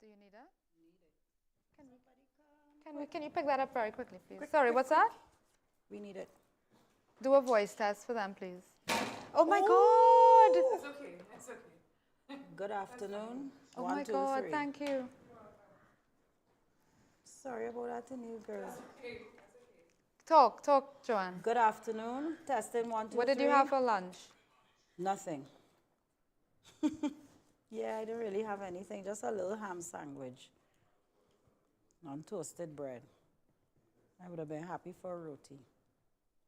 Do you need it? Can you pick that up very quickly, please? Sorry, what's that? We need it. Do a voice test for them, please. Oh my Ooh. God! It's okay. It's okay. Good afternoon. Oh One, my two, God! three. Thank you. Sorry about that, you girl. Okay. Talk, Joanne. Good afternoon. Testing one, two, What did you three. have for lunch? Nothing. Yeah, I didn't really have anything. Just a little ham sandwich on toasted bread. I would have been happy for a roti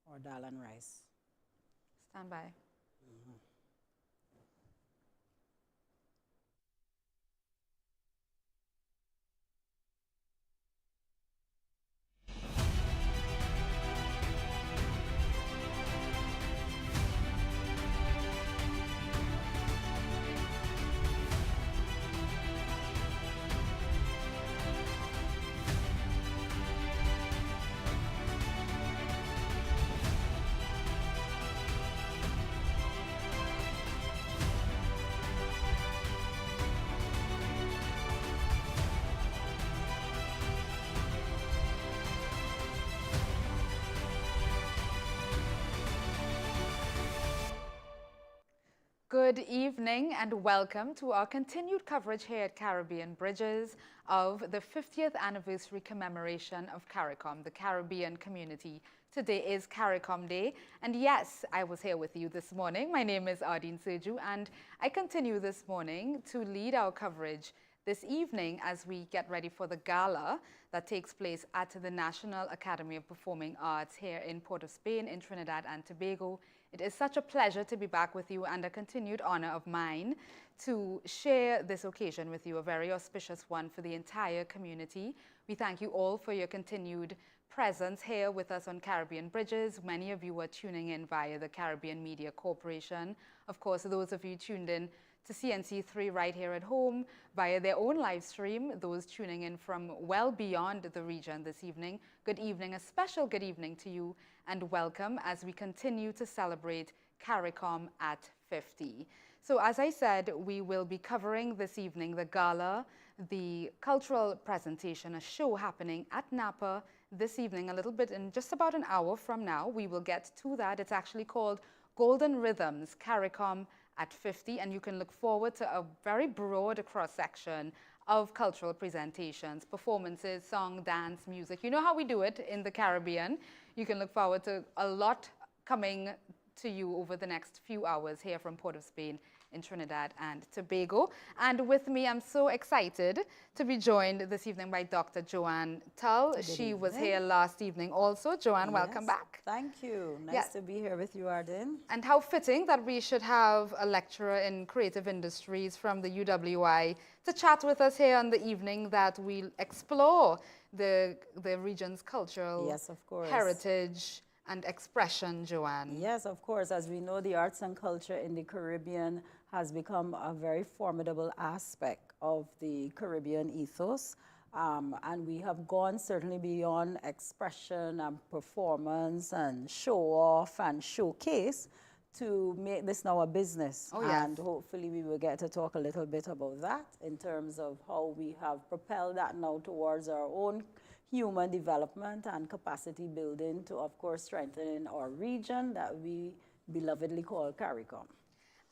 or dal and rice. Stand by. Good evening and welcome to our continued coverage here at Caribbean Bridges of the 50th anniversary commemoration of CARICOM, the Caribbean community. Today is CARICOM Day, and yes, I was here with you this morning. My name is Ardeen Serju, and I continue this morning to lead our coverage this evening as we get ready for the gala that takes place at the National Academy of Performing Arts here in Port of Spain in Trinidad and Tobago. It is such a pleasure to be back with you and a continued honor of mine to share this occasion with you, a very auspicious one for the entire community. We thank you all for your continued presence here with us on Caribbean Bridges. Many of you are tuning in via the Caribbean Media Corporation. Of course, those of you tuned in to CNC3 right here at home via their own live stream, those tuning in from well beyond the region this evening, good evening, a special good evening to you and welcome as we continue to celebrate CARICOM at 50. So as I said, we will be covering this evening the gala, the cultural presentation, a show happening at Napa this evening, a little bit in just about an hour from now. We will get to that. It's actually called Golden Rhythms, CARICOM at 50, and you can look forward to a very broad cross-section of cultural presentations, performances, song, dance, music. You know how we do it in the Caribbean. You can look forward to a lot coming to you over the next few hours here from Port of Spain in Trinidad and Tobago. And with me, I'm so excited to be joined this evening by Dr. Joanne Tull. She was here last evening also. Joanne, welcome back. Thank you. Nice to be here with you, Ardeen. And how fitting that we should have a lecturer in creative industries from the UWI to chat with us here on the evening that we'll explore the region's cultural heritage and expression, Joanne. Yes, of course. As we know, the arts and culture in the Caribbean has become a very formidable aspect of the Caribbean ethos. And we have gone certainly beyond expression and performance and show off and showcase to make this now a business. Oh, yes. And hopefully we will get to talk a little bit about that in terms of how we have propelled that now towards our own human development and capacity building to, of course, strengthening our region that we belovedly call CARICOM.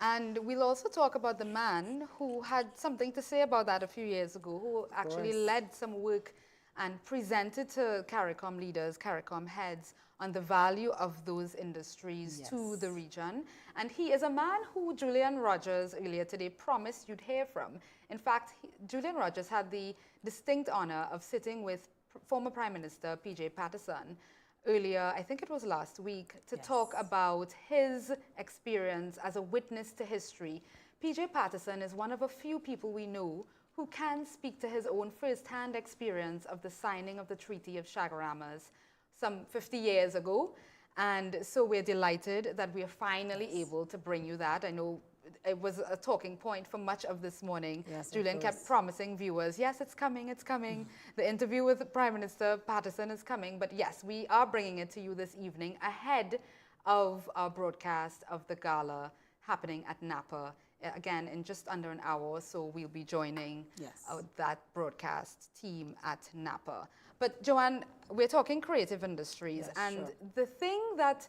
And we'll also talk about the man who had something to say about that a few years ago, who actually led some work and presented to CARICOM leaders, CARICOM heads, on the value of those industries to the region. And he is a man who Julian Rogers earlier today promised you'd hear from. In fact, Julian Rogers had the distinct honor of sitting with former Prime Minister P.J. Patterson earlier, I think it was last week, to talk about his experience as a witness to history. P.J. Patterson is one of a few people we know who can speak to his own first-hand experience of the signing of the Treaty of Chagaramas some 50 years ago. And so we're delighted that we are finally able to bring you that. I know it was a talking point for much of this morning. Yes, Julian kept promising viewers, yes, it's coming, it's coming. The interview with Prime Minister Patterson is coming. But yes, we are bringing it to you this evening ahead of our broadcast of the gala happening at Napa Again, in just under an hour or so, we'll be joining Yes. that broadcast team at Napa. But Joanne, we're talking creative industries, Yes, and sure. the thing that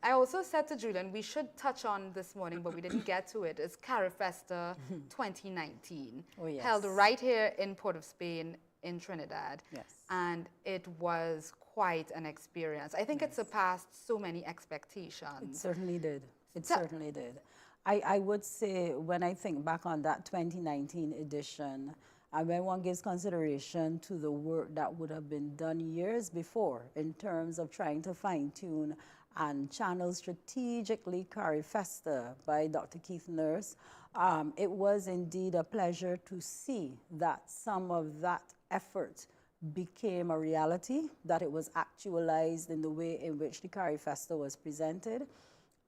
I also said to Julian we should touch on this morning, but we didn't get to it, is CARIFESTA 2019, Oh, yes. held right here in Port of Spain in Trinidad. Yes. And it was quite an experience. I think it surpassed so many expectations. It certainly did. It So- certainly did. I would say when I think back on that 2019 edition, and when one gives consideration to the work that would have been done years before in terms of trying to fine-tune and channel strategically CARIFESTA by Dr. Keith Nurse, it was indeed a pleasure to see that some of that effort became a reality, that it was actualized in the way in which the CARIFESTA was presented.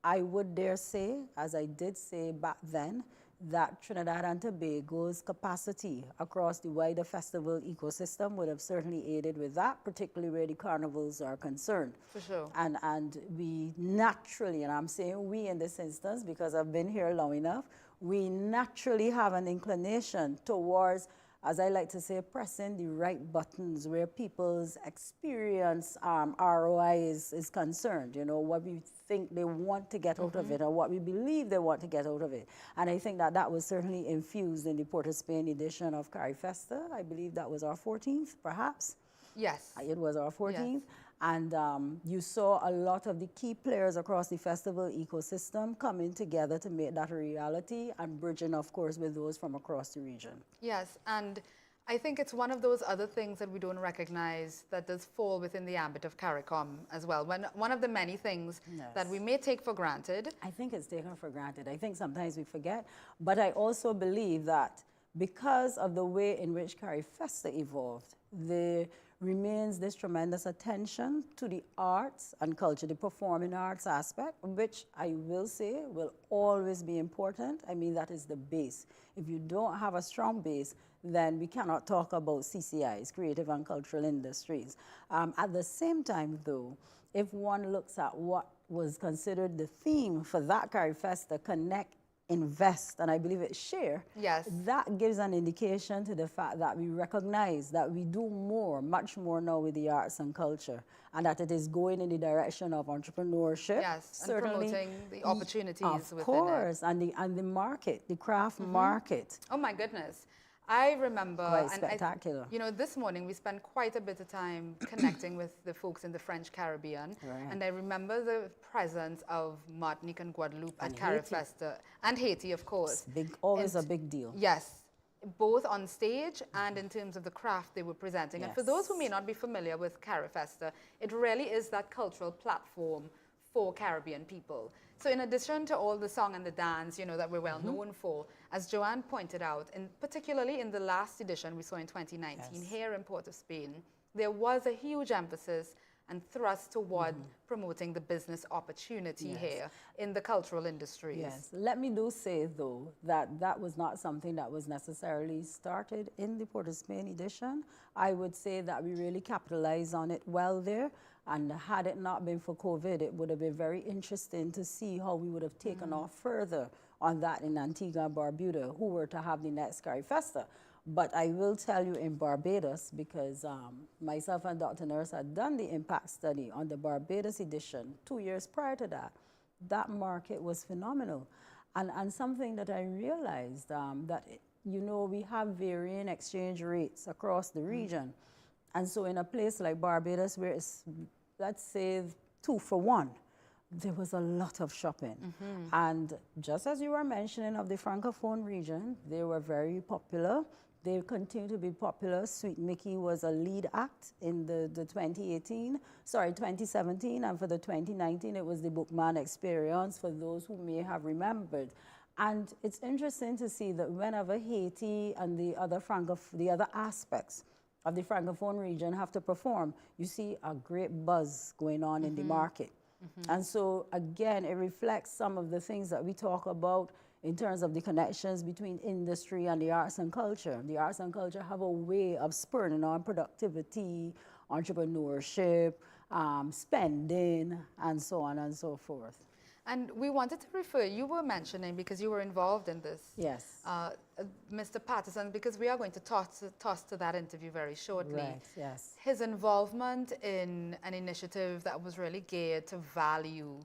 I would dare say, as I did say back then, that Trinidad and Tobago's capacity across the wider festival ecosystem would have certainly aided with that, particularly where the carnivals are concerned. For sure. And we naturally, and I'm saying we in this instance because I've been here long enough, we naturally have an inclination towards, as I like to say, pressing the right buttons where people's experience ROI is concerned, you know, what we think they want to get out of it or what we believe they want to get out of it. And I think that that was certainly infused in the Port of Spain edition of CARIFESTA. I believe that was our 14th, perhaps. Yes. It was our 14th. Yes. And you saw a lot of the key players across the festival ecosystem coming together to make that a reality and bridging, of course, with those from across the region. Yes, and I think it's one of those other things that we don't recognize that does fall within the ambit of CARICOM as well. One of the many things that we may take for granted. I think it's taken for granted. I think sometimes we forget. But I also believe that because of the way in which CARIFESTA evolved, there remains this tremendous attention to the arts and culture, the performing arts aspect, which I will say will always be important. I mean, that is the base. If you don't have a strong base, then we cannot talk about CCIs, creative and cultural industries. At the same time, though, if one looks at what was considered the theme for that CARIFESTA, Connect, Invest, and I believe it's Share, Yes. that gives an indication to the fact that we recognize that we do more, much more now with the arts and culture, and that it is going in the direction of entrepreneurship. Yes, and promoting the opportunities within it. Of course, and the market, the craft market. Oh my goodness. I remember, Quite spectacular. you know, this morning we spent quite a bit of time connecting with the folks in the French Caribbean, Right. and I remember the presence of Martinique and Guadeloupe at And Haiti. CARIFESTA, and Haiti, of course. Always And a big deal. Yes, both on stage and in terms of the craft they were presenting. And for those who may not be familiar with CARIFESTA, it really is that cultural platform for Caribbean people. So in addition to all the song and the dance, you know, that we're well known for, as Joanne pointed out, and particularly in the last edition we saw in 2019 here in Port of Spain, there was a huge emphasis and thrust toward promoting the business opportunity here in the cultural industries. Yes. Let me do say, though, that that was not something that was necessarily started in the Port of Spain edition. I would say that we really capitalized on it well there. And had it not been for COVID, it would have been very interesting to see how we would have taken off further on that in Antigua and Barbuda, who were to have the next CARIFESTA. But I will tell you in Barbados, because myself and Dr. Nurse had done the impact study on the Barbados edition 2 years prior to that, that market was phenomenal. And something that I realized that, you know, we have varying exchange rates across the region. And so in a place like Barbados, where it's, let's say, 2 for 1, there was a lot of shopping. And just as you were mentioning of the Francophone region, they were very popular. They continue to be popular. Sweet Mickey was a lead act in the 2017, and for the 2019, it was the Bookman Experience, for those who may have remembered. And it's interesting to see that whenever Haiti and the other aspects of the Francophone region have to perform, you see a great buzz going on in the market. And so, again, it reflects some of the things that we talk about in terms of the connections between industry and the arts and culture. The arts and culture have a way of spurring on productivity, entrepreneurship, spending, and so on and so forth. And we wanted to refer, you were mentioning, because you were involved in this, Yes. Mr. Patterson, because we are going to toss to that interview very shortly. Right, yes. His involvement in an initiative that was really geared to value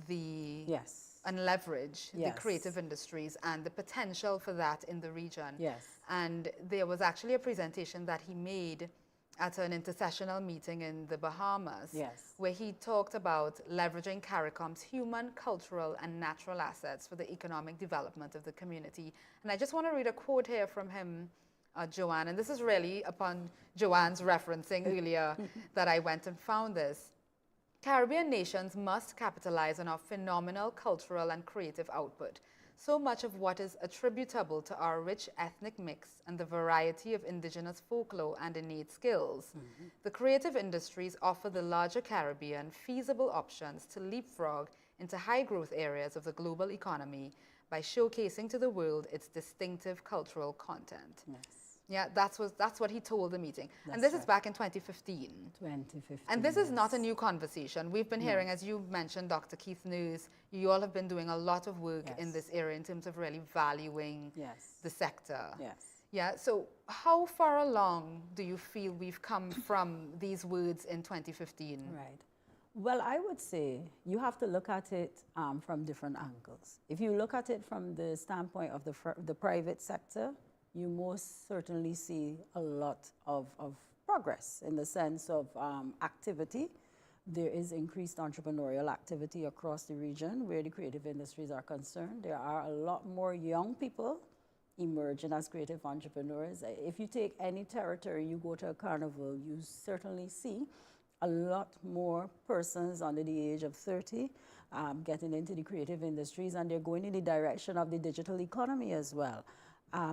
the Yes. and leverage the Yes. creative industries and the potential for that in the region. Yes. And there was actually a presentation that he made at an intersessional meeting in the Bahamas, Yes. where he talked about leveraging CARICOM's human, cultural, and natural assets for the economic development of the community. And I just want to read a quote here from him, Joanne, and this is really upon Joanne's referencing earlier that I went and found this. Caribbean nations must capitalize on our phenomenal cultural and creative output. So much of what is attributable to our rich ethnic mix and the variety of indigenous folklore and innate skills. The creative industries offer the larger Caribbean feasible options to leapfrog into high-growth areas of the global economy by showcasing to the world its distinctive cultural content. Yes. Yeah, that's what he told the meeting. That's and this is right. back in 2015. 2015. And this is not a yes. new conversation. We've been hearing, as you mentioned, Dr. Keith News, you all have been doing a lot of work in Yes. this area in terms of really valuing Yes. the sector. Yes. Yeah, so how far along do you feel we've come from these words in 2015? Right. Well, I would say you have to look at it from different angles. If you look at it from the standpoint of the private sector, you most certainly see a lot of progress in the sense of activity. There is increased entrepreneurial activity across the region where the creative industries are concerned. There are a lot more young people emerging as creative entrepreneurs. If you take any territory, you go to a carnival, you certainly see a lot more persons under the age of 30 getting into the creative industries, and they're going in the direction of the digital economy as well.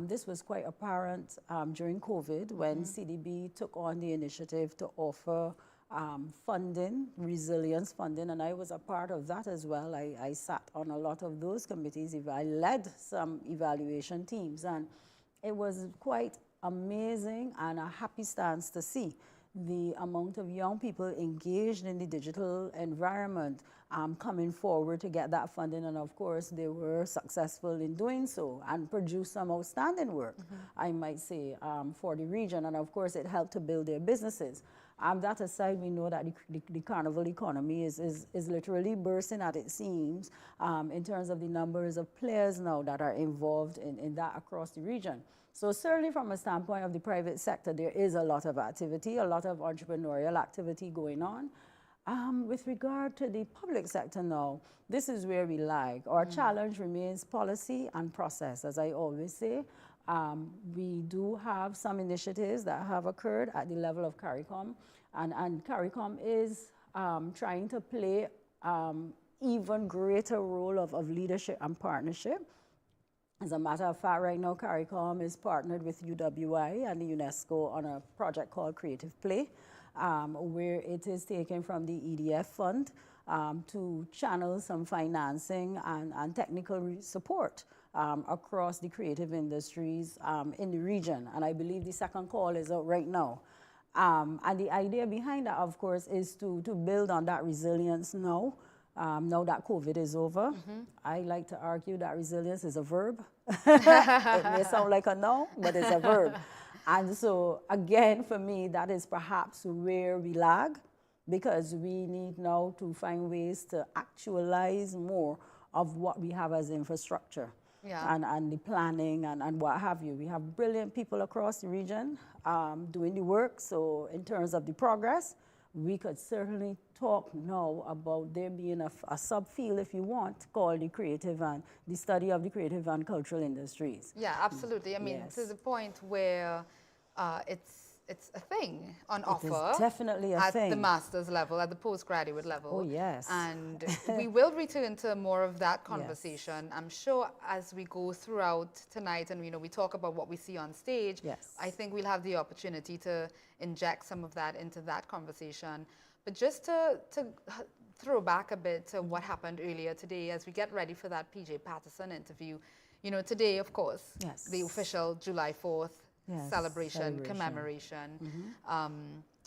This was quite apparent during COVID when CDB took on the initiative to offer funding, resilience funding, and I was a part of that as well. I sat on a lot of those committees. I led some evaluation teams, and it was quite amazing and a happy stance to see the amount of young people engaged in the digital environment coming forward to get that funding. And of course, they were successful in doing so and produced some outstanding work, I might say, for the region. And of course, it helped to build their businesses. That aside, we know that the carnival economy is literally bursting at its seams in terms of the numbers of players now that are involved in that across the region. So certainly from a standpoint of the private sector, there is a lot of activity, a lot of entrepreneurial activity going on. With regard to the public sector now, this is where we lag. Our challenge remains policy and process, as I always say. We do have some initiatives that have occurred at the level of CARICOM, and CARICOM is trying to play even greater role of leadership and partnership. As a matter of fact, right now, CARICOM is partnered with UWI and the UNESCO on a project called Creative Play, where it is taken from the EDF fund to channel some financing and technical support across the creative industries in the region. And I believe the second call is out right now. And the idea behind that, of course, is to build on that resilience now. Now that COVID is over, I like to argue that resilience is a verb. It may sound like a noun, but it's a verb. And so, again, for me, that is perhaps where we lag, because we need now to find ways to actualize more of what we have as infrastructure. Yeah. And the planning and what have you. We have brilliant people across the region doing the work. So in terms of the progress, we could certainly talk now about there being a subfield, if you want, called the creative and the study of the creative and cultural industries. Yeah, absolutely. I mean, Yes. to the point where it's a thing on offer. It is definitely a thing. At the master's level, at the postgraduate level. Oh, yes. And we will return to more of that conversation. Yes. I'm sure as we go throughout tonight and, you know, we talk about what we see on stage, Yes. I think we'll have the opportunity to inject some of that into that conversation. But just to throw back a bit to what happened earlier today as we get ready for that PJ Patterson interview, you know, today, of course, Yes. the official July 4th Yes, celebration, commemoration.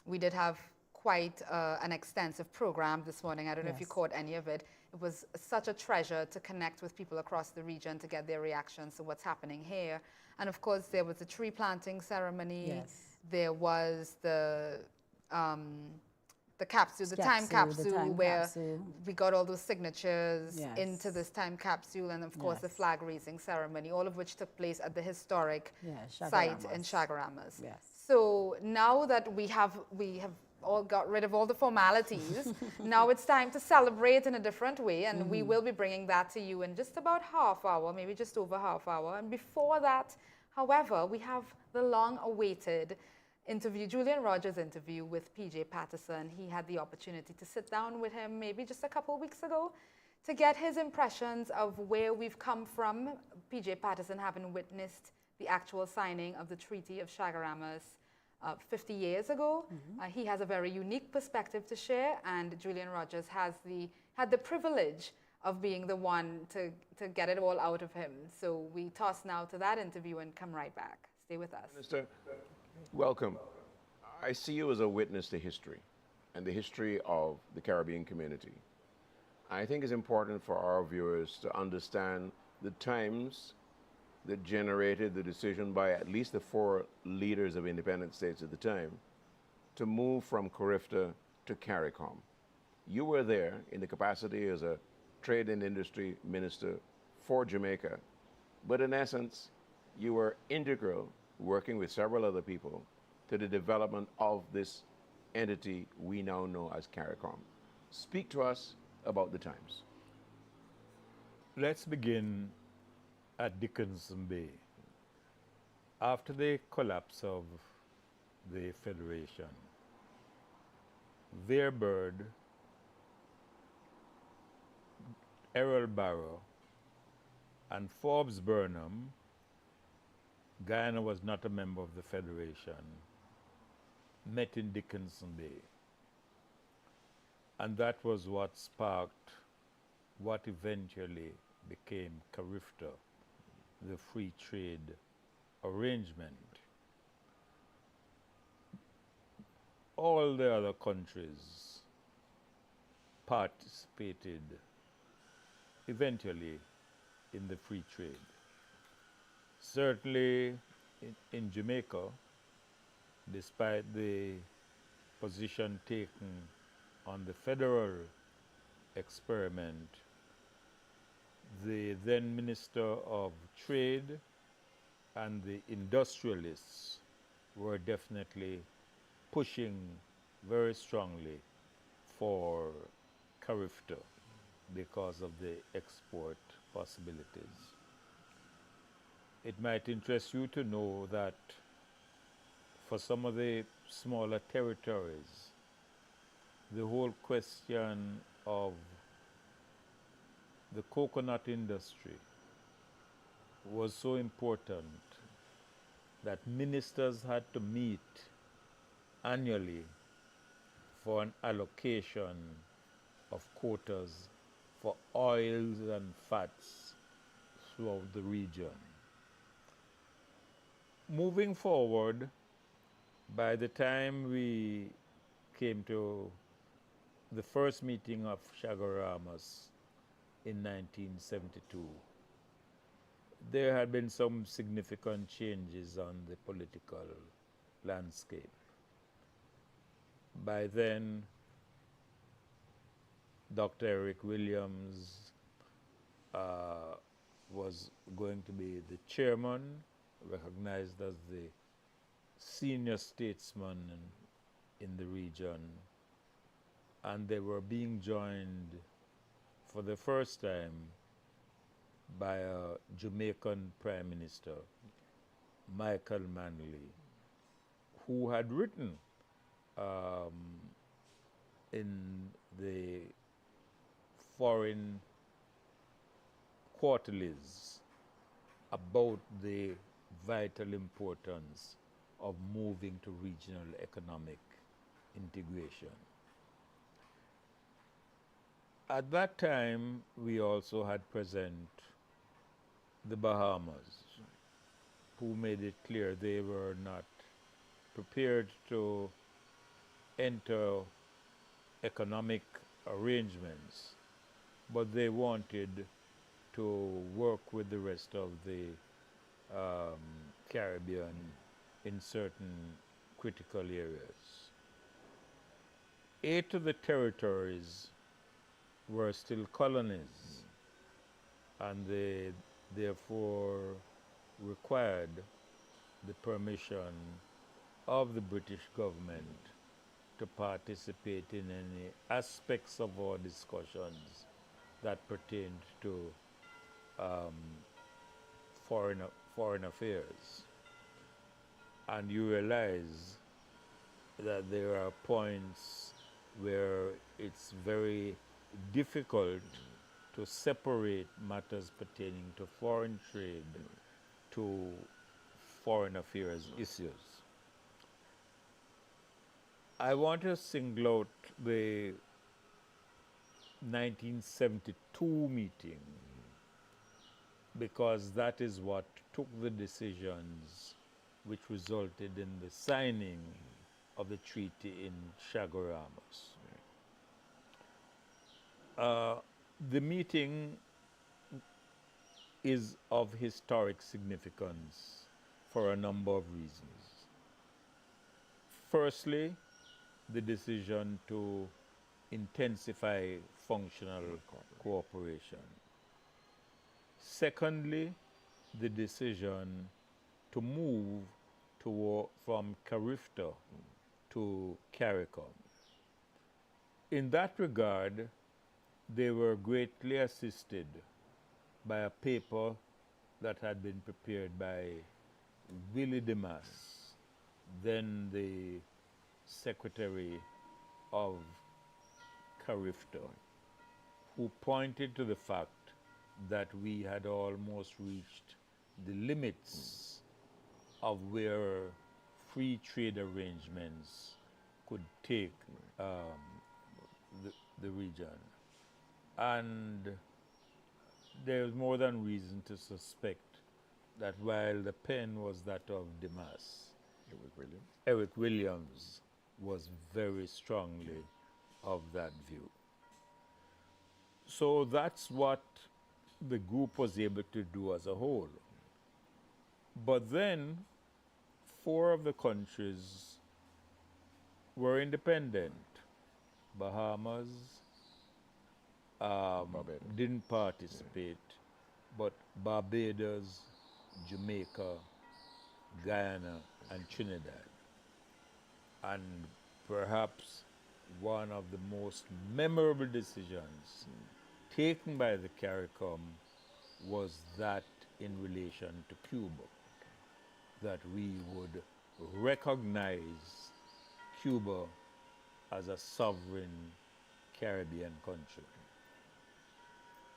We did have quite an extensive program this morning. I don't know if you caught any of it. it was such a treasure to connect with people across the region to get their reactions to what's happening here. And of course, there was a tree planting ceremony. Yes. There was the capsule, the time The capsule, time where capsule. we got all those signatures Yes. into this time capsule, and of course the Yes. flag raising ceremony, all of which took place at the historic Yeah, site in Shagaramas. Shagaramas. Yes. So now that we have all got rid of all the formalities, now it's time to celebrate in a different way, and we will be bringing that to you in just about half hour, maybe just over half hour. And before that, however, we have the long-awaited interview, Julian Rogers' interview with PJ Patterson. He had the opportunity to sit down with him maybe just a couple weeks ago to get his impressions of where we've come from. PJ Patterson having witnessed the actual signing of the Treaty of Shagaramas 50 years ago. He has a very unique perspective to share, and Julian Rogers had the privilege of being the one to get it all out of him. So we toss now to that interview and come right back. Stay with us. Minister, welcome. I see you as a witness to history and the history of the Caribbean community. I think it's important for our viewers to understand the times that generated the decision by at least the 4 leaders of independent states at the time to move from CARIFTA to CARICOM. You were there in the capacity as a trade and industry minister for Jamaica, but in essence, you were integral, working with several other people, to the development of this entity we now know as CARICOM. Speak to us about the times. Let's begin at Dickinson Bay. After the collapse of the Federation, Veerbird, Errol Barrow, and Forbes Burnham, Guyana was not a member of the Federation, met in Dickinson Bay. And that was what sparked what eventually became CARIFTA, the free trade arrangement. All the other countries participated eventually in the free trade. Certainly in Jamaica, despite the position taken on the federal experiment, the then Minister of Trade and the industrialists were definitely pushing very strongly for CARIFTA because of the export possibilities. It might interest you to know that for some of the smaller territories, the whole question of the coconut industry was so important that ministers had to meet annually for an allocation of quotas for oils and fats throughout the region. Moving forward, by the time we came to the first meeting of Shagaramas in 1972, there had been some significant changes on the political landscape. By then, Dr. Eric Williams was going to be the chairman, recognized as the senior statesman in the region, and they were being joined for the first time by a Jamaican Prime Minister, Michael Manley, who had written in the foreign quarterlies about the vital importance of moving to regional economic integration. At that time, we also had present the Bahamas, who made it clear they were not prepared to enter economic arrangements, but they wanted to work with the rest of the Caribbean in certain critical areas. 8 of the territories were still colonies, and they therefore required the permission of the British government to participate in any aspects of our discussions that pertained to foreign affairs. And you realize that there are points where it's very difficult to separate matters pertaining to foreign trade to foreign affairs issues. I want to single out the 1972 meeting because that is what took the decisions which resulted in the signing of the treaty in Chaguaramas. The meeting is of historic significance for a number of reasons. Firstly, the decision to intensify functional cooperation. Secondly, the decision to move from CARIFTA to CARICOM. In that regard, they were greatly assisted by a paper that had been prepared by Willie Demas, then the Secretary of CARIFTA, who pointed to the fact that we had almost reached the limits of where free trade arrangements could take the region. And there's more than reason to suspect that while the pen was that of Demas, Eric Williams was very strongly of that view. So that's what the group was able to do as a whole. But then 4 of the countries were independent. Bahamas didn't participate, but Barbados, Jamaica, Guyana, and Trinidad. And perhaps one of the most memorable decisions taken by the CARICOM was that in relation to Cuba, that we would recognize Cuba as a sovereign Caribbean country.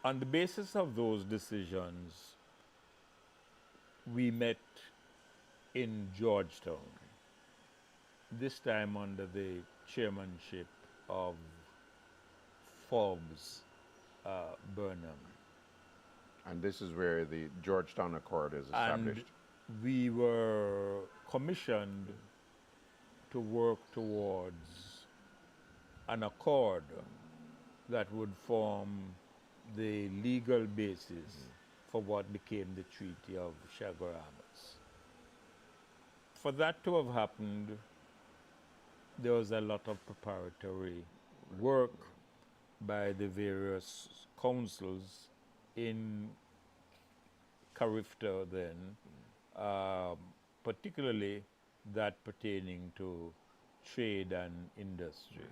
On the basis of those decisions, we met in Georgetown, this time under the chairmanship of Forbes Burnham. And this is where the Georgetown Accord is established. And we were commissioned to work towards an accord that would form the legal basis for what became the Treaty of Chaguaramas. For that to have happened, there was a lot of preparatory work by the various councils in CARIFTA then, particularly that pertaining to trade and industry.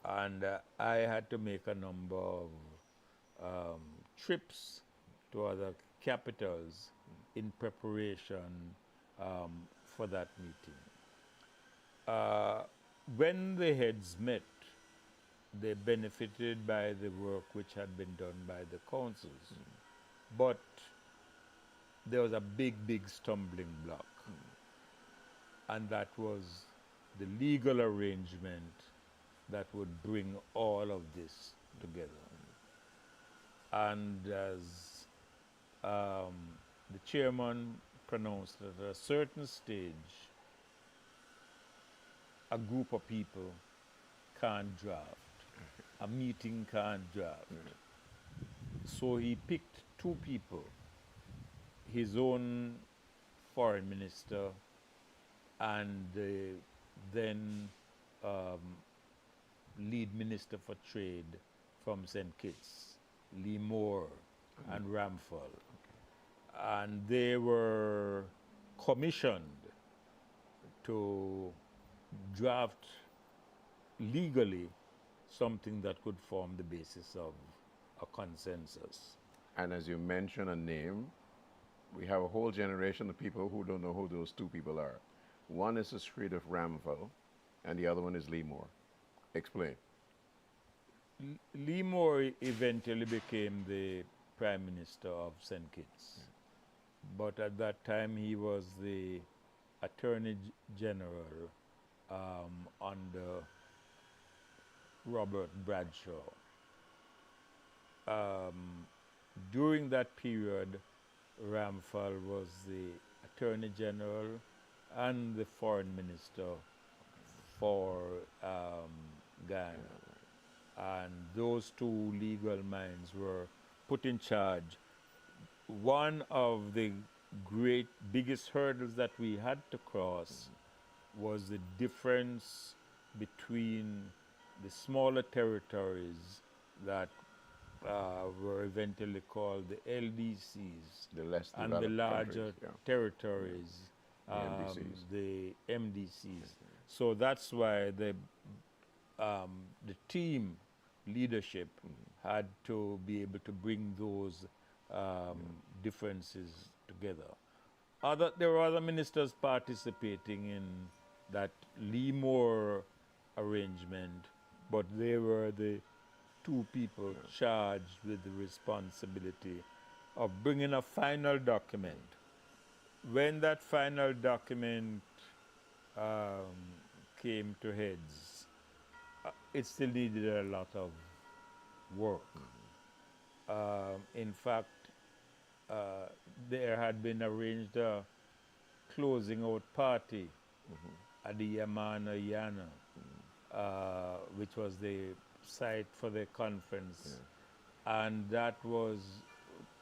And I had to make a number of trips to other capitals in preparation for that meeting. When the heads met, they benefited by the work which had been done by the councils. But there was a big stumbling block. And that was the legal arrangement that would bring all of this together. And as the chairman pronounced, at a certain stage, a group of people can't draft. A meeting can't draft. so he picked two people, his own foreign minister and the then lead minister for trade from St. Kitts, Lee Moore and Ramphal. And they were commissioned to draft legally something that could form the basis of a consensus. And as you mention a name, we have a whole generation of people who don't know who those two people are. One is the street of Ramphal, and the other one is Lee Moore. Explain. Lee Moore eventually became the Prime Minister of St. Kitts. But at that time, he was the Attorney General under Robert Bradshaw. During that period, Ramphal was the Attorney General and the Foreign Minister for Ghana. And those two legal minds were put in charge. One of the biggest hurdles that we had to cross was the difference between the smaller territories that were eventually called the LDCs, The less and the developed larger countries, yeah. territories, MDCs. the MDCs. So that's why the team leadership had to be able to bring those differences together. There were other ministers participating in that Lee Moore arrangement, but they were the two people charged with the responsibility of bringing a final document. When that final document came to heads, it still needed a lot of work. In fact, there had been arranged a closing out party at the Yamana Yana, which was the site for the conference. And that was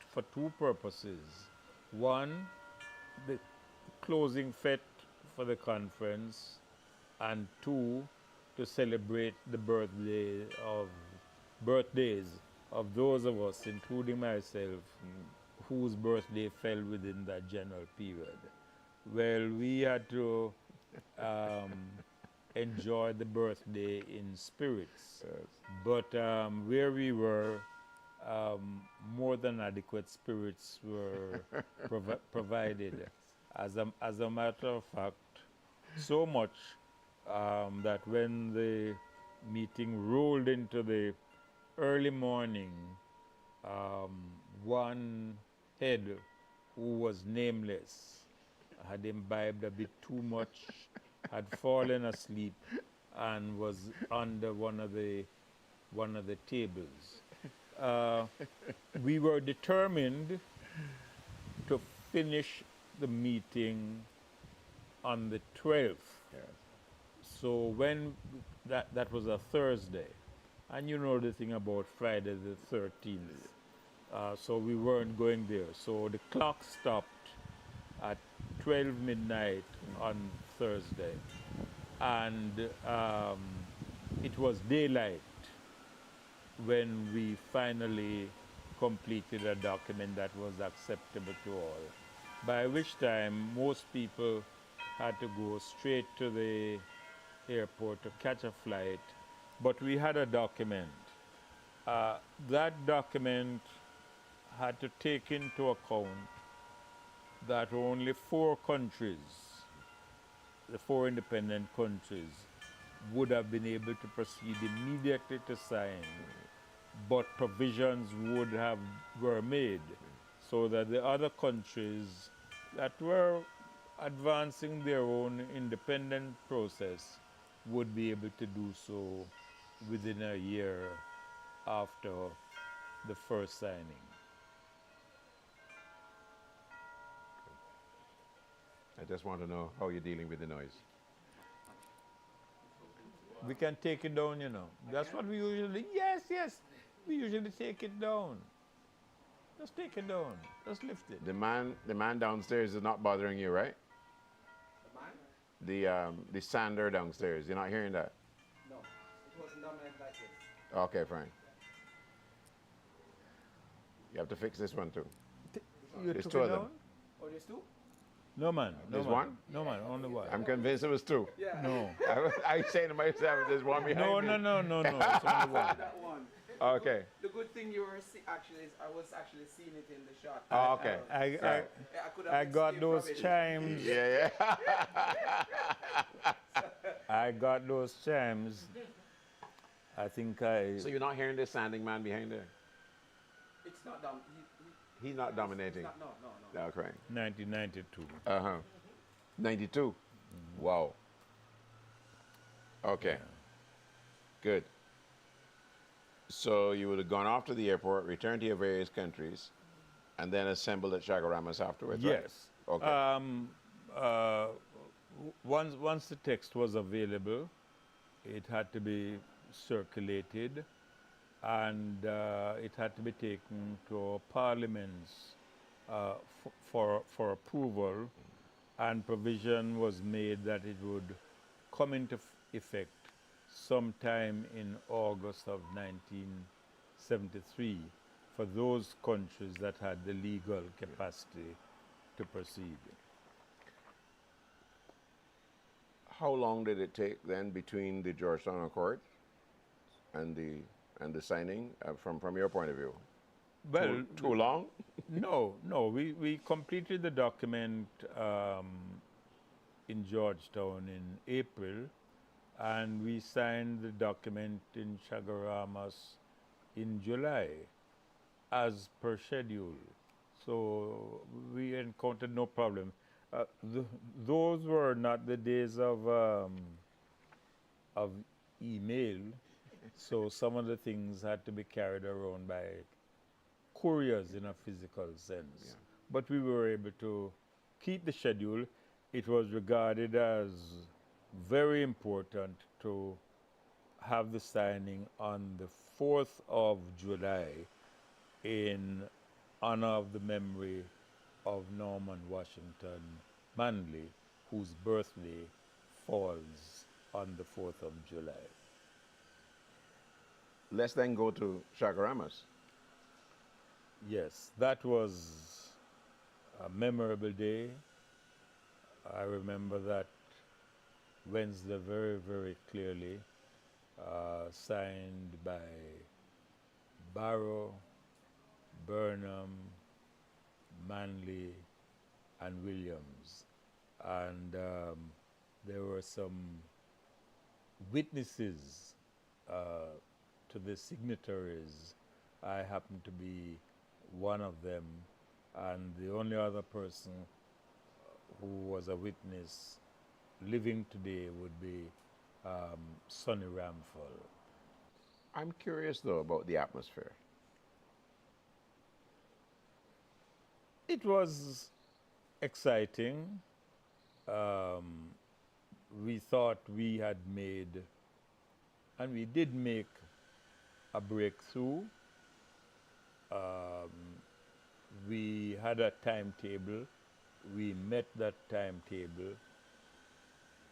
for two purposes. One, the closing fete for the conference, and two, to celebrate the birthdays of those of us, including myself, whose birthday fell within that general period. Well, we had to enjoy the birthday in spirits, but where we were, more than adequate spirits were provided. As a matter of fact, so much that when the meeting rolled into the early morning, one head who was nameless had imbibed a bit too much, had fallen asleep, and was under one of the tables. We were determined to finish the meeting on the 12th. So when that was a Thursday, and you know the thing about Friday the 13th, so we weren't going there. So the clock stopped at 12 midnight on Thursday, and it was daylight when we finally completed a document that was acceptable to all, by which time most people had to go straight to the airport to catch a flight, but we had a document. That document had to take into account that only 4 countries, the 4 independent countries, would have been able to proceed immediately to sign, but provisions were made so that the other countries that were advancing their own independent process would be able to do so within a year after the first signing. I just want to know how you're dealing with the noise. We can take it down, you know. That's what we usually, yes, we usually take it down. Just take it down. Just lift it. The man downstairs is not bothering you, right? The man? The sander downstairs. You're not hearing that? No. It wasn't dominant like this. Okay, fine. You have to fix this one too. You There's took two it of them. down? Oh, there's two? No, man. No, There's man. one? No, man. Only one. I'm convinced it was two. Yeah. No. I say to myself, there's one behind No, me. no. It's only one. That one. Okay. The good thing you were actually is I was actually seeing it in the shot. Oh, okay. Yeah, I could have I got explained those probably. chimes. Yeah. I got those chimes. I think So you're not hearing this sanding man behind there? It's not down. He's not dominating. It's not, no. Okay. 1992. 92. Wow. Okay. Good. So you would have gone off to the airport, returned to your various countries, and then assembled at Chagaramas afterwards, right? Yes. Okay. Once the text was available, it had to be circulated, and it had to be taken to parliaments for approval, and provision was made that it would come into effect sometime in August of 1973 for those countries that had the legal capacity to proceed. How long did it take then between the Georgetown Accord and the signing from your point of view? Well, Too long? no. We completed the document in Georgetown in April, and we signed the document in Chagaramas in July, as per schedule. So we encountered no problem. Those were not the days of email, so some of the things had to be carried around by couriers in a physical sense. Yeah. But we were able to keep the schedule. It was regarded as very important to have the signing on the 4th of July in honor of the memory of Norman Washington Manley, whose birthday falls on the 4th of July. Let's then go to Chagaramas. Yes, that was a memorable day. I remember that Wednesday very, very clearly, signed by Barrow, Burnham, Manley, and Williams. And there were some witnesses to the signatories. I happened to be one of them, and the only other person who was a witness living today would be Sonny Ramphal. I'm curious though about the atmosphere. It was exciting. We thought we had made, and we did make, a breakthrough. We had a timetable. We met that timetable.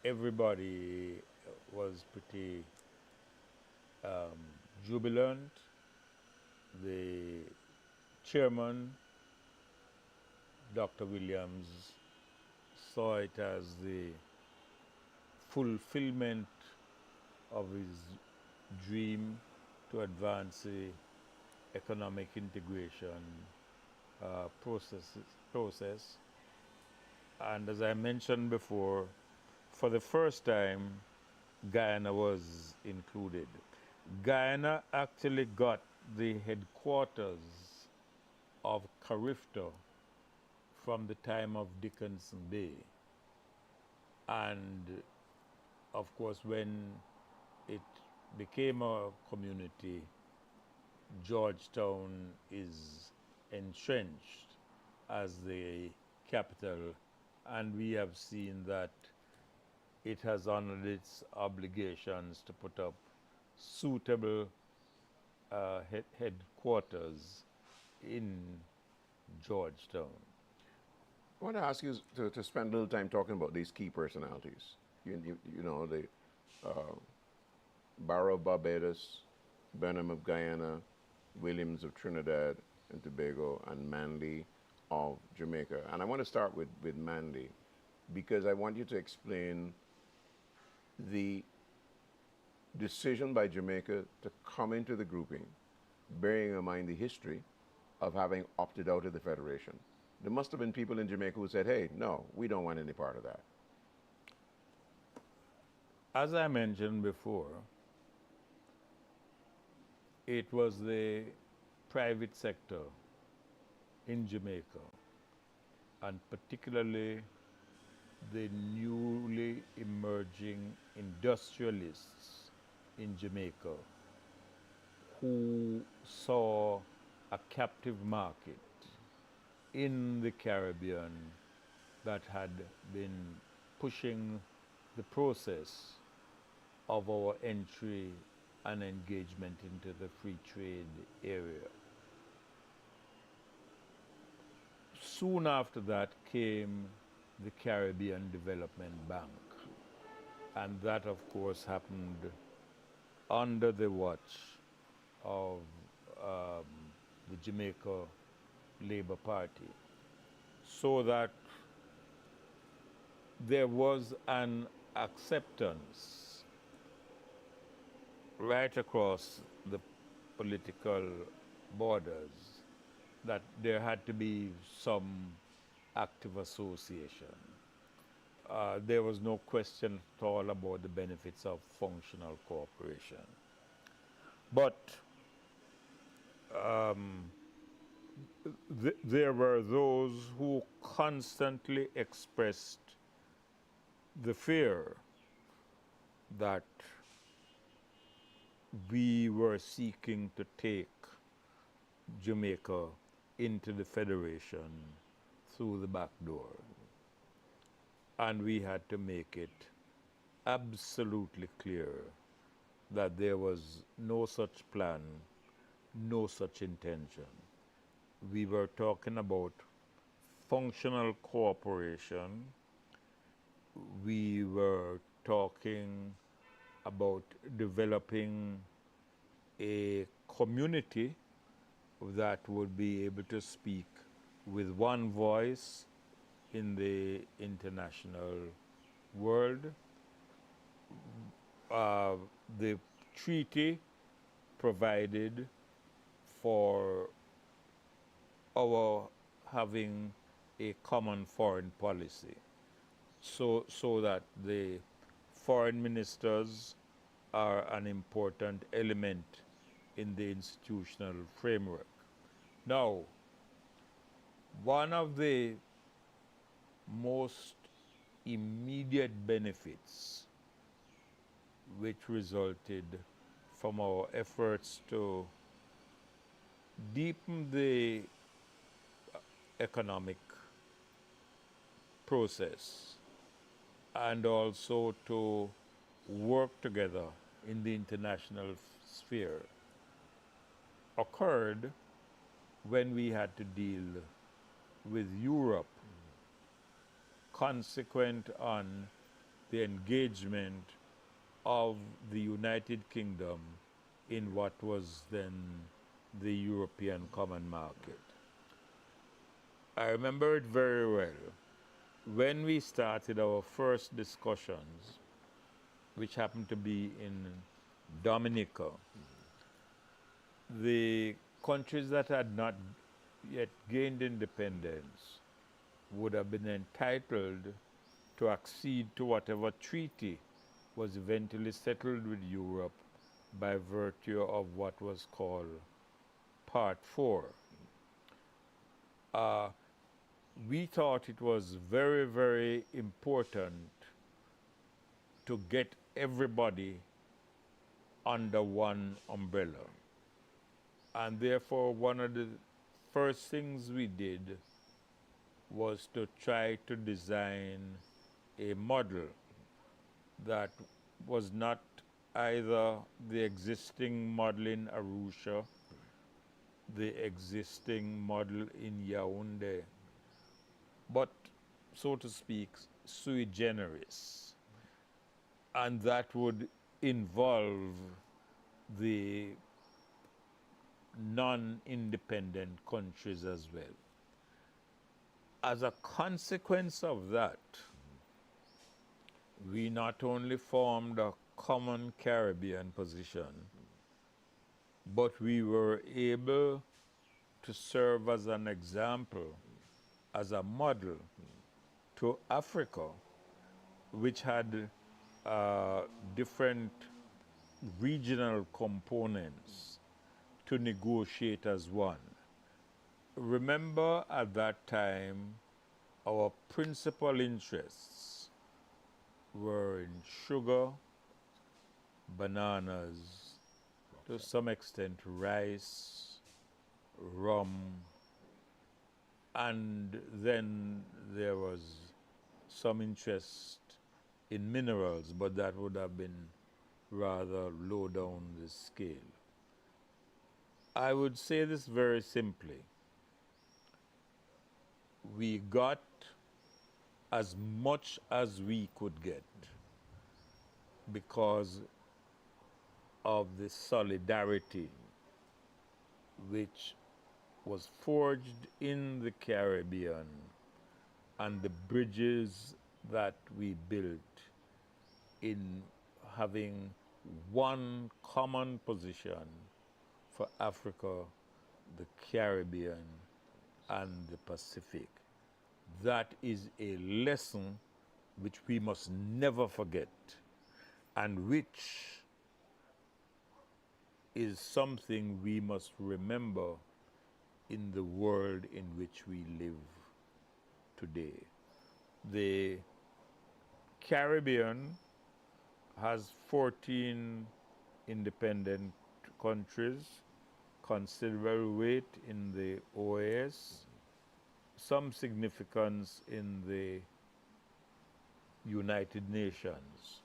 Everybody was pretty jubilant. The chairman, Dr. Williams, saw it as the fulfillment of his dream to advance the economic integration process. And as I mentioned before, for the first time, Guyana was included. Guyana actually got the headquarters of CARIFTO from the time of Dickinson Bay. And of course, when it became a community, Georgetown is entrenched as the capital, and we have seen that it has honored its obligations to put up suitable headquarters in Georgetown. I want to ask you to spend a little time talking about these key personalities. You know, the Barrow of Barbados, Burnham of Guyana, Williams of Trinidad and Tobago, and Manley of Jamaica. And I want to start with Manley because I want you to explain the decision by Jamaica to come into the grouping, bearing in mind the history of having opted out of the Federation. There must have been people in Jamaica who said, hey, no, we don't want any part of that. As I mentioned before, it was the private sector in Jamaica, and particularly the newly emerging industrialists in Jamaica who saw a captive market in the Caribbean that had been pushing the process of our entry and engagement into the free trade area. Soon after that came the Caribbean Development Bank, and that of course happened under the watch of the Jamaica Labour Party, so that there was an acceptance right across the political borders that there had to be some active association. There was no question at all about the benefits of functional cooperation. But there were those who constantly expressed the fear that we were seeking to take Jamaica into the Federation through the back door. And we had to make it absolutely clear that there was no such plan, no such intention. We were talking about functional cooperation. We were talking about developing a community that would be able to speak with one voice in the international world. The treaty provided for our having a common foreign policy, so that the foreign ministers are an important element in the institutional framework. Now, one of the most immediate benefits which resulted from our efforts to deepen the economic process and also to work together in the international sphere occurred when we had to deal with Europe, consequent on the engagement of the United Kingdom in what was then the European Common Market. I remember it very well. When we started our first discussions, which happened to be in Dominica, the countries that had not yet gained independence would have been entitled to accede to whatever treaty was eventually settled with Europe by virtue of what was called Part 4. We thought it was very, very important to get everybody under one umbrella. And therefore, one of the first things we did was to try to design a model that was not either the existing model in Arusha the existing model in Yaoundé, but so to speak, sui generis. And that would involve the non-independent countries as well. As a consequence of that, we not only formed a common Caribbean position, but we were able to serve as an example, as a model to Africa, which had different regional components to negotiate as one. Remember, at that time, our principal interests were in sugar, bananas, to some extent rice, rum, and then there was some interest in minerals, but that would have been rather low down the scale. I would say this very simply. We got as much as we could get because of the solidarity which was forged in the Caribbean and the bridges that we built in having one common position for Africa, the Caribbean, and the Pacific. That is a lesson which we must never forget, and which is something we must remember in the world in which we live today. The Caribbean has 14 independent countries, considerable weight in the OAS, some significance in the United Nations.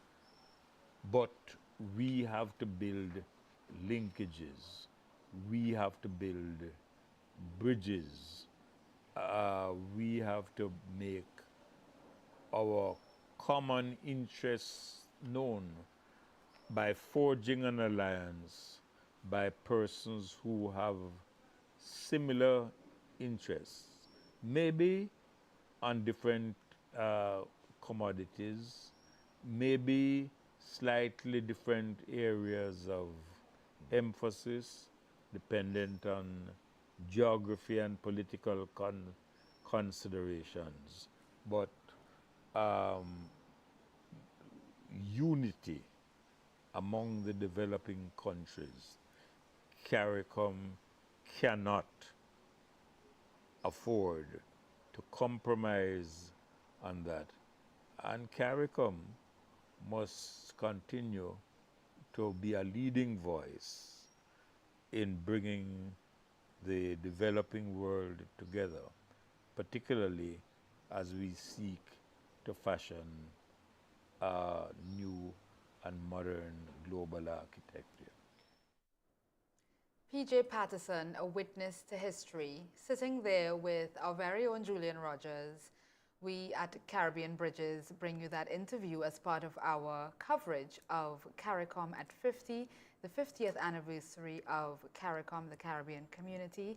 But we have to build linkages. We have to build bridges. We have to make our common interests known by forging an alliance by persons who have similar interests, maybe on different commodities, maybe slightly different areas of emphasis, dependent on geography and political considerations, but unity among the developing countries. CARICOM cannot afford to compromise on that. And CARICOM must continue to be a leading voice in bringing the developing world together, particularly as we seek to fashion a new and modern global architecture. PJ Patterson, a witness to history, sitting there with our very own Julian Rogers. We at Caribbean Bridges bring you that interview as part of our coverage of CARICOM at 50, the 50th anniversary of CARICOM, the Caribbean community.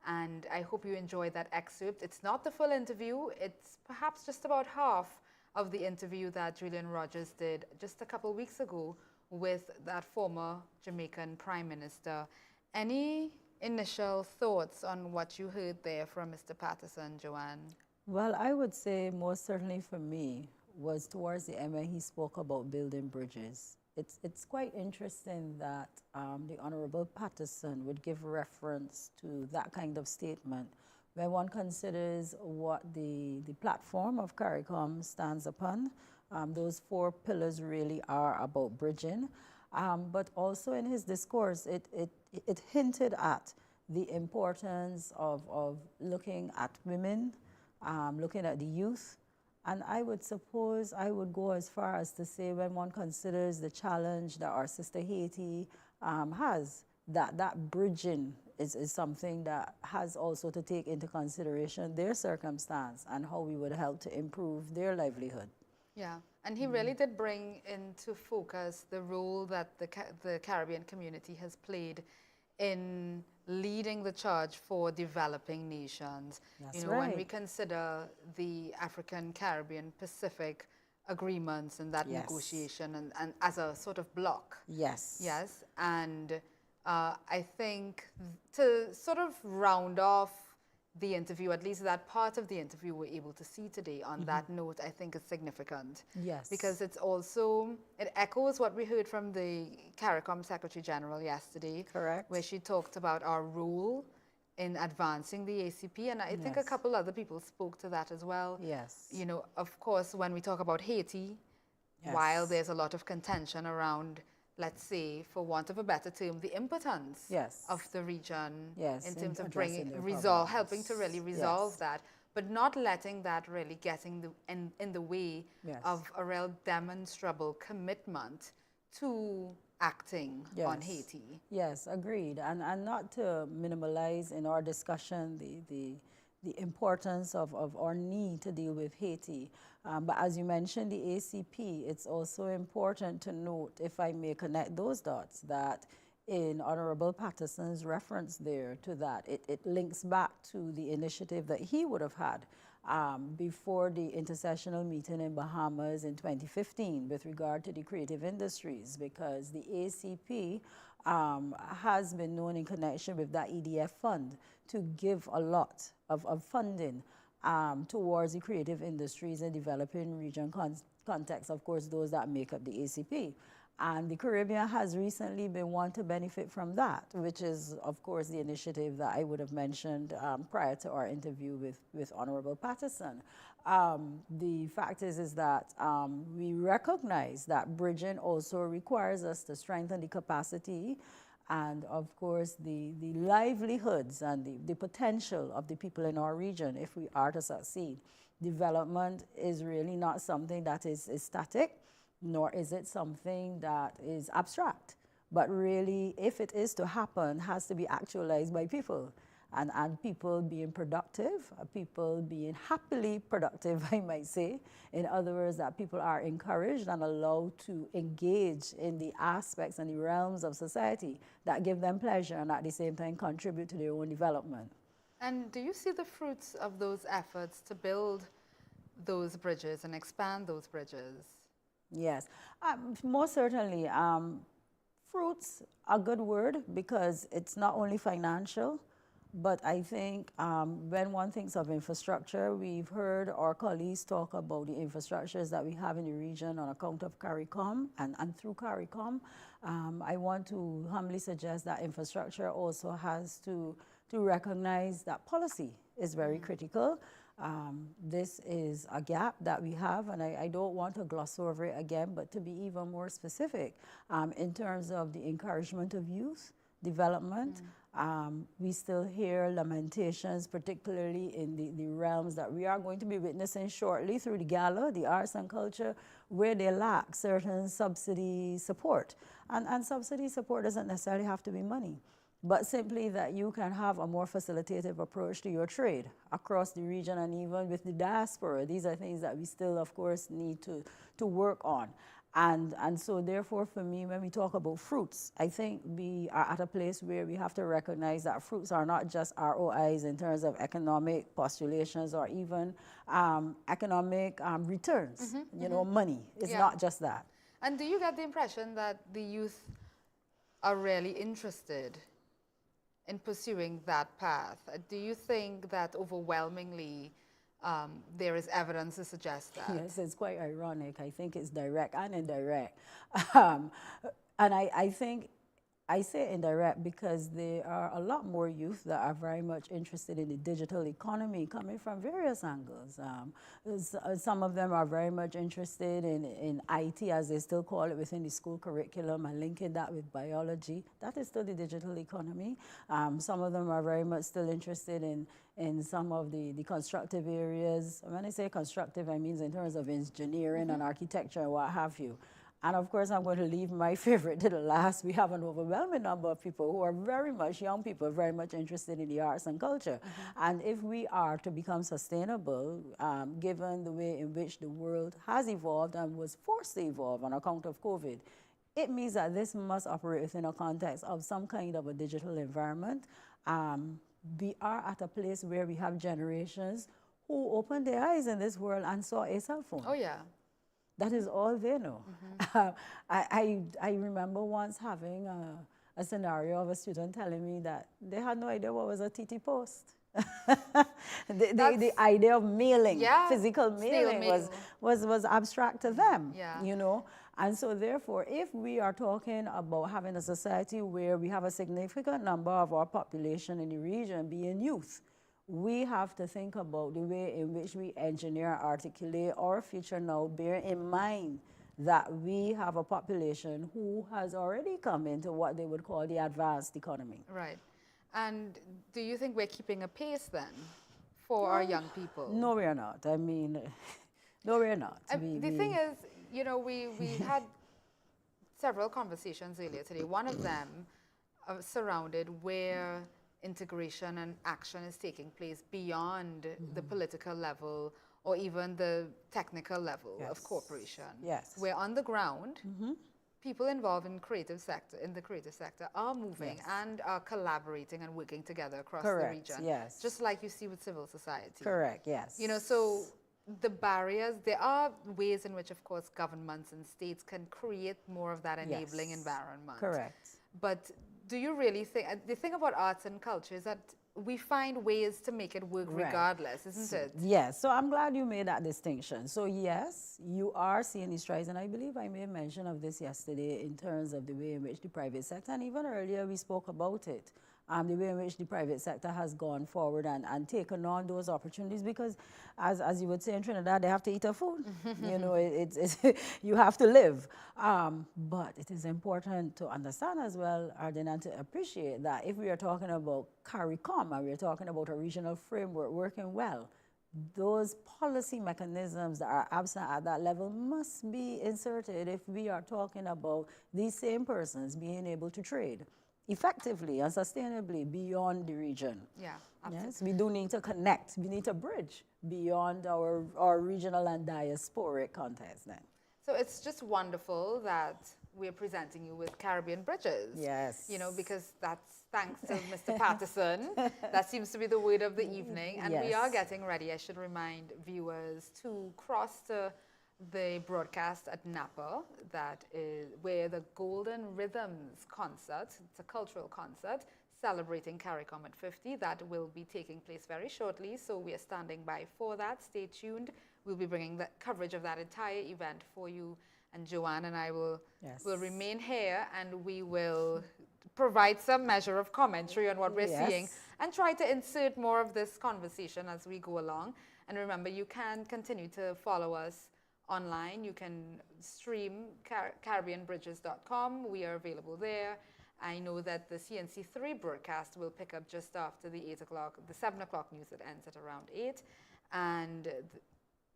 And I hope you enjoyed that excerpt. It's not the full interview. It's perhaps just about half of the interview that Julian Rogers did just a couple weeks ago with that former Jamaican Prime Minister. Any initial thoughts on what you heard there from Mr. Patterson, Joanne? Well, I would say most certainly for me was towards the end when he spoke about building bridges. It's quite interesting that the Honorable Patterson would give reference to that kind of statement when one considers what the platform of CARICOM stands upon. Those 4 pillars really are about bridging. But also in his discourse, it hinted at the importance of looking at women, looking at the youth. And I would suppose I would go as far as to say when one considers the challenge that our sister Haiti has, that bridging is something that has also to take into consideration their circumstance and how we would help to improve their livelihood. Yeah, and he really did bring into focus the role that the Caribbean community has played in leading the charge for developing nations. That's When we right. consider the African, Caribbean, Pacific agreements and that Yes. negotiation and as a sort of block. Yes. Yes, and I think to sort of round off the interview, at least that part of the interview we're able to see today on that note, I think is significant. Yes. Because it's also, it echoes what we heard from the CARICOM Secretary General yesterday. Correct. Where she talked about our role in advancing the ACP, and I think a Yes. couple other people spoke to that as well. Yes. Of course, when we talk about Haiti, Yes. while there's a lot of contention around, let's say, for want of a better term, the impotence Yes. of the region Yes, in in terms of addressing their helping to really problems. resolve Yes. that, but not letting that really get in the way Yes. of a real demonstrable commitment to acting on Yes. Haiti. Yes, agreed. And not to minimalize in our discussion the importance of our need to deal with Haiti. But as you mentioned, the ACP, it's also important to note, if I may connect those dots, that in Honorable Patterson's reference there to that, it links back to the initiative that he would have had before the intersessional meeting in Bahamas in 2015 with regard to the creative industries, because the ACP has been known in connection with that EDF fund to give a lot of funding towards the creative industries in developing region context, of course, those that make up the ACP. And the Caribbean has recently been one to benefit from that, which is, of course, the initiative that I would have mentioned prior to our interview with Honorable Patterson. The fact is that we recognize that bridging also requires us to strengthen the capacity and, of course, the livelihoods and the potential of the people in our region if we are to succeed. Development is really not something that is static, nor is it something that is abstract. But really, if it is to happen, has to be actualized by people. And people being productive, people being happily productive, I might say. In other words, that people are encouraged and allowed to engage in the aspects and the realms of society that give them pleasure and at the same time contribute to their own development. And do you see the fruits of those efforts to build those bridges and expand those bridges? Yes, most certainly. Fruits, a good word, because it's not only financial, but I think when one thinks of infrastructure, we've heard our colleagues talk about the infrastructures that we have in the region on account of CARICOM and through CARICOM. I want to humbly suggest that infrastructure also has to recognize that policy is very critical. This is a gap that we have, and I don't want to gloss over it again, but to be even more specific, in terms of the encouragement of youth development, we still hear lamentations, particularly in the realms that we are going to be witnessing shortly through the Gala, the arts and culture, where they lack certain subsidy support. And subsidy support doesn't necessarily have to be money, but simply that you can have a more facilitative approach to your trade across the region and even with the diaspora. These are things that we still, of course, need to work on. And so therefore, for me, when we talk about fruits, I think we are at a place where we have to recognize that fruits are not just ROIs in terms of economic postulations or even economic returns, money. It's not just that. And do you get the impression that the youth are really interested in pursuing that path? Do you think that overwhelmingly there is evidence to suggest that? Yes, it's quite ironic. I think it's direct and indirect. And I think I say indirect because there are a lot more youth that are very much interested in the digital economy coming from various angles. Some of them are very much interested in IT, as they still call it, within the school curriculum and linking that with biology. That is still the digital economy. Some of them are very much still interested in some of the constructive areas. When I say constructive, I mean in terms of engineering and architecture and what have you. And of course, I'm going to leave my favorite to the last. We have an overwhelming number of people who are very much, young people, very much interested in the arts and culture. And if we are to become sustainable, given the way in which the world has evolved and was forced to evolve on account of COVID, it means that this must operate within a context of some kind of a digital environment. We are at a place where we have generations who opened their eyes in this world and saw a cell phone. Oh, yeah. That is all they know. I remember once having a scenario of a student telling me that they had no idea what was a TT post. the idea of mailing, physical mailing was abstract to them, you know. And so therefore, if we are talking about having a society where we have a significant number of our population in the region being youth, we have to think about the way in which we engineer, articulate our future now, bear in mind that we have a population who has already come into what they would call the advanced economy. Right. And do you think we're keeping a pace then for our young people? No, we're not. I mean, no, we're not. The thing is, you know, we had several conversations earlier today. One of them surrounded where integration and action is taking place beyond the political level or even the technical level of cooperation. Yes. Where on the ground, people involved in the creative sector are moving and are collaborating and working together across the region. Yes. Just like you see with civil society. Correct, yes. You know, so the barriers, there are ways in which, of course, governments and states can create more of that enabling environment. Correct. But do you really think, the thing about arts and culture is that we find ways to make it work regardless, isn't it? Yes, so I'm glad you made that distinction. So yes, you are seeing these strides, and I believe I made mention of this yesterday in terms of the way in which the private sector, and even earlier we spoke about it, the way in which the private sector has gone forward and taken on those opportunities, because as you would say in Trinidad, they have to eat their food. You know, you have to live. But it is important to understand as well, Arden, and to appreciate that if we are talking about CARICOM and we're talking about a regional framework working well, those policy mechanisms that are absent at that level must be inserted if we are talking about these same persons being able to trade effectively and sustainably beyond the region. Yeah, absolutely. Yes, we do need to connect. We need to bridge beyond our regional and diasporic context then. So it's just wonderful that we're presenting you with Caribbean Bridges. Yes. You know, because that's thanks to Mr. Patterson. That seems to be the word of the evening. And we are getting ready, I should remind viewers, to cross to the broadcast at Napa, that is where the Golden Rhythms concert, it's a cultural concert celebrating CARICOM at 50, that will be taking place very shortly. So we are standing by for that. Stay tuned. We'll be bringing the coverage of that entire event for you. And Joanne and I will remain here, and we will provide some measure of commentary on what we're seeing and try to insert more of this conversation as we go along. And remember, you can continue to follow us online. You can stream CaribbeanBridges.com. We are available there. I know that the CNC3 broadcast will pick up just after the 8 o'clock, the 7 o'clock news that ends at around 8. And the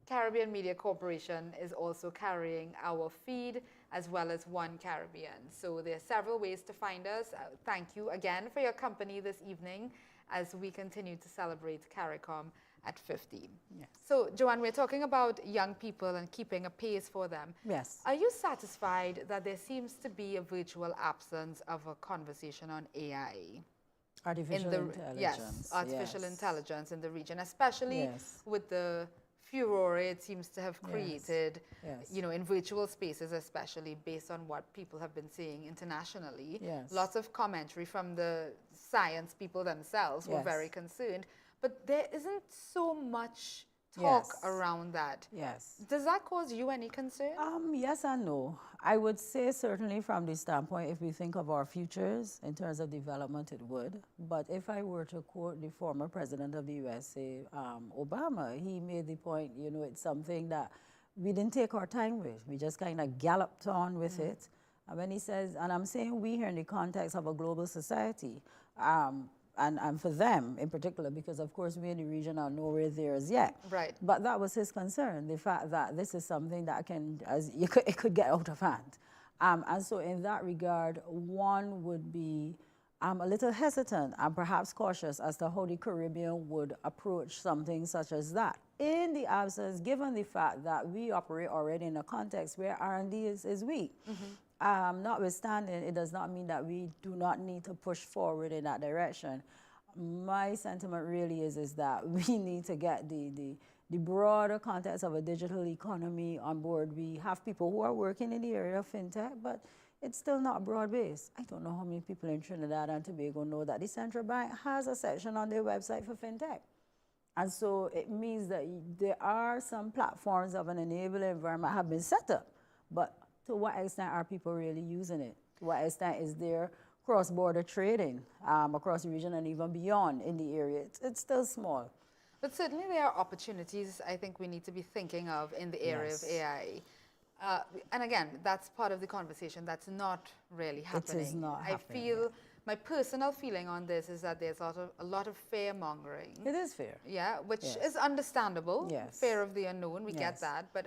Caribbean Media Corporation is also carrying our feed as well as One Caribbean. So there are several ways to find us. Thank you again for your company this evening as we continue to celebrate CARICOM at 50. Yes. So, Joanne, we're talking about young people and keeping a pace for them. Yes. Are you satisfied that there seems to be a virtual absence of a conversation on AI? Artificial intelligence. Yes, artificial intelligence in the region, especially with the furore it seems to have created, you know, in virtual spaces, especially based on what people have been saying internationally. Lots of commentary from the science people themselves were very concerned. But there isn't so much talk around that. Does that cause you any concern? Yes and no. I would say certainly from the standpoint, if we think of our futures in terms of development, it would. But if I were to quote the former president of the USA, Obama, he made the point, you know, it's something that we didn't take our time with. We just kind of galloped on with it. And when he says, and I'm saying we here in the context of a global society, and for them in particular, because of course we in the region are nowhere there as yet. Right. But that was his concern, the fact that this is something that it could get out of hand. And so in that regard, one would be a little hesitant and perhaps cautious as to how the Caribbean would approach something such as that. In the absence, given the fact that we operate already in a context where R&D is weak. Notwithstanding, it does not mean that we do not need to push forward in that direction. My sentiment really is that we need to get the broader context of a digital economy on board. We have people who are working in the area of fintech, but it's still not broad-based. I don't know how many people in Trinidad and Tobago know that the central bank has a section on their website for fintech. And so it means that there are some platforms of an enabling environment have been set up, but to what extent are people really using it? To what extent is there cross-border trading across the region and even beyond in the area? It's still small. But certainly there are opportunities I think we need to be thinking of in the area of AI. And again, that's part of the conversation that's not really happening. It is not happening. I feel, my personal feeling on this is that there's a lot of fear-mongering. It is fair. Yeah, which is understandable. Yes. Fear of the unknown, we get that. But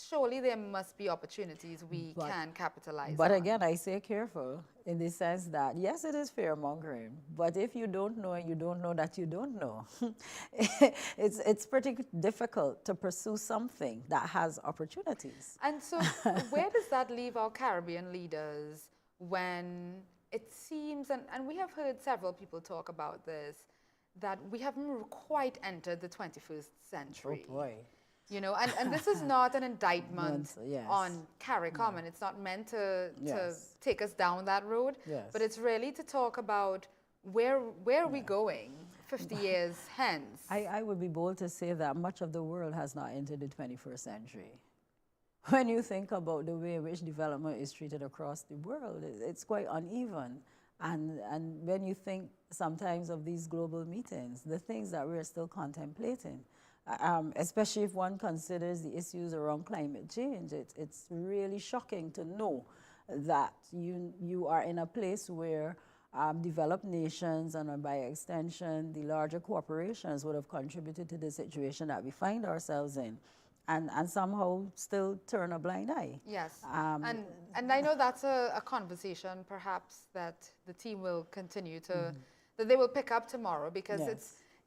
surely there must be opportunities we can capitalize on. But again, I say careful in the sense that, yes, it is fear-mongering. But if you don't know and you don't know that you don't know, it's pretty difficult to pursue something that has opportunities. And so where does that leave our Caribbean leaders when it seems, and we have heard several people talk about this, that we haven't quite entered the 21st century. Oh boy. You know, and this is not an indictment Yes. on CARICOM, and it's not meant to Yes. take us down that road, Yes. but it's really to talk about where are we going 50 years hence. I would be bold to say that much of the world has not entered the 21st century. When you think about the way in which development is treated across the world, it's quite uneven. And when you think sometimes of these global meetings, the things that we're still contemplating, especially if one considers the issues around climate change, it's really shocking to know that you are in a place where developed nations and by extension the larger corporations would have contributed to the situation that we find ourselves in. And somehow still turn a blind eye. Yes, and I know that's a conversation perhaps that the team will continue to, that they will pick up tomorrow, because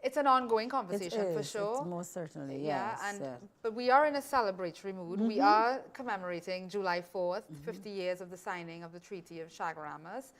it's an ongoing conversation for sure. It's most certainly, yeah, yes. and but we are in a celebratory mood. We are commemorating July 4th, 50 years of the signing of the Treaty of Chaguaramas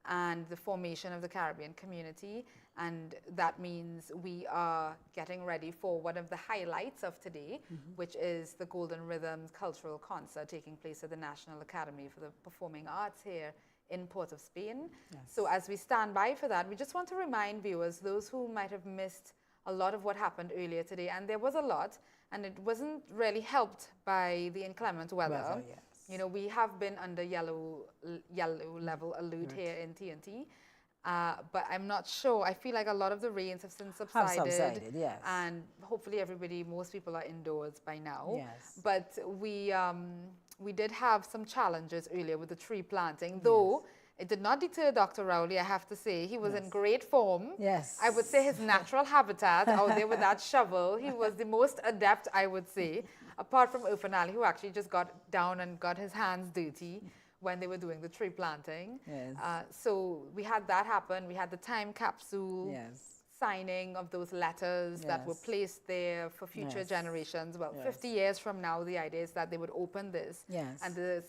and the formation of the Caribbean community. And that means we are getting ready for one of the highlights of today, which is the Golden Rhythms Cultural Concert taking place at the National Academy for the Performing Arts here in Port of Spain. Yes. So as we stand by for that, we just want to remind viewers, those who might have missed a lot of what happened earlier today, and there was a lot, and it wasn't really helped by the inclement weather. Yes. You know, we have been under yellow level alert here in TNT. But I'm not sure. I feel like a lot of the rains have since subsided. Yes. And hopefully most people are indoors by now. Yes. But we did have some challenges earlier with the tree planting, though it did not deter Dr. Rowley, I have to say. He was in great form. Yes. I would say his natural habitat out there with that shovel, he was the most adept, I would say, apart from Ufanali, who actually just got down and got his hands dirty when they were doing the tree planting. Yes. So we had that happen. We had the time capsule signing of those letters that were placed there for future generations. Well, 50 years from now, the idea is that they would open this. Yes. And the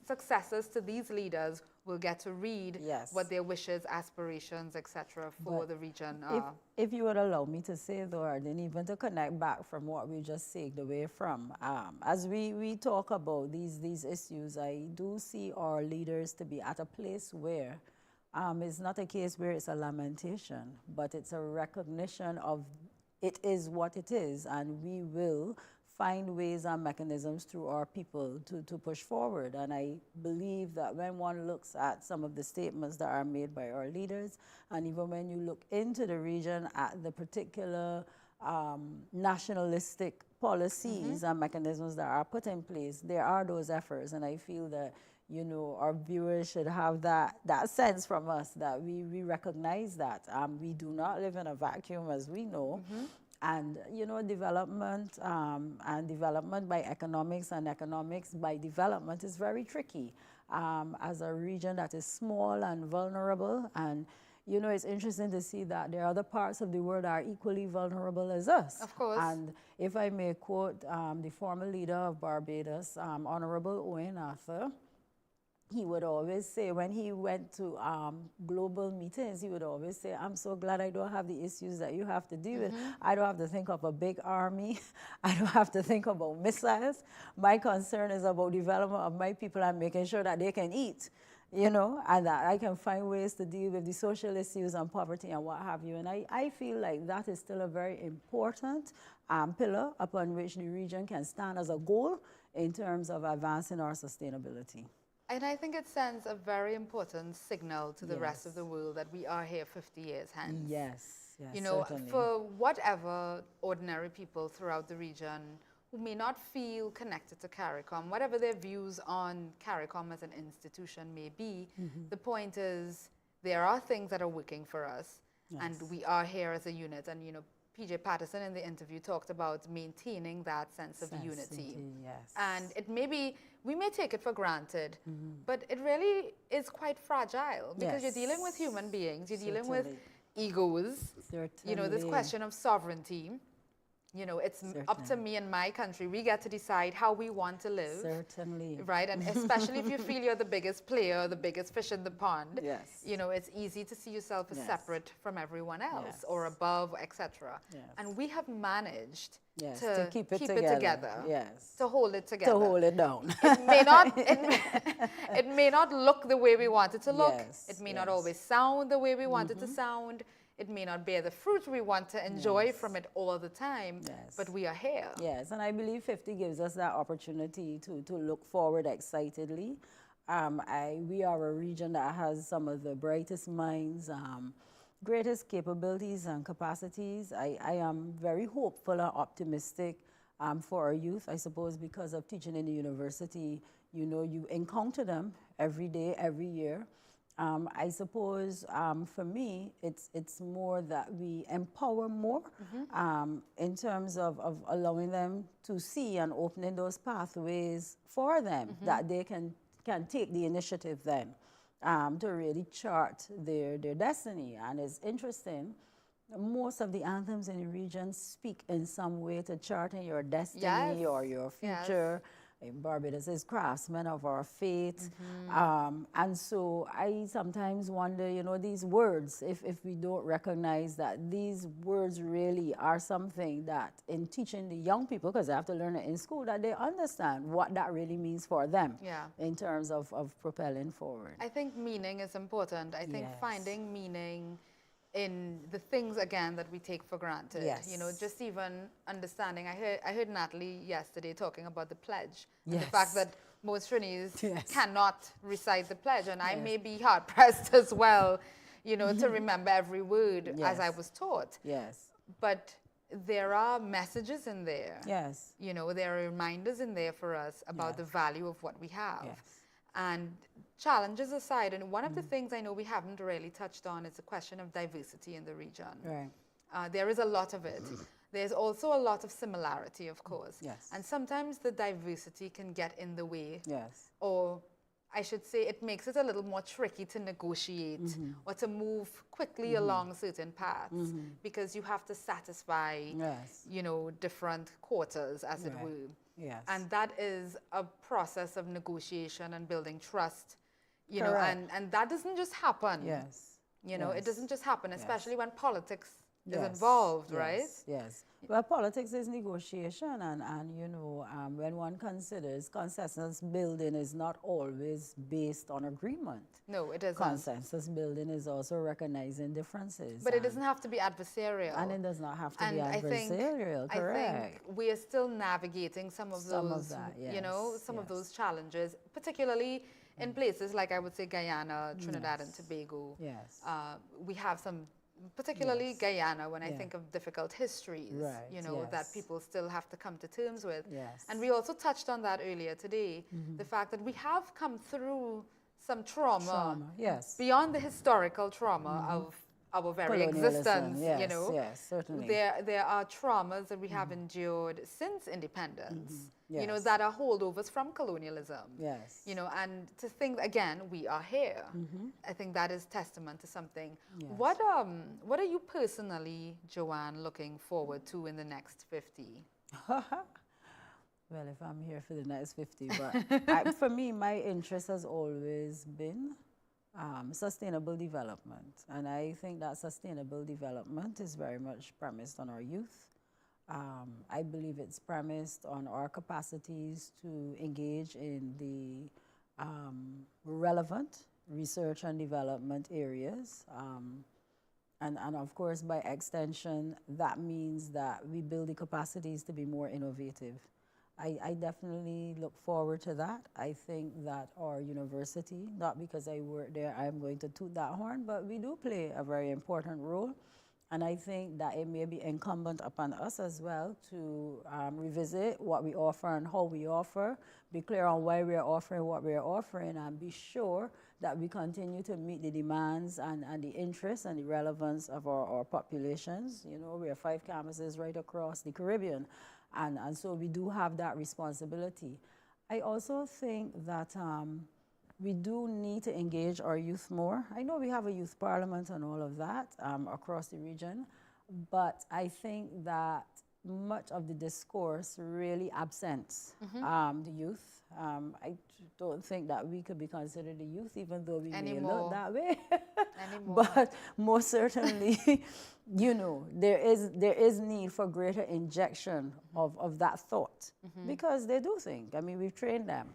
successors to these leaders will get to read what their wishes, aspirations, etc. for the region are. If you would allow me to say, though, Arden, even to connect back from what we just segued away from, as we talk about these issues, I do see our leaders to be at a place where it's not a case where it's a lamentation, but it's a recognition of it is what it is, and we will find ways and mechanisms through our people to push forward. And I believe that when one looks at some of the statements that are made by our leaders, and even when you look into the region at the particular nationalistic policies and mechanisms that are put in place, there are those efforts. And I feel that, you know, our viewers should have that sense from us that we recognize that we do not live in a vacuum, as we know. And, you know, development and development by economics and economics by development is very tricky as a region that is small and vulnerable. And, you know, it's interesting to see that there are other parts of the world that are equally vulnerable as us. Of course. And if I may quote the former leader of Barbados, Honorable Owen Arthur, he would always say, when he went to global meetings, he would always say, I'm so glad I don't have the issues that you have to deal with. I don't have to think of a big army. I don't have to think about missiles. My concern is about development of my people and making sure that they can eat, you know, and that I can find ways to deal with the social issues and poverty and what have you. And I feel like that is still a very important pillar upon which the region can stand as a goal in terms of advancing our sustainability. And I think it sends a very important signal to the rest of the world that we are here 50 years hence. Yes, yes, you know, certainly. for whatever ordinary people throughout the region who may not feel connected to CARICOM, whatever their views on CARICOM as an institution may be, the point is there are things that are working for us, and we are here as a unit. And, you know, PJ Patterson in the interview talked about maintaining that sense of unity. Yes. And it may be, we may take it for granted, but it really is quite fragile because you're dealing with human beings, you're dealing with egos, you know, this question of sovereignty. You know, it's up to me and my country. We get to decide how we want to live. Certainly. Right? And especially if you feel you're the biggest player, the biggest fish in the pond, you know, it's easy to see yourself as separate from everyone else or above, etc. And we have managed to keep it together. Yes. To hold it together. To hold it down. It may not, it may not look the way we want it to look. It may not always sound the way we want it to sound. It may not bear the fruit we want to enjoy from it all the time, but we are here. Yes, and I believe 50 gives us that opportunity to look forward excitedly. We are a region that has some of the brightest minds, greatest capabilities and capacities. I am very hopeful and optimistic for our youth. I suppose because of teaching in the university, you know, you encounter them every day, every year. I suppose for me, it's more that we empower more in terms of allowing them to see and opening those pathways for them that they can take the initiative then to really chart their destiny. And it's interesting, most of the anthems in the region speak in some way to charting your destiny or your future. In Barbados is craftsmen of our faith. And so I sometimes wonder, you know, these words, if we don't recognize that these words really are something that in teaching the young people, because they have to learn it in school, that they understand what that really means for them in terms of propelling forward. I think meaning is important. I think finding meaning in the things, again, that we take for granted. You know, just even understanding. I heard Natalie yesterday talking about the pledge. And the fact that most Trinidadians cannot recite the pledge. And I may be hard-pressed as well, you know, to remember every word as I was taught. But there are messages in there. You know, there are reminders in there for us about the value of what we have. And challenges aside, and one of the things I know we haven't really touched on is the question of diversity in the region. There is a lot of it. There's also a lot of similarity, of course. And sometimes the diversity can get in the way. Or I should say it makes it a little more tricky to negotiate or to move quickly along certain paths because you have to satisfy, you know, different quarters, as it were. And that is a process of negotiation and building trust, you know, and that doesn't just happen. You know, it doesn't just happen, especially when politics is involved, right? Well, politics is negotiation, and you know, when one considers consensus building is not always based on agreement. No, it isn't. Consensus building is also recognizing differences. But it doesn't have to be adversarial. And it does not have to be adversarial, correct. I think we are still navigating some of those, you know, some of those challenges, particularly in places like, I would say, Guyana, Trinidad and Tobago. We have some particularly Yes. Guyana, when I Yeah. think of difficult histories, Right, you know, that yes. people still have to come to terms with. Yes. And we also touched on that earlier today, the fact that we have come through some trauma, Yes. beyond the historical trauma of our very Colonialism, existence, yes, you know. yes, certainly. There are traumas that we have endured since independence, you know, Yes. that are holdovers from colonialism. Yes. You know, and to think again, we are here. I think that is testament to something. Yes. What are you personally, Joanne, looking forward to in the next 50? Well, if I'm here for the next 50, but for me, my interest has always been sustainable development. And I think that sustainable development is very much premised on our youth. I believe it's premised on our capacities to engage in the relevant research and development areas. And of course, by extension, that means that we build the capacities to be more innovative. I definitely look forward to that. I think that our university, not because I work there, I'm going to toot that horn, but we do play a very important role. And I think that it may be incumbent upon us as well to revisit what we offer and how we offer, be clear on why we're offering what we're offering, and be sure that we continue to meet the demands and the interests and the relevance of our populations. You know, we have 5 campuses right across the Caribbean. And so we do have that responsibility. I also think that we do need to engage our youth more. I know we have a youth parliament and all of that across the region, but I think that much of the discourse really absents the youth. I don't think that we could be considered the youth, even though we may look that way. But most certainly, you know, there is need for greater injection of that thought, because they do think. I mean, we've trained them.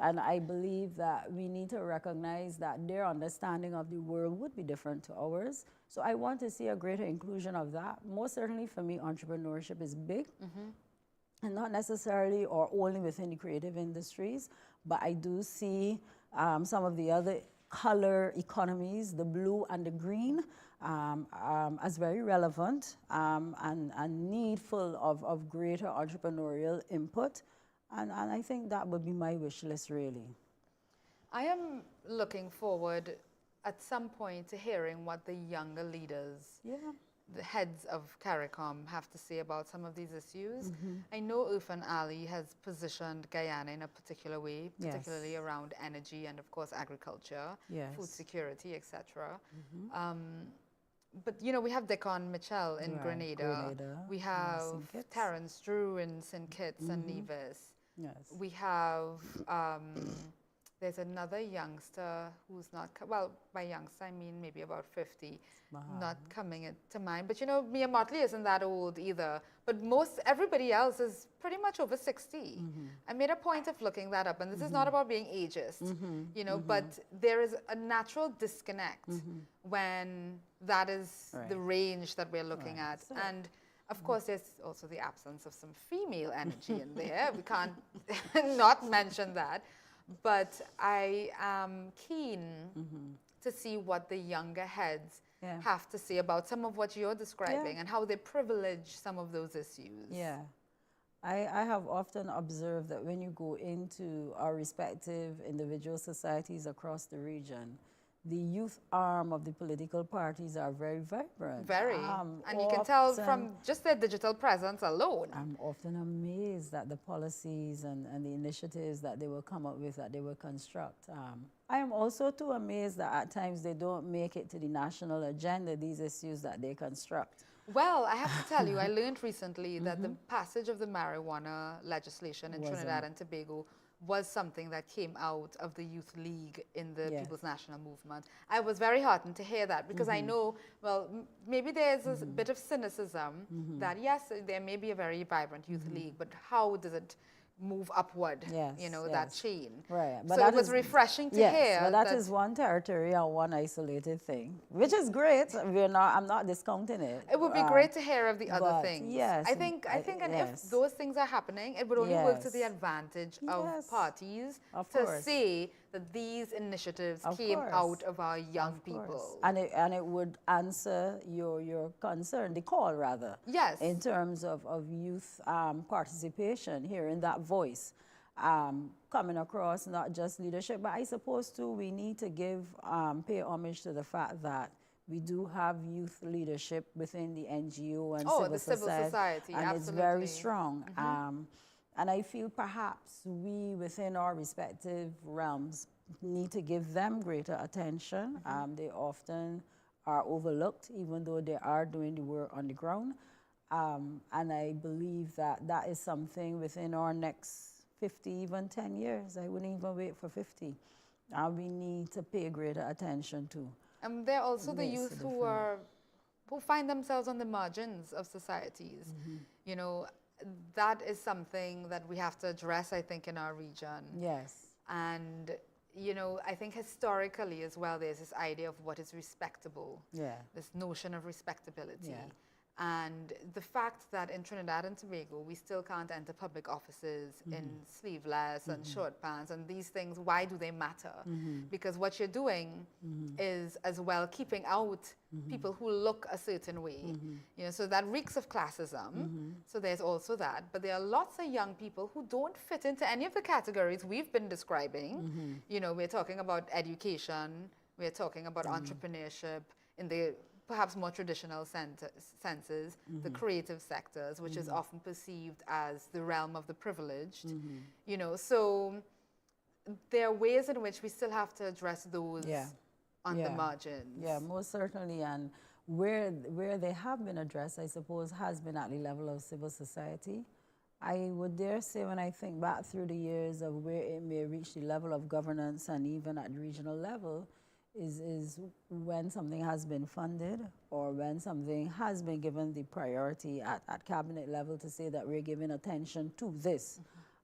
And I believe that we need to recognize that their understanding of the world would be different to ours. So I want to see a greater inclusion of that. Most certainly for me, entrepreneurship is big. And not necessarily or only within the creative industries, but I do see some of the other color economies, the blue and the green, as very relevant and needful of greater entrepreneurial input. And I think that would be my wish list, really. I am looking forward at some point to hearing what the younger leaders, the heads of CARICOM, have to say about some of these issues. I know Irfan Ali has positioned Guyana in a particular way, particularly around energy and, of course, agriculture, food security, etc. But, you know, we have Decon Mitchell in Grenada. We have Terence Drew in St. Kitts and Nevis. We have, there's another youngster who's not, well, by youngster I mean maybe about 50, not coming to mind. But you know, Mia Motley isn't that old either. But everybody else is pretty much over 60. I made a point of looking that up, and this is not about being ageist, you know, but there is a natural disconnect when that is the range that we're looking at. And of course, there's also the absence of some female energy in there. We can't not mention that. But I am keen to see what the younger heads have to say about some of what you're describing and how they privilege some of those issues. Yeah. I have often observed that when you go into our respective individual societies across the region, the youth arm of the political parties are very vibrant. Very. And you can tell from just their digital presence alone. I'm often amazed at the policies and the initiatives that they will come up with, that they will construct. I am also too amazed that at times they don't make it to the national agenda, these issues that they construct. Well, I have to tell you, I learned recently that the passage of the marijuana legislation in Trinidad and Tobago was something that came out of the Youth League in the People's National Movement. I was very heartened to hear that, because I know, well, maybe there's a bit of cynicism that, yes, there may be a very vibrant Youth League, but how does it move upward, you know, that chain? Right. But so it was refreshing to hear. But that is one territory and one isolated thing, which is great. I'm not discounting it. It would be great to hear of the other things. Yes. I think if those things are happening, it would only work to the advantage of parties to say that these initiatives Of came course. out of our young Of course. people. And it would answer your concern, the call rather. Yes. In terms of youth participation, hearing that voice, coming across not just leadership, but I suppose too we need to pay homage to the fact that we do have youth leadership within the NGO and the civil society, and absolutely. it's very strong. And I feel perhaps we, within our respective realms, need to give them greater attention. They often are overlooked, even though they are doing the work on the ground. And I believe that that is something within our next 50, even 10 years. I wouldn't even wait for 50. We need to pay greater attention to. There are also the Makes a youth who find themselves on the margins of societies. You know, that is something that we have to address, I think, in our region. Yes. And, you know, I think historically as well, there's this idea of what is respectable. Yeah. This notion of respectability. Yeah. And the fact that in Trinidad and Tobago, we still can't enter public offices in sleeveless and short pants and these things, why do they matter? Because what you're doing is as well keeping out people who look a certain way. You know, so that reeks of classism. So there's also that. But there are lots of young people who don't fit into any of the categories we've been describing. You know, we're talking about education, we're talking about entrepreneurship in the perhaps more traditional senses, the creative sectors, which is often perceived as the realm of the privileged. You know, so there are ways in which we still have to address those on the margins. Yeah, most certainly. And where they have been addressed, I suppose, has been at the level of civil society. I would dare say, when I think back through the years of where it may reach the level of governance and even at the regional level, is when something has been funded or when something has been given the priority at cabinet level to say that we're giving attention to this.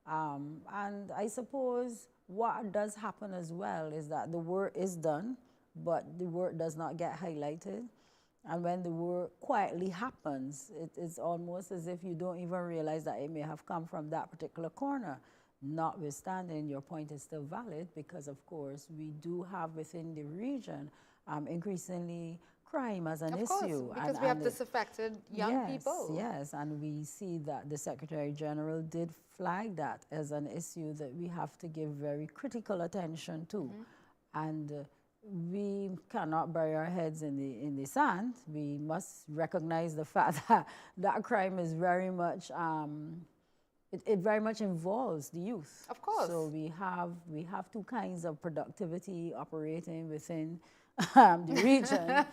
And I suppose what does happen as well is that the work is done, but the work does not get highlighted. And when the work quietly happens, it's almost as if you don't even realize that it may have come from that particular corner. Notwithstanding, your point is still valid because, of course, we do have within the region increasingly crime as an issue. Of course, because we have disaffected young people. Yes, and we see that the Secretary General did flag that as an issue that we have to give very critical attention to. And we cannot bury our heads in the sand. We must recognize the fact that that crime is very much it very much involves the youth. Of course. So we have two kinds of productivity operating within the region.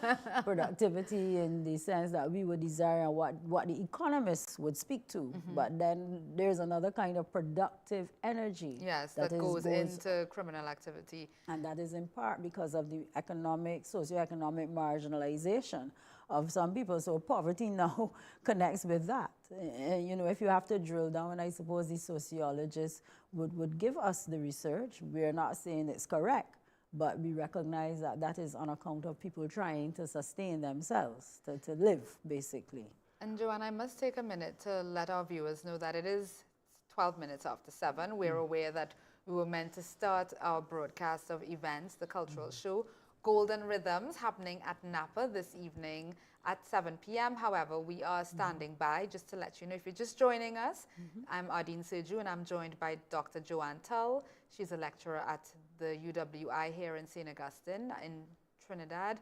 Productivity in the sense that we would desire what the economists would speak to. But then there's another kind of productive energy. Yes, that goes into criminal activity. And that is in part because of the socioeconomic marginalization of some people. So poverty now connects with that. You know, if you have to drill down, and I suppose the sociologists would give us the research. We're not saying it's correct, but we recognize that that is on account of people trying to sustain themselves, to live, basically. And Joanne, I must take a minute to let our viewers know that it is 12 minutes after 7. We're aware that we were meant to start our broadcast of events, the cultural show, Golden Rhythms, happening at Napa this evening at 7 p.m. However, we are standing by just to let you know if you're just joining us. I'm Ardeen Serju and I'm joined by Dr. Joanne Tull. She's a lecturer at the UWI here in St. Augustine in Trinidad.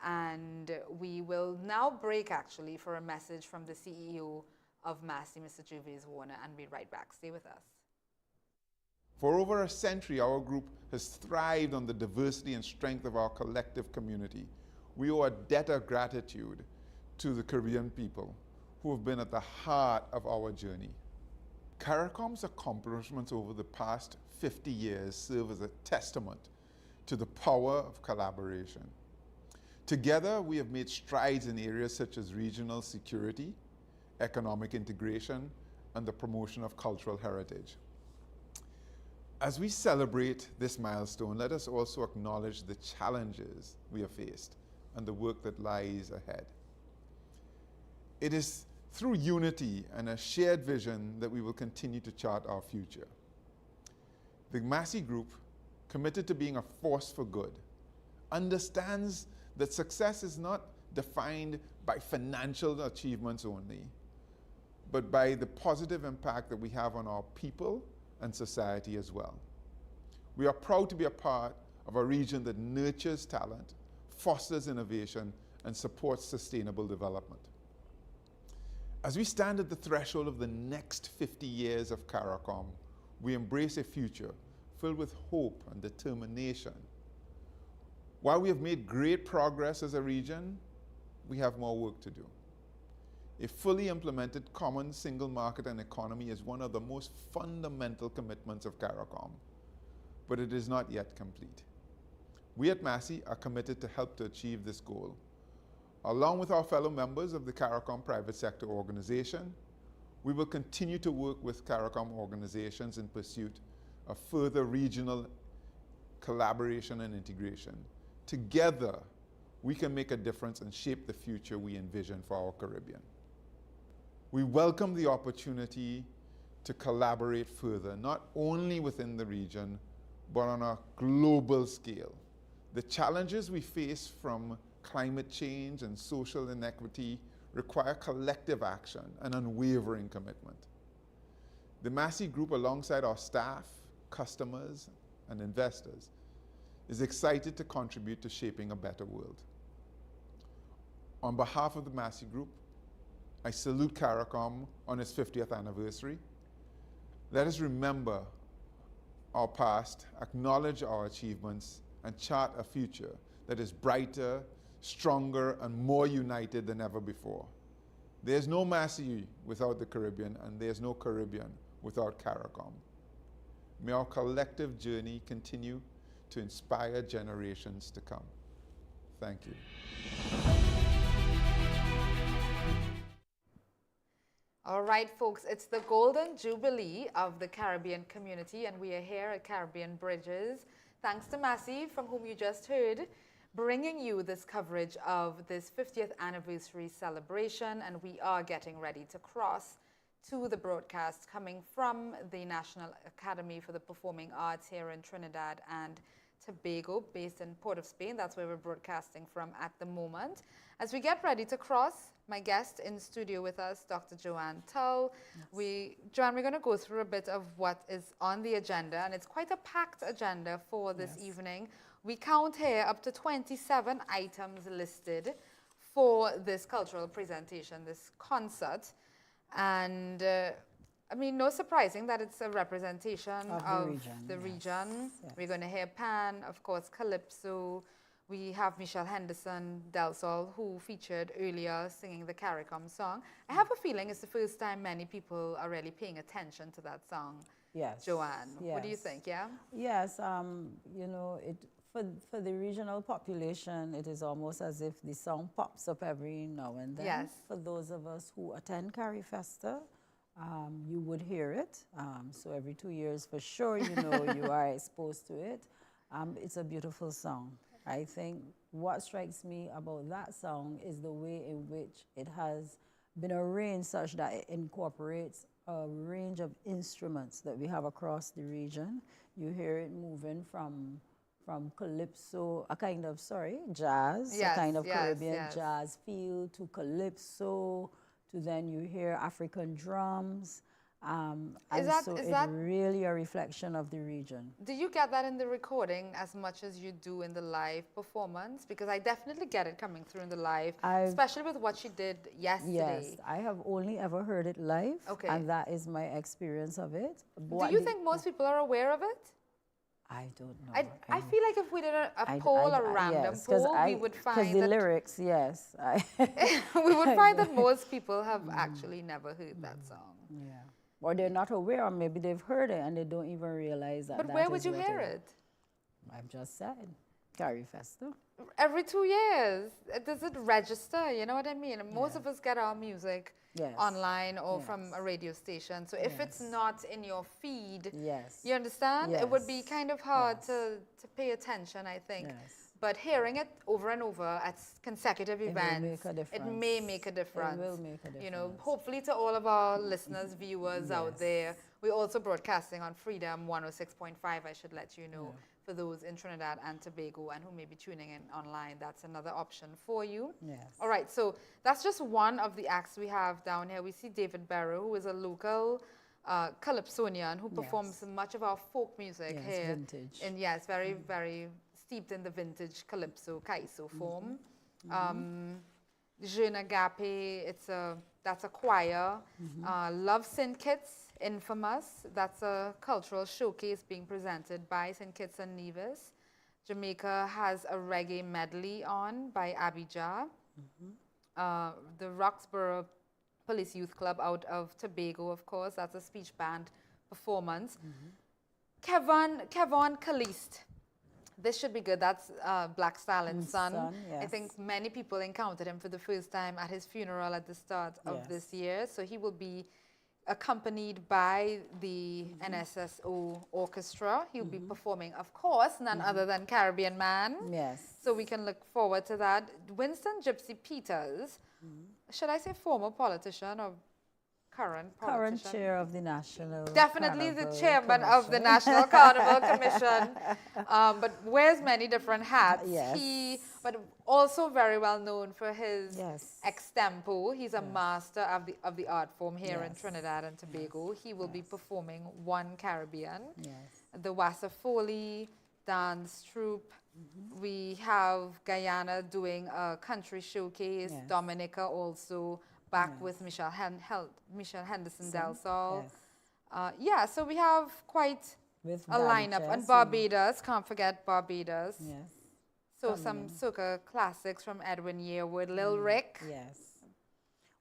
And we will now break actually for a message from the CEO of Massey, Mr. Gervais Warner, and be right back. Stay with us. For over a century, our group has thrived on the diversity and strength of our collective community. We owe a debt of gratitude to the Caribbean people who have been at the heart of our journey. CARICOM's accomplishments over the past 50 years serve as a testament to the power of collaboration. Together, we have made strides in areas such as regional security, economic integration, and the promotion of cultural heritage. As we celebrate this milestone, let us also acknowledge the challenges we have faced and the work that lies ahead. It is through unity and a shared vision that we will continue to chart our future. The Massey Group committed to being a force for good, understands that success is not defined by financial achievements only, but by the positive impact that we have on our people and society as well. We are proud to be a part of a region that nurtures talent, fosters innovation, and supports sustainable development. As we stand at the threshold of the next 50 years of CARICOM, we embrace a future filled with hope and determination. While we have made great progress as a region, we have more work to do. A fully implemented common single market and economy is one of the most fundamental commitments of CARICOM, but it is not yet complete. We at Massey are committed to help to achieve this goal. Along with our fellow members of the CARICOM Private Sector Organization, we will continue to work with CARICOM organizations in pursuit of further regional collaboration and integration. Together, we can make a difference and shape the future we envision for our Caribbean. We welcome the opportunity to collaborate further, not only within the region, but on a global scale. The challenges we face from climate change and social inequity require collective action and unwavering commitment. The Massey Group, alongside our staff, customers, and investors, is excited to contribute to shaping a better world. On behalf of the Massey Group, I salute CARICOM on its 50th anniversary. Let us remember our past, acknowledge our achievements, and chart a future that is brighter, stronger, and more united than ever before. There's no Massey without the Caribbean, and there's no Caribbean without CARICOM. May our collective journey continue to inspire generations to come. Thank you. All right, folks, it's the Golden Jubilee of the Caribbean community, and we are here at Caribbean Bridges. Thanks to Massey, from whom you just heard, bringing you this coverage of this 50th anniversary celebration, and we are getting ready to cross to the broadcast coming from the National Academy for the Performing Arts here in Trinidad and Tobago, based in Port of Spain. That's where we're broadcasting from at the moment. As we get ready to cross, my guest in studio with us, Dr. Joanne Tull. Yes. Joanne, we're going to go through a bit of what is on the agenda, and it's quite a packed agenda for this evening. We count here up to 27 items listed for this cultural presentation, this concert. And I mean, no surprising that it's a representation of the region. Yes. We're going to hear Pan, of course, Calypso. We have Michelle Henderson Del Sol, who featured earlier singing the CARICOM song. I have a feeling it's the first time many people are really paying attention to that song. Yes. Joanne, yes. What do you think, yeah? Yes, you know, for the regional population, it is almost as if the song pops up every now and then. Yes. For those of us who attend CARIFesta, you would hear it. So every 2 years, for sure, you know, you are exposed to it. It's a beautiful song. I think what strikes me about that song is the way in which it has been arranged such that it incorporates a range of instruments that we have across the region. You hear it moving from calypso, jazz, a kind of Caribbean jazz feel, to calypso, to then you hear African drums. Is that really a reflection of the region? Do you get that in the recording as much as you do in the live performance? Because I definitely get it coming through in the live, especially with what she did yesterday. Yes, I have only ever heard it live, and that is my experience of it. Do you think most people are aware of it? I don't know. I feel like if we did a poll, a random poll, we would find that... Because the lyrics, yes. We would find that most people have actually never heard that song. Yeah. Or they're not aware, or maybe they've heard it and they don't even realize that. But where would you hear it? I've just said, CARIFesta. Every 2 years. Does it register? You know what I mean? Most of us get our music online or from a radio station. So if it's not in your feed, you understand? It would be kind of hard to pay attention, I think. Yes. But hearing it over and over at consecutive events, it may make a difference. It will make a difference. You know, hopefully to all of our listeners, viewers out there, we're also broadcasting on Freedom 106.5, I should let you know, for those in Trinidad and Tobago and who may be tuning in online. That's another option for you. Yes. All right, so that's just one of the acts we have down here. We see David Barrow, who is a local calypsonian who performs much of our folk music here. Vintage. And yes, very, very steeped in the vintage calypso, kaiso form. Jeune Agape, that's a choir. Love St. Kitts, infamous. That's a cultural showcase being presented by St. Kitts and Nevis. Jamaica has a reggae medley on by Abijah. The Roxborough Police Youth Club out of Tobago, of course. That's a speech band performance. Kevon Kalist. This should be good. That's Black Stallin's son. Yes. I think many people encountered him for the first time at his funeral at the start of this year. So he will be accompanied by the NSSO Orchestra. He'll be performing, of course, none other than Caribbean Man. Yes. So we can look forward to that. Winston Gypsy Peters, should I say former politician or current politician? Current chair of the National Definitely the Carnival chairman of the Commission. National Carnival Commission, but wears many different hats. Yes. But also very well known for his Yes. extempo. He's a master of the art form here in Yes. Trinidad and Tobago. He will be performing One Caribbean. Yes. The Wassa Foley dance troupe. We have Guyana doing a country showcase. Yes. Dominica also back with Michelle Henderson Del Sol. Yes. So we have quite With a lineup. And Chess, Barbados, can't forget Barbados. Yes. So some soca classics from Edwin Yearwood, Lil Rick. Yes.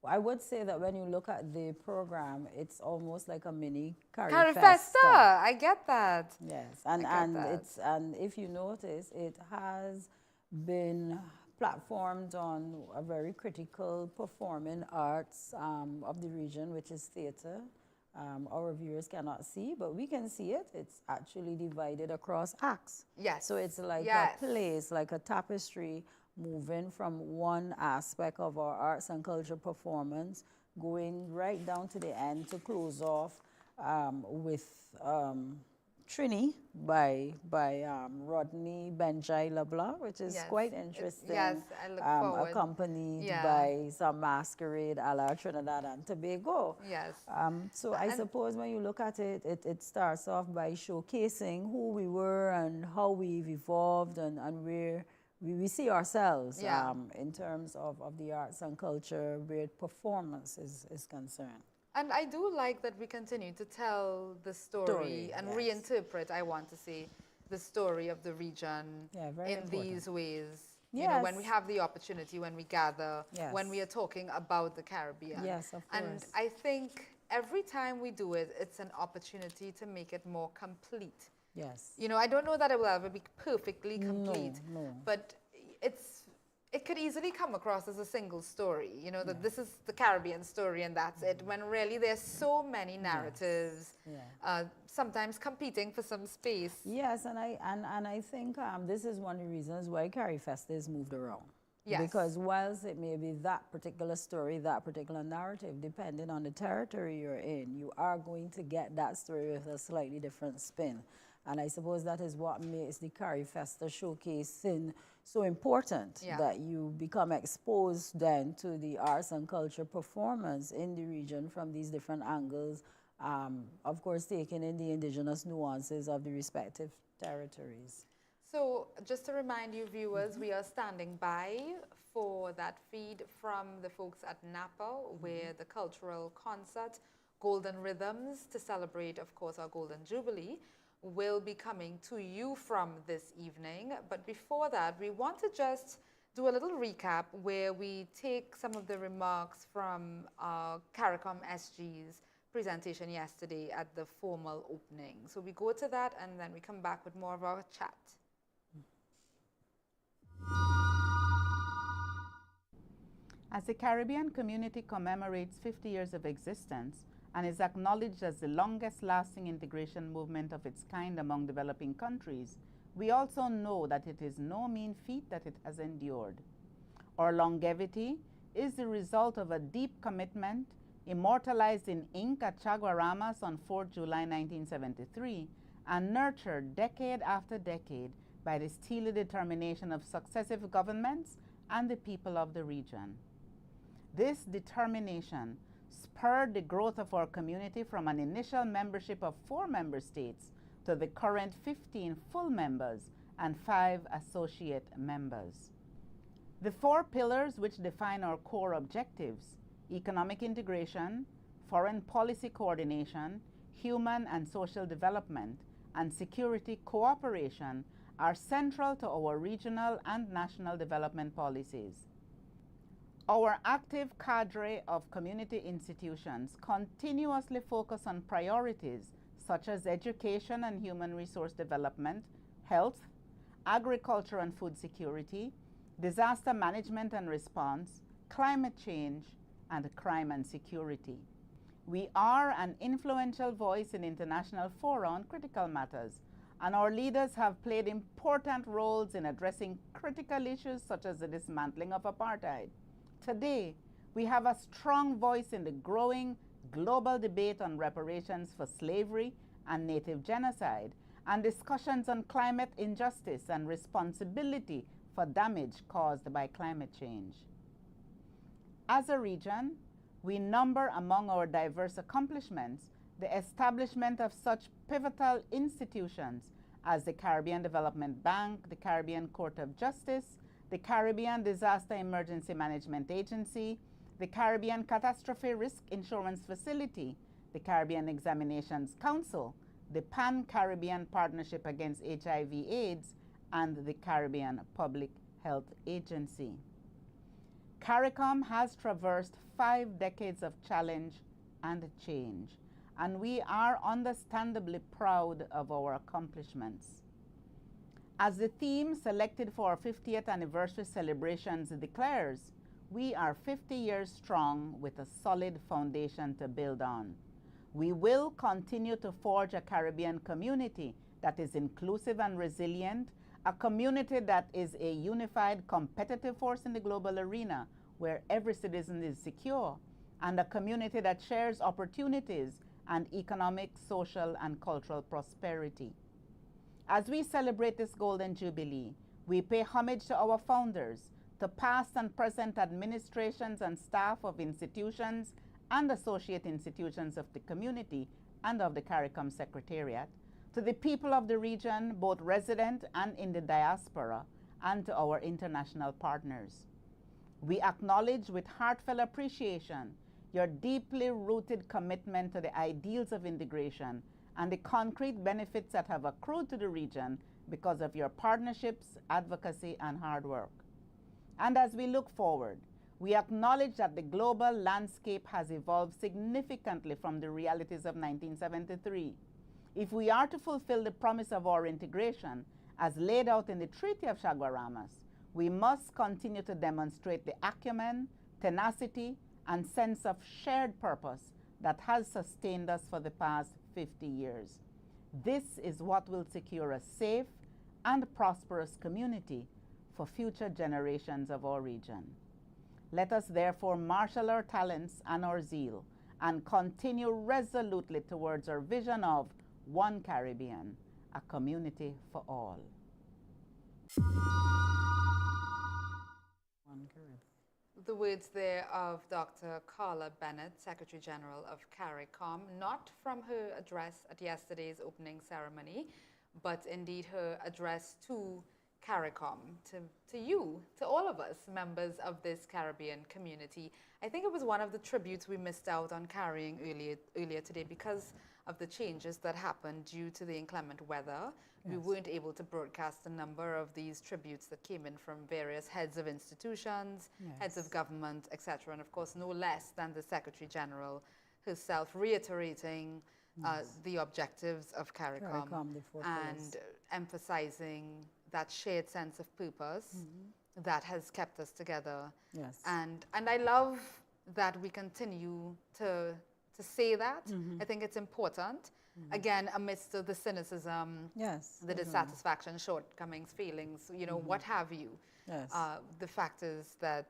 Well, I would say that when you look at the program, it's almost like a mini Carifesta, I get that. Yes, I get that. and if you notice, it has been platformed on a very critical performing arts of the region, which is theater. Our viewers cannot see, but we can see it. It's actually divided across acts. Yes. So it's like a place, like a tapestry, moving from one aspect of our arts and culture performance, going right down to the end to close off with Trini by Rodney Benjai Leblanc, which is quite interesting. Yes, I look forward. Accompanied by some masquerade a la Trinidad and Tobago. Yes. So I suppose when you look at it, it starts off by showcasing who we were and how we've evolved and where we see ourselves in terms of the arts and culture where performance is concerned. And I do like that we continue to tell the story and reinterpret, I want to say, the story of the region in these ways. You know, when we have the opportunity, when we gather, when we are talking about the Caribbean. Yes, of course. And I think every time we do it, it's an opportunity to make it more complete. Yes. You know, I don't know that it will ever be perfectly complete, no. but it could easily come across as a single story, you know, that this is the Caribbean story and that's it, when really there's so many narratives, sometimes competing for some space. Yes, and I think this is one of the reasons why CARIFesta is moved around. Yes. Because whilst it may be that particular story, that particular narrative, depending on the territory you're in, you are going to get that story with a slightly different spin. And I suppose that is what makes the CARIFesta showcasing so important, that you become exposed then to the arts and culture performance in the region from these different angles, of course taking in the indigenous nuances of the respective territories. So just to remind you viewers, we are standing by for that feed from the folks at Napa, where the cultural concert, Golden Rhythms, to celebrate, of course, our Golden Jubilee, will be coming to you from this evening. But before that, we want to just do a little recap where we take some of the remarks from CARICOM SG's presentation yesterday at the formal opening. So we go to that and then we come back with more of our chat. As the Caribbean community commemorates 50 years of existence, and is acknowledged as the longest-lasting integration movement of its kind among developing countries, we also know that it is no mean feat that it has endured. Our longevity is the result of a deep commitment, immortalized in ink at Chaguaramas on 4th July 1973, and nurtured decade after decade by the steely determination of successive governments and the people of the region. This determination spurred the growth of our community from an initial membership of 4 member states to the current 15 full members and 5 associate members. The 4 pillars which define our core objectives, economic integration, foreign policy coordination, human and social development, and security cooperation, are central to our regional and national development policies. Our active cadre of community institutions continuously focus on priorities such as education and human resource development, health, agriculture and food security, disaster management and response, climate change, and crime and security. We are an influential voice in international fora on critical matters, and our leaders have played important roles in addressing critical issues such as the dismantling of apartheid. Today, we have a strong voice in the growing global debate on reparations for slavery and native genocide, and discussions on climate injustice and responsibility for damage caused by climate change. As a region, we number among our diverse accomplishments the establishment of such pivotal institutions as the Caribbean Development Bank, the Caribbean Court of Justice, the Caribbean Disaster Emergency Management Agency, the Caribbean Catastrophe Risk Insurance Facility, the Caribbean Examinations Council, the Pan-Caribbean Partnership Against HIV/AIDS, and the Caribbean Public Health Agency. CARICOM has traversed 5 decades of challenge and change, and we are understandably proud of our accomplishments. As the theme selected for our 50th anniversary celebrations declares, we are 50 years strong with a solid foundation to build on. We will continue to forge a Caribbean community that is inclusive and resilient, a community that is a unified competitive force in the global arena where every citizen is secure, and a community that shares opportunities and economic, social, and cultural prosperity. As we celebrate this Golden Jubilee, we pay homage to our founders, to past and present administrations and staff of institutions and associate institutions of the community and of the CARICOM Secretariat, to the people of the region, both resident and in the diaspora, and to our international partners. We acknowledge with heartfelt appreciation your deeply rooted commitment to the ideals of integration and the concrete benefits that have accrued to the region because of your partnerships, advocacy, and hard work. And as we look forward, we acknowledge that the global landscape has evolved significantly from the realities of 1973. If we are to fulfill the promise of our integration, as laid out in the Treaty of Chaguaramas, we must continue to demonstrate the acumen, tenacity, and sense of shared purpose that has sustained us for the past 50 years. This is what will secure a safe and prosperous community for future generations of our region. Let us therefore marshal our talents and our zeal and continue resolutely towards our vision of one Caribbean, a community for all. One Caribbean. The words there of Dr. Carla Bennett, Secretary General of CARICOM, not from her address at yesterday's opening ceremony, but indeed her address to CARICOM, to you, to all of us, members of this Caribbean community. I think it was one of the tributes we missed out on carrying earlier today because of the changes that happened due to the inclement weather. Yes. We weren't able to broadcast a number of these tributes that came in from various heads of institutions, yes, heads of government, etc. And of course, no less than the Secretary General herself reiterating the objectives of CARICOM and emphasizing that shared sense of purpose that has kept us together. Yes. And I love that we continue to say that. I think it's important. Again, amidst the cynicism, yes, the dissatisfaction, shortcomings, feelings, you know, what have you. Yes. The fact is that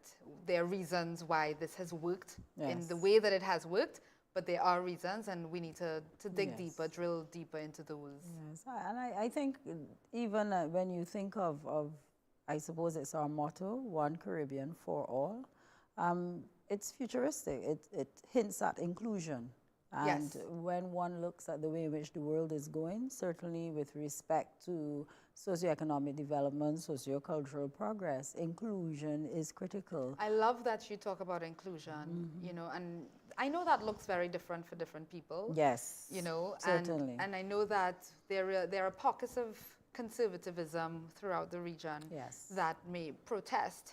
there are reasons why this has worked in the way that it has worked, but there are reasons, and we need to dig Yes. deeper, drill deeper into those. Yes, and I think even when you think of, I suppose it's our motto, One Caribbean for All, it's futuristic. It hints at inclusion. And Yes. when one looks at the way in which the world is going, certainly with respect to socioeconomic development, sociocultural progress, inclusion is critical. I love that you talk about inclusion, you know, and I know that looks very different for different people. Yes, You know, certainly. and I know that there are pockets of conservatism throughout the region Yes. that may protest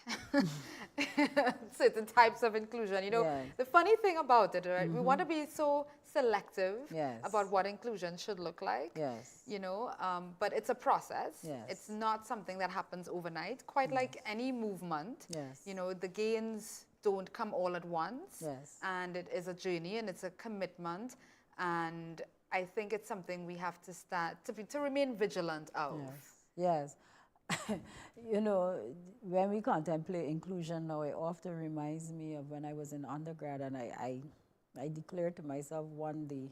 certain types of inclusion. You know, Yes. the funny thing about it, right? We want to be so selective Yes. about what inclusion should look like. Yes. You know, but it's a process. Yes. It's not something that happens overnight. Quite like any movement. Yes. You know, the gains don't come all at once. Yes. And it is a journey and it's a commitment. And I think it's something we have to start to remain vigilant of. Yes. Yes. You know, when we contemplate inclusion now, it often reminds me of when I was in undergrad, and I declared to myself one day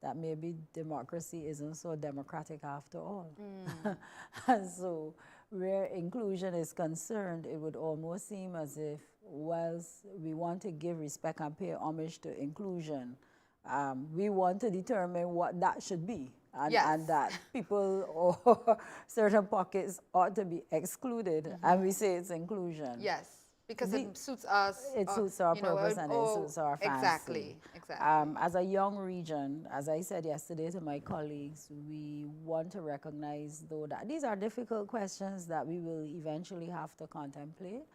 that maybe democracy isn't so democratic after all. And so where inclusion is concerned, it would almost seem as if whilst we want to give respect and pay homage to inclusion, we want to determine what that should be, and, Yes. and that people or certain pockets ought to be excluded, and we say it's inclusion. Yes, because The- it suits us. It suits our you know, purpose and it suits our fancy. Exactly, exactly. As a young region, as I said yesterday to my colleagues, we want to recognize, though, that these are difficult questions that we will eventually have to contemplate.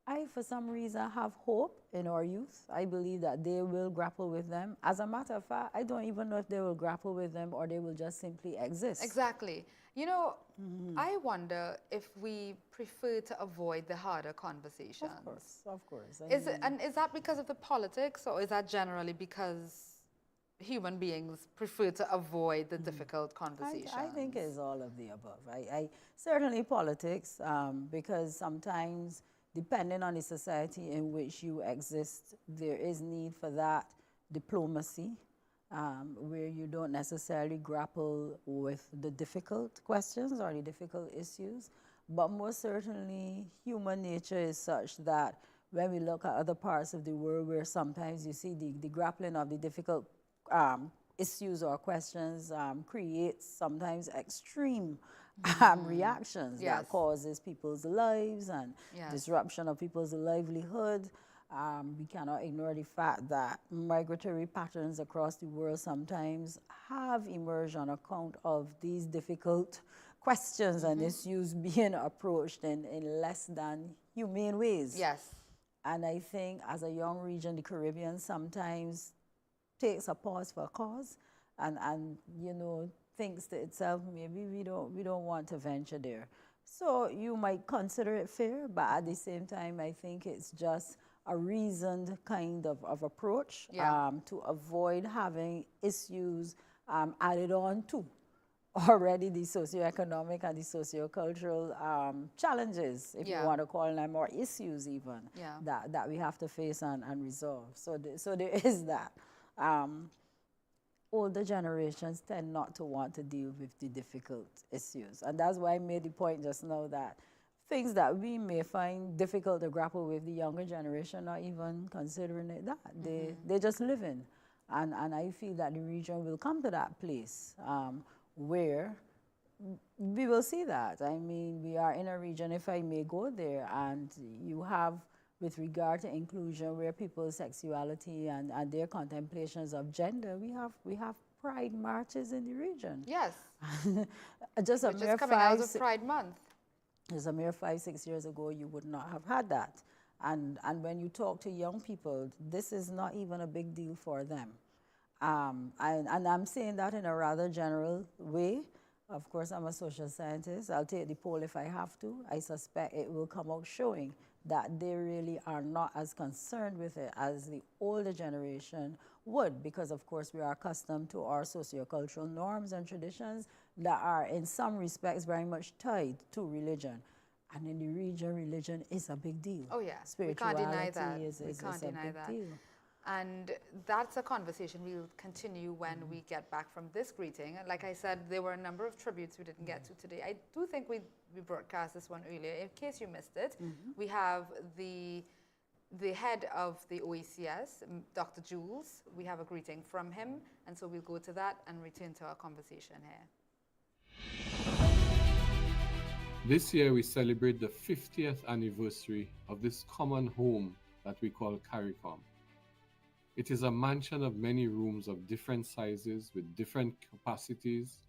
I, for some reason, have hope in our youth. I believe that they will grapple with them. As a matter of fact, I don't even know if they will grapple with them or they will just simply exist. Exactly. You know, I wonder if we prefer to avoid the harder conversations. Of course. And is that because of the politics, or is that generally because human beings prefer to avoid the difficult conversations? I think it's all of the above. I certainly politics, because sometimes, depending on the society in which you exist, there is need for that diplomacy, where you don't necessarily grapple with the difficult questions or the difficult issues. But most certainly, human nature is such that when we look at other parts of the world where sometimes you see the grappling of the difficult issues or questions creates sometimes extreme reactions Yes. that causes people's lives and Yes. disruption of people's livelihood. We cannot ignore the fact that migratory patterns across the world sometimes have emerged on account of these difficult questions and issues being approached in less than humane ways. Yes. And I think as a young region, the Caribbean sometimes takes a pause for a cause and you know, thinks to itself, maybe we don't want to venture there. So you might consider it fair, but at the same time, I think it's just a reasoned kind of approach to avoid having issues added on to already the socioeconomic and the sociocultural challenges, if you want to call them, or issues even, that we have to face and resolve. So there is that. Older generations tend not to want to deal with the difficult issues. And that's why I made the point just now that things that we may find difficult to grapple with, the younger generation are even considering it that. They just live in. And I feel that the region will come to that place where we will see that. I mean, we are in a region, if I may go there, and you have, with regard to inclusion, where people's sexuality and their contemplations of gender, we have pride marches in the region. Yes. Just Which is coming out of Pride Month. Just a mere 5-6 years ago, you would not have had that. And when you talk to young people, this is not even a big deal for them. And I'm saying that in a rather general way. Of course, I'm a social scientist. I'll take the poll if I have to. I suspect it will come out showing that they really are not as concerned with it as the older generation would, because of course we are accustomed to our sociocultural norms and traditions that are in some respects very much tied to religion. And in the region, religion is a big deal. Oh yeah, Spirituality we can't deny that. is a big deal. And that's a conversation we'll continue when we get back from this greeting. And like I said, there were a number of tributes we didn't get to today. I do think we broadcast this one earlier. In case you missed it, we have the head of the OECS, Dr. Jules. We have a greeting from him, and so we'll go to that and return to our conversation here. This year we celebrate the 50th anniversary of this common home that we call CARICOM. It is a mansion of many rooms of different sizes with different capacities,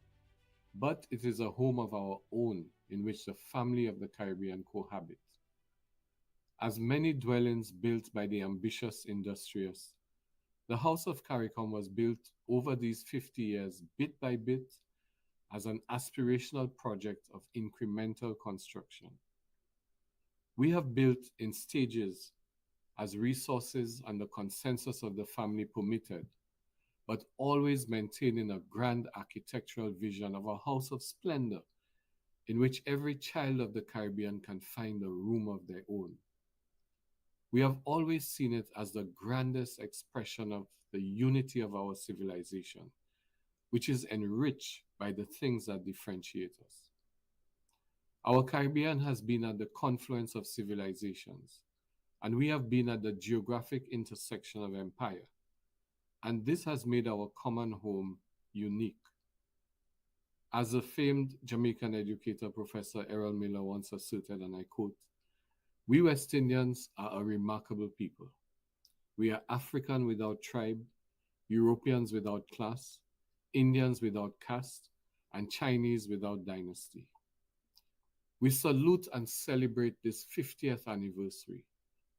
but it is a home of our own in which the family of the Caribbean cohabit. As many dwellings built by the ambitious industrious, the House of CARICOM was built over these 50 years, bit by bit, as an aspirational project of incremental construction. We have built in stages as resources and the consensus of the family permitted, but always maintaining a grand architectural vision of a house of splendor in which every child of the Caribbean can find a room of their own. We have always seen it as the grandest expression of the unity of our civilization, which is enriched by the things that differentiate us. Our Caribbean has been at the confluence of civilizations, and we have been at the geographic intersection of empire. And this has made our common home unique. As the famed Jamaican educator, Professor Errol Miller, once asserted, and I quote, "We West Indians are a remarkable people. We are African without tribe, Europeans without class, Indians without caste, and Chinese without dynasty." We salute and celebrate this 50th anniversary,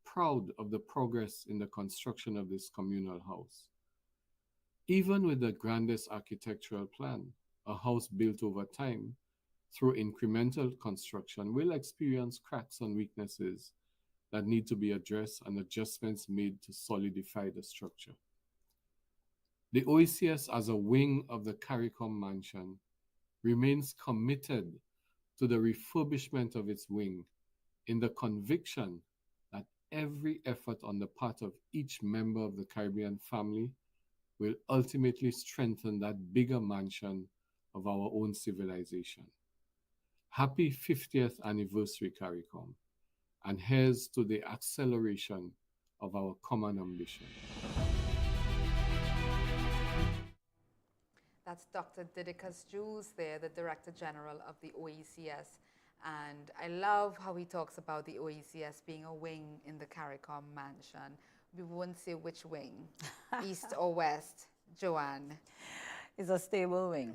proud of the progress in the construction of this communal house. Even with the grandest architectural plan, a house built over time through incremental construction will experience cracks and weaknesses that need to be addressed and adjustments made to solidify the structure. The OECS, as a wing of the CARICOM mansion, remains committed to the refurbishment of its wing in the conviction that every effort on the part of each member of the Caribbean family will ultimately strengthen that bigger mansion of our own civilization. Happy 50th anniversary, CARICOM, and here's to the acceleration of our common ambition. That's Dr. Didicus Jules there, the Director General of the OECS. And I love how he talks about the OECS being a wing in the CARICOM mansion. We won't say which wing, east or west, Joanne. It's a stable wing.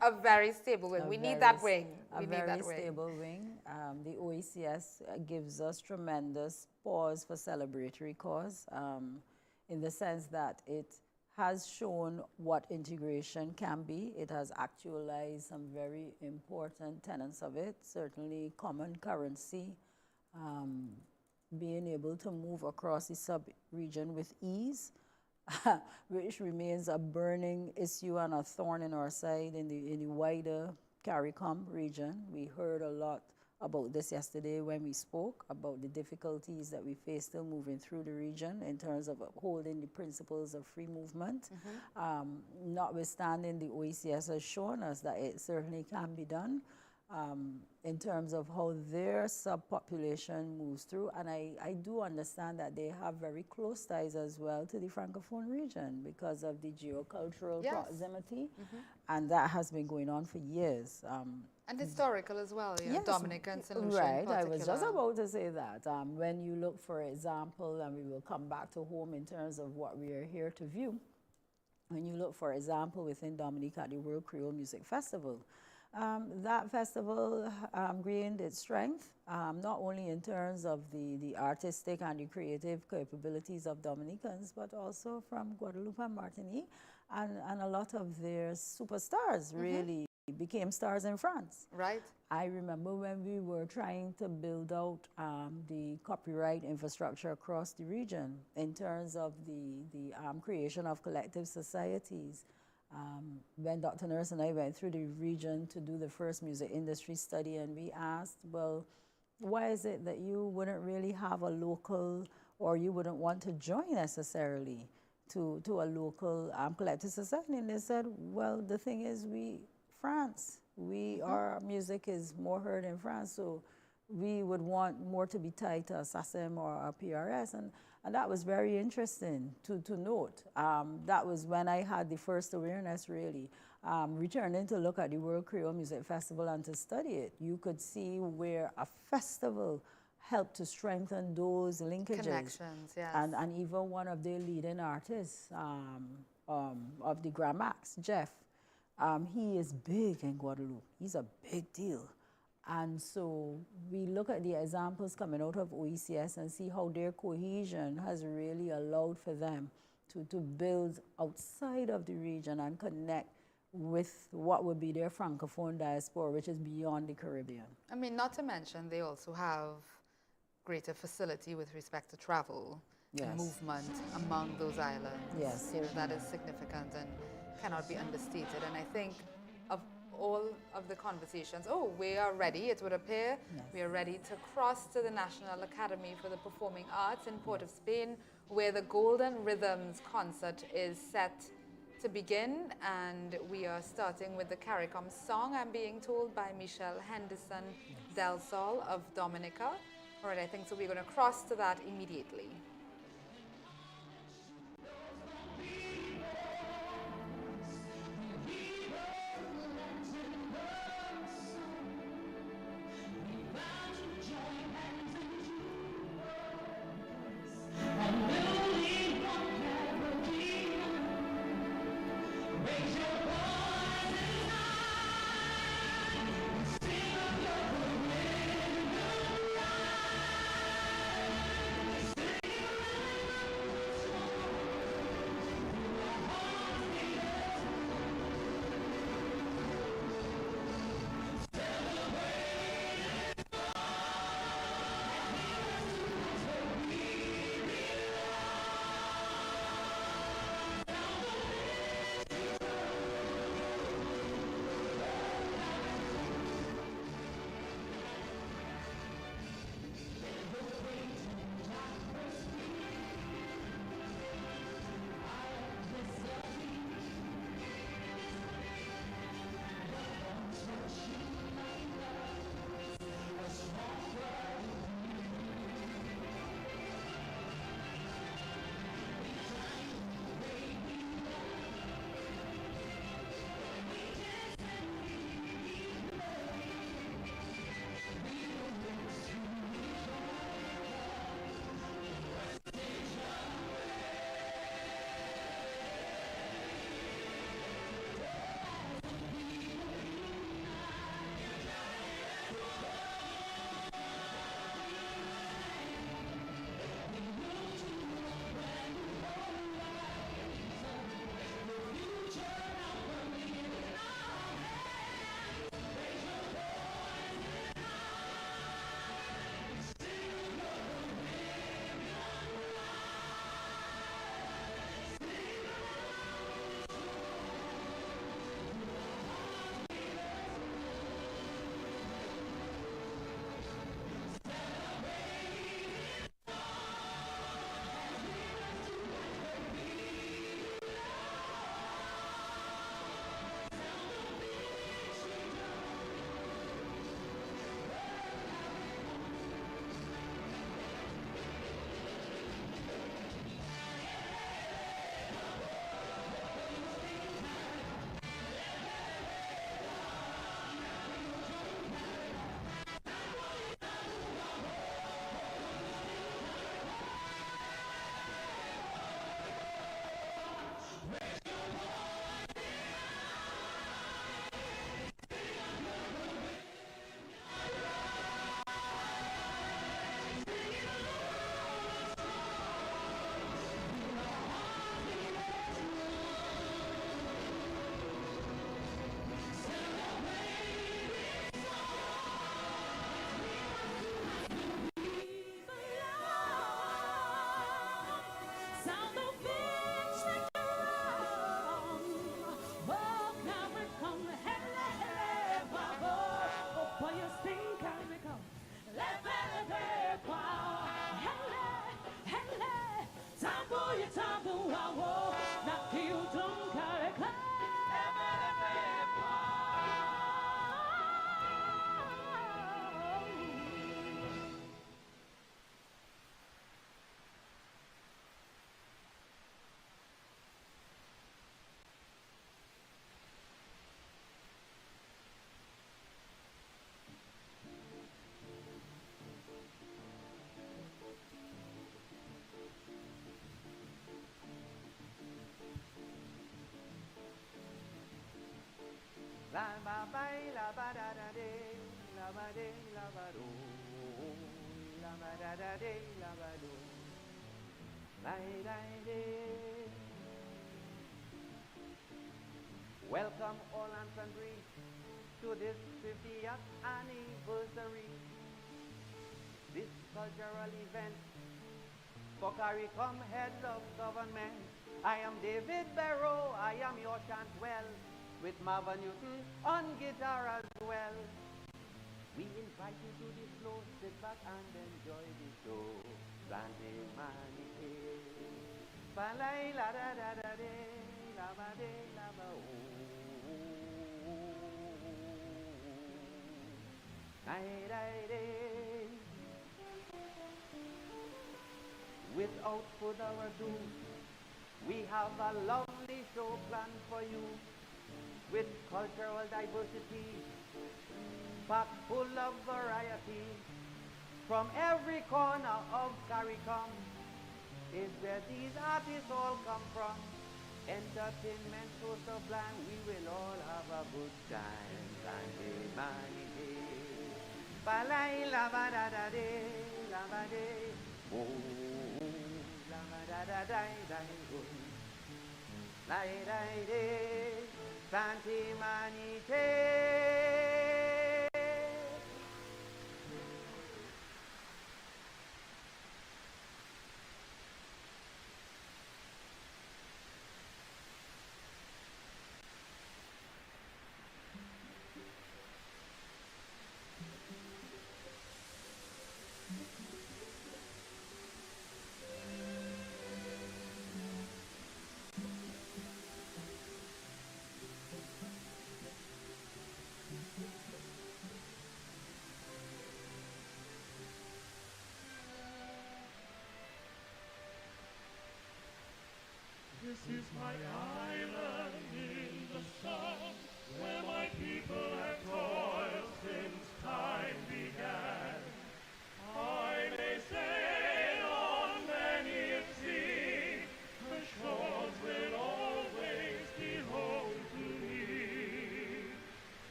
A very stable wing. We need that wing. A very stable wing. The OECS gives us tremendous pause for celebratory cause, in the sense that it has shown what integration can be. It has actualized some very important tenets of it, certainly common currency, being able to move across the sub-region with ease, which remains a burning issue and a thorn in our side in the wider CARICOM region. We heard a lot about this yesterday when we spoke about the difficulties that we face still moving through the region in terms of upholding the principles of free movement. Notwithstanding, the OECS has shown us that it certainly can be done in terms of how their subpopulation moves through. And I do understand that they have very close ties as well to the Francophone region because of the geocultural proximity. And that has been going on for years. And historical as well, you know, yes, Dominican solution. Right, I was just about to say that. When you look, for example, and we will come back to home in terms of what we are here to view, when you look, for example, within Dominica, the World Creole Music Festival, that festival gained its strength, not only in terms of the artistic and the creative capabilities of Dominicans, but also from Guadeloupe and Martinique, and a lot of their superstars really became stars in France. Right. I remember when we were trying to build out the copyright infrastructure across the region in terms of the creation of collective societies. When Dr. Nurse and I went through the region to do the first music industry study, and we asked, well, why is it that you wouldn't really have a local or you wouldn't want to join necessarily to a local collective society. And they said, well, the thing is, France, our music is more heard in France, so we would want more to be tied to a SACEM or a PRS. And that was very interesting to note. That was when I had the first awareness, really. Returning to look at the World Creole Music Festival and to study it, you could see where a festival helped to strengthen those linkages. Connections, yes. And even one of their leading artists of the Gramax, Jeff, he is big in Guadeloupe. He's a big deal. And so we look at the examples coming out of OECS and see how their cohesion has really allowed for them to build outside of the region and connect with what would be their Francophone diaspora, which is beyond the Caribbean. I mean, not to mention, they also have greater facility with respect to travel and movement among those islands. Yes. You know, that is significant and cannot be understated. And I think of all of the conversations, we are ready, it would appear. Yes. We are ready to cross to the National Academy for the Performing Arts in Port of Spain, where the Golden Rhythms concert is set to begin. And we are starting with the CARICOM song, I'm being told, by Michelle Henderson Del Sol of Dominica. All right, I think so. We're going to cross to that immediately. La ba ba la ba da da de, la ba de la ba do, la ba da da de la ba do, la da de. Welcome all and sundry to this 50th anniversary. This cultural event for CARICOM head of government. I am David Barrow, I am your chantwell, with Marvin Newton on guitar as well. We invite you to this floor, sit back and enjoy the show. Blande manike, balai la da da da de, la ba de la ba oh, nai dai de. Without further ado, we have a lovely show planned for you, with cultural diversity, packed full of variety. From every corner of CARICOM is where these artists all come from. Entertainment so sublime, we will all have a good time. Blande manike, balai la ba da da de, la ba de, oh, la ba da da da da oh, la da de, Santi manike.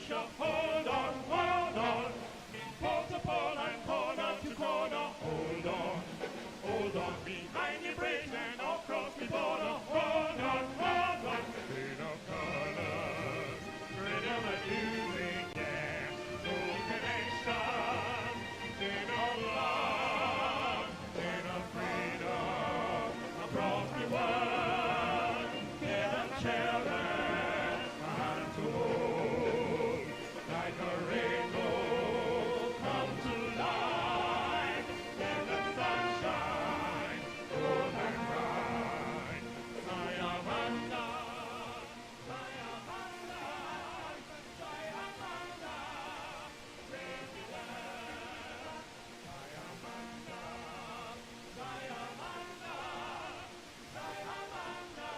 Croatia. Hold on. In Portable and corner to corner. Hold on. Behind the bridge and across the border. Hold on. Queen of colors, rhythm and music, yeah. Soul connection, chain of love, chain of freedom across the world. Give them children a hand to hold, like a rainbow come to life. Give them sunshine, gold and bright. Sayamanda, Sayamanda, Sayamanda, President. Sayamanda, Sayamanda, Sayamanda,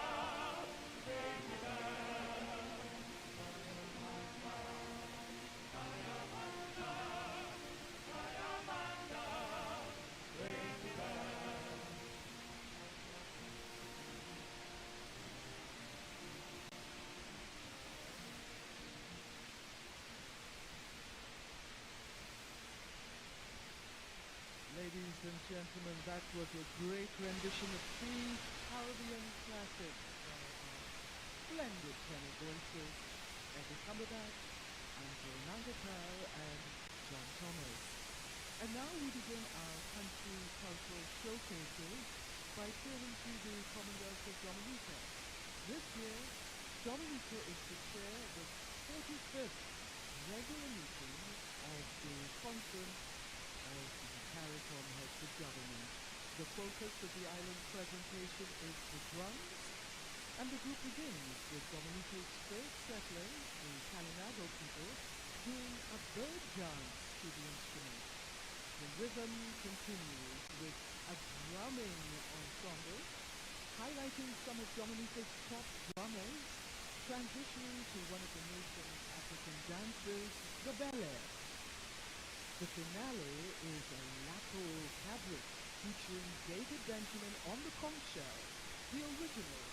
Ladies and gentlemen, that was a great rendition of three Caribbean classics by our splendid tenor voices, Eddie Cumberbatch, Angel Nangatal, and John Thomas. And now we begin our country cultural showcases by turning to the Commonwealth of Dominica. This year, Dominica is to chair the 45th regular meeting of the Conference of the CARICOM heads of government. The focus of the island's presentation is the drums, and the group begins with Dominica's first settlers, the Calinago people, doing a bird dance to the instrument. The rhythm continues with a drumming ensemble, highlighting some of Dominica's top drummers, transitioning to one of the nation's African dances, the ballet. The finale is a Lapo cabaret featuring David Benjamin on the conch shell, the original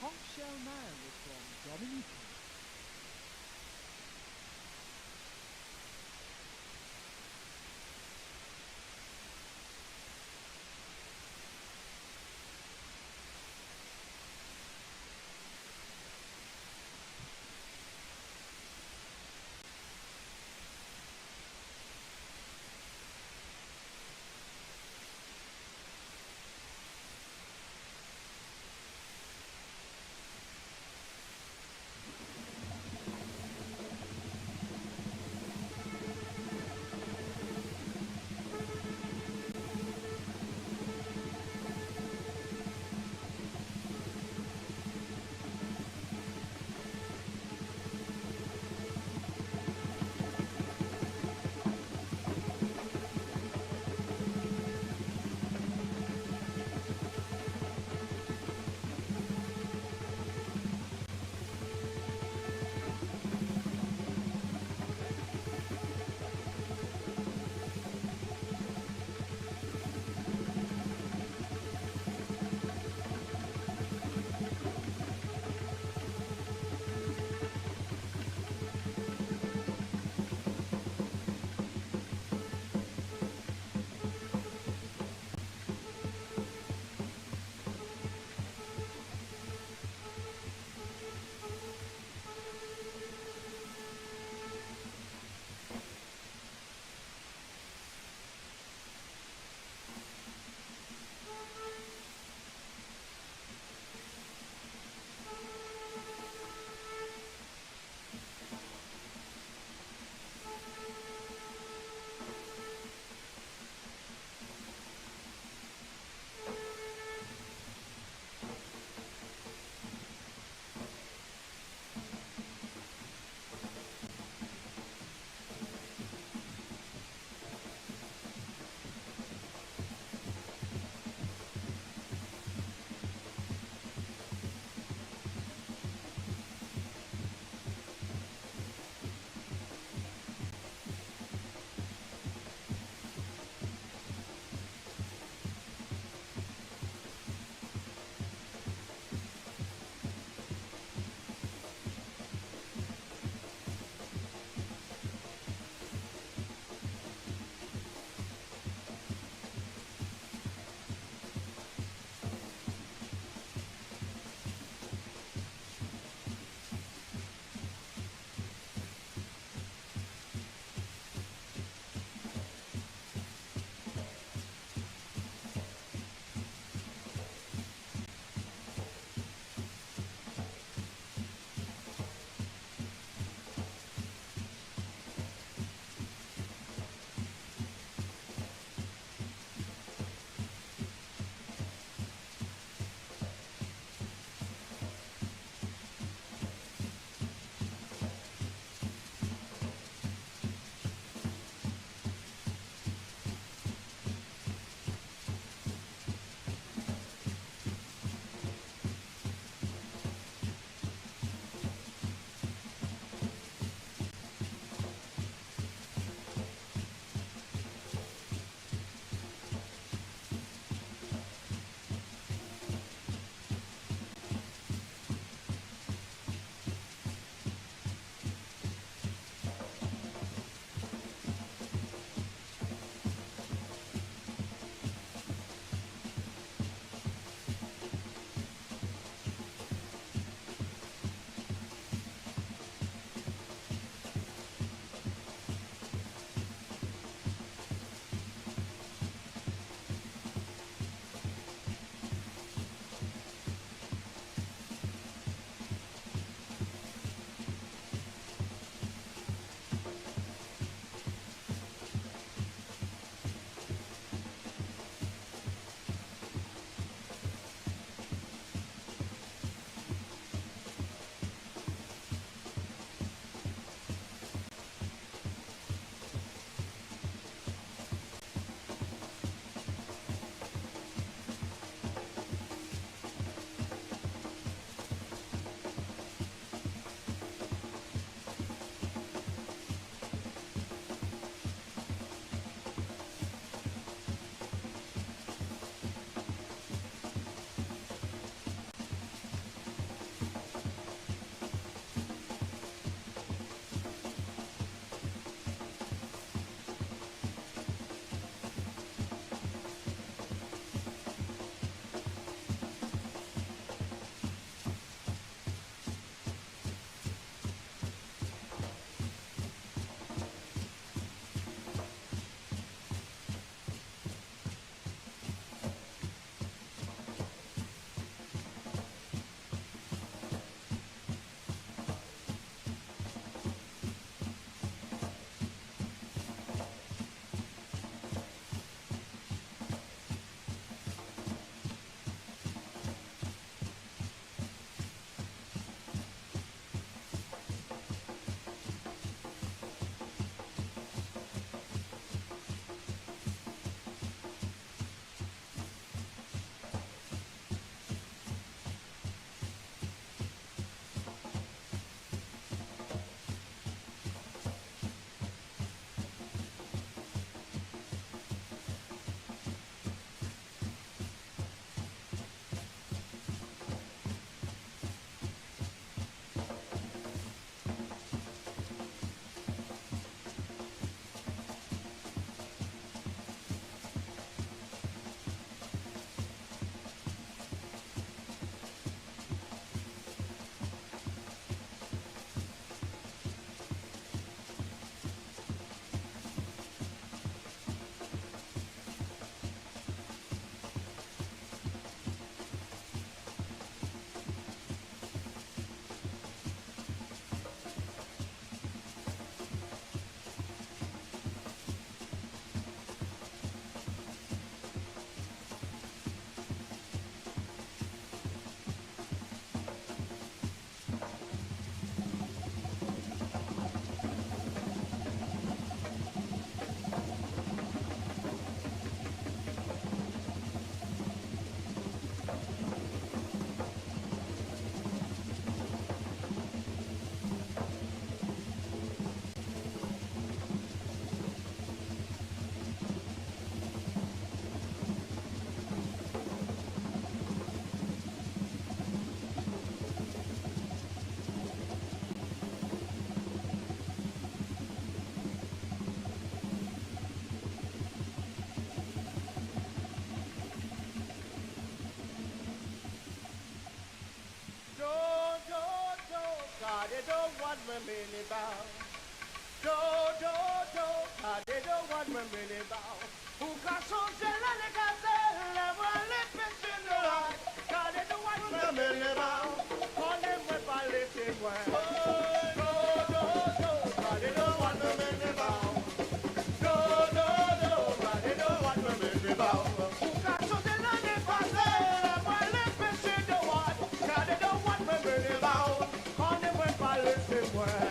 conch shell man from Dominica. want me mini bow. Do, do, do, they don't want me mini bow. Who got so zelene gazelle, well, let me see the light. God, they don't want me mini bow. Call them with a little way. Do, do, do, they don't want me mini bow. Do, do, do, they don't want me mini bow. Who got so zelene gazelle, well, let me see the light. God, they don't want me mini bow. Call them with a little way.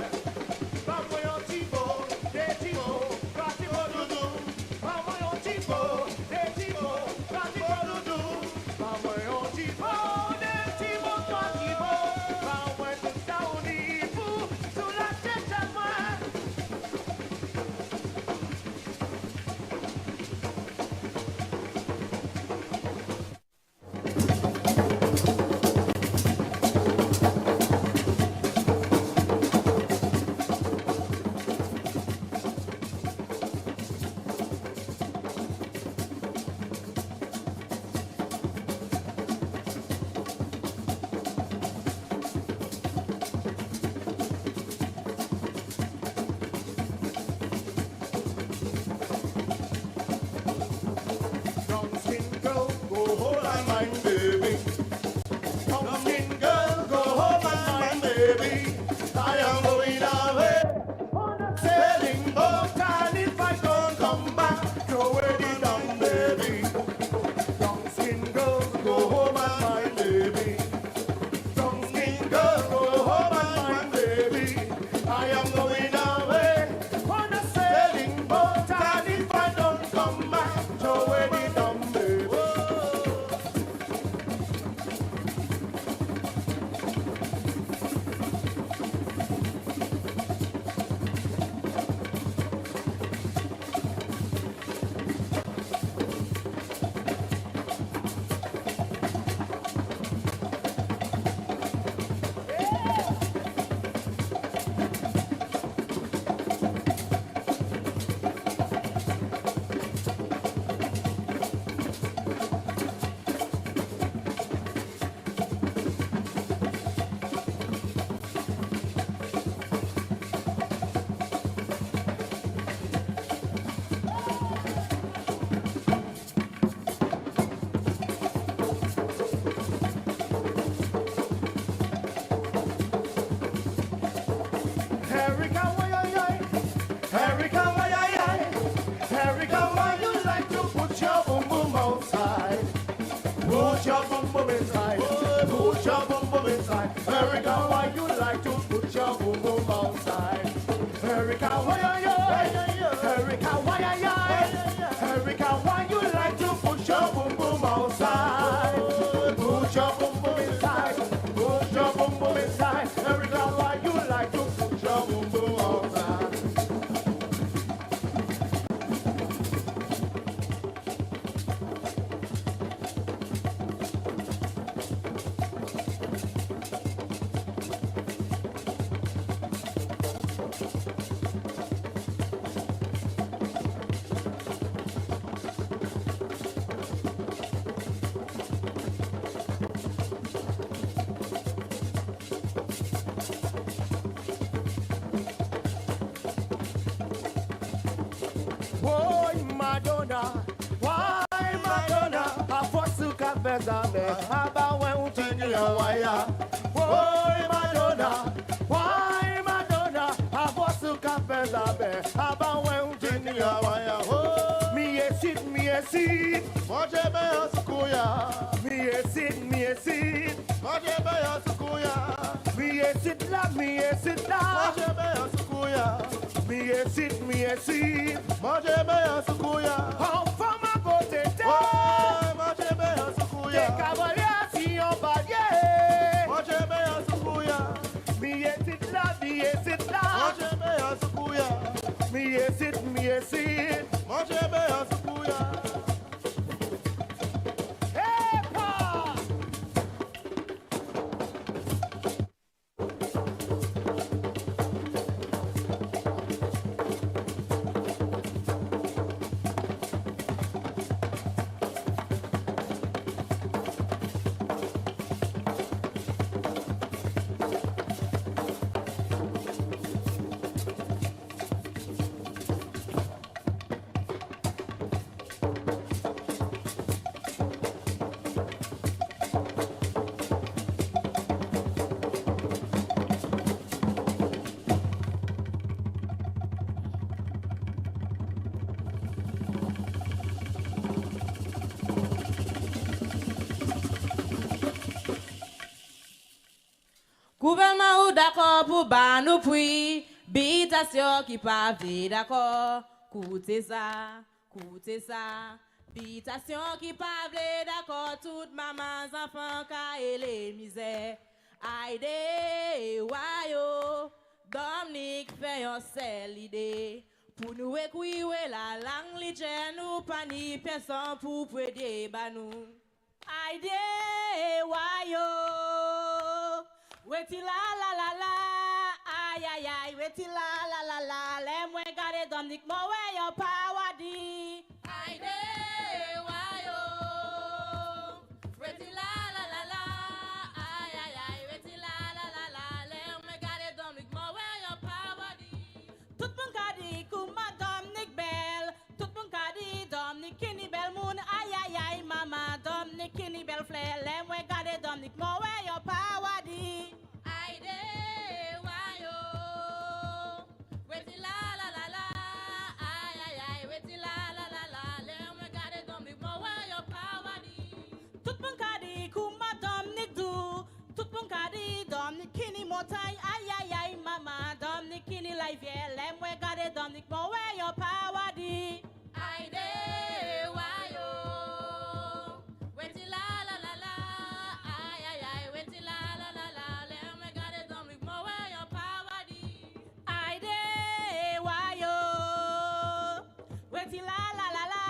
Put your bum bum inside. Put your bum bum inside. Erica, why you like to put your bum bum outside? Erica, why you? Erica, why you? Erica, why you like to put your bum bum outside? Put your bum bum inside. Put your bum bum inside. Erica, why you like to put your bum bum outside? Gouvernement ou d'accord pour ban nous puis, bitation qui pas d'accord, coûtez ça, bitation qui pas d'accord, toute maman, enfants, ka et les misères. Aïe, wayo, Dominique fait un seul idée, pour nous écouter la langue, li nous pas ni personne pour prêter banou. Aïe, wayo. Weti la la la la, ay ay ay, weti la la la la, les moins gardés Dominique Mowe yo power di. Ay de wayo, weti la la la la, ay ay ay, weti la la la la, les moins gardés Dominique Mowe yo power di. Tout moun gadi kuma Dominique Bell, tout moun gadi Dominique Kini Bell Moon, ay ay ay, mama Dominique Kini Bell Flair, les moins gardés Dominique Mowe yo power di. Aïe aïe aïe mama Dominique Kini live here let me garder Dominique Mowe your power di aïe de wayo weti la la la la aïe aïe aïe weti la la la la let me garder Dominique Mowe your power di aïe de wayo weti la la la la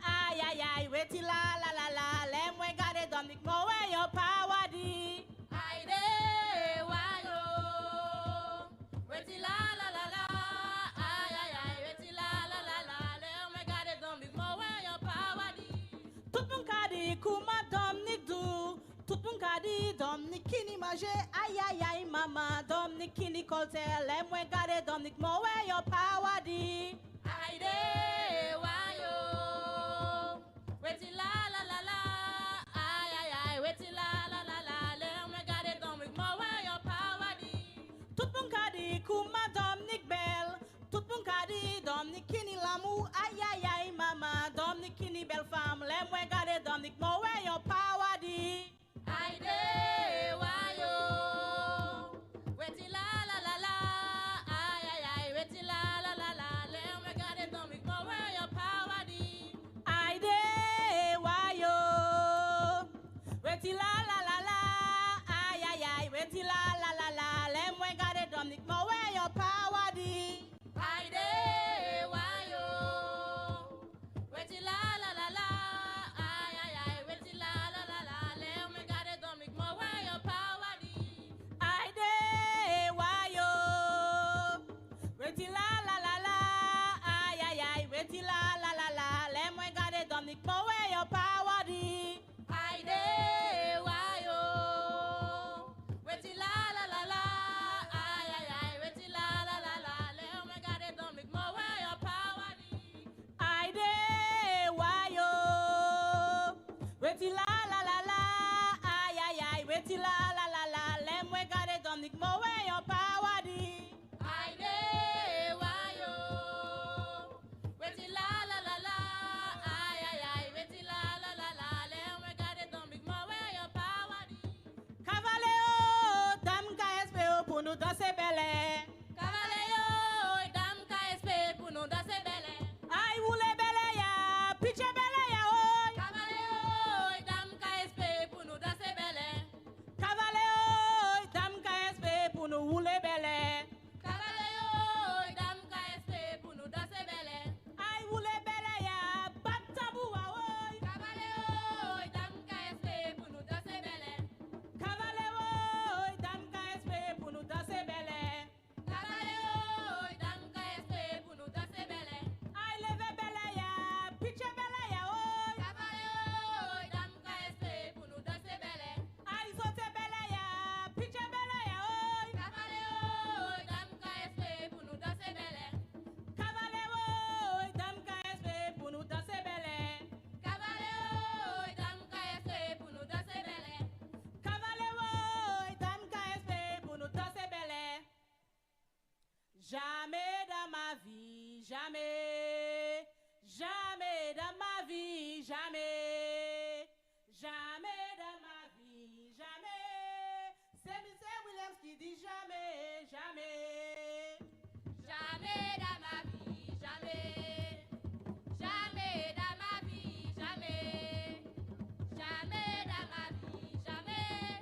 aïe aïe aïe weti la la la la let me garder Dominique Mowe your power di aïe de weti la la la la, ay ay ay, weti la la la la, let me garder Dominique Mowe your power di. Tout moun kadi kuma Dominique do, tout moun kadi Dominique Kini maje, ay ay ay mama Dominique Kini kolte, let me garder Dominique Mowe your power di. Ay de wayo, weti la la la la, ay ay ay, weti la la la la, let me garder Dominique Mowe your power di. Tout moun kadi kuma Dominique Bell, tout moun kadi Dominique Kini l'amour, aïe aïe aïe mama Dominique Kini belle femme, les moi garder Dominique Mowe your power di. Aïe de wayo, weti la la la la, aïe aïe aïe, weti la la la la, les moi garder Dominique Mowe your power di. Aïe de wayo, weti la la la la, aïe aïe aïe, weti la la la la, les moi garder Dominique Mowe your power di. Aïe de wayo, weti la la la la, aïe aïe aïe, weti la la la la, les moi garder Dominique Mowe your power di. Aïe de wayo, weti la la la la, aïe aïe aïe, weti la la la la, les moi garder Dominique Mowe your power di. Aïe de wayo, weti la la la la, aïe aïe aïe, weti la la la la, les moi garder Dominique Mowe your power di. Aïe de wayo, weti la la la la, aïe aïe aïe, weti la la la la, les moi garder Dominique Mowe your power di. Aïe de wayo, weti la la la la, aïe aïe aïe, weti la la la la, les moi garder Dominique Mowe your power di. Cavaleo, dame KSP pour nous danser belle. Cavaleo, dame KSP pour nous danser belle. Aïe oule belle ya, pitche belle ya oi. Cavaleo, dame KSP pour nous danser belle. Cavaleo, dame KSP pour nous oule belle. Cavaleo, dame KSP pour nous danser belle. Aïe oule belle ya, bat tabou oi. Cavaleo, dame KSP pour nous danser belle. Cavaleo, dame KSP pour nous danser belle. Cavaleo, dame KSP pour nous danser belle. Aïe leve belle ya, pitche belle ya oi. Cavaleo, dame KSP pour nous danser belle. Aïe saute belle ya, pitche belle ya oi. Cavaleo, dame KSP pour nous danser belle. Cavaleo, dame KSP pour nous danser belle. Cavaleo, dame KSP pour nous danser belle. Cavaleo, dame KSP pour nous danser belle. Jamais dans ma vie, jamais, jamais dans ma vie, jamais, jamais dans ma vie, jamais. C'est M. Williams qui Jamais dans ma vie, jamais. Jamais dans ma vie, jamais. Jamais dans ma vie, jamais.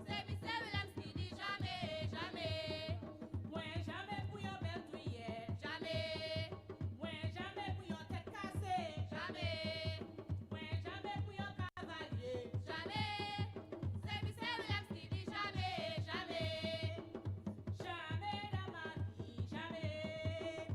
C'est Mr. Williams qui dit jamais, jamais. Moi jamais pour yon belle touillère, jamais. Moi jamais pour yon tête cassée, jamais. Moi jamais pour yon cavalier, jamais. C'est Mr. Williams qui dit jamais, jamais. Jamais dans ma vie, jamais.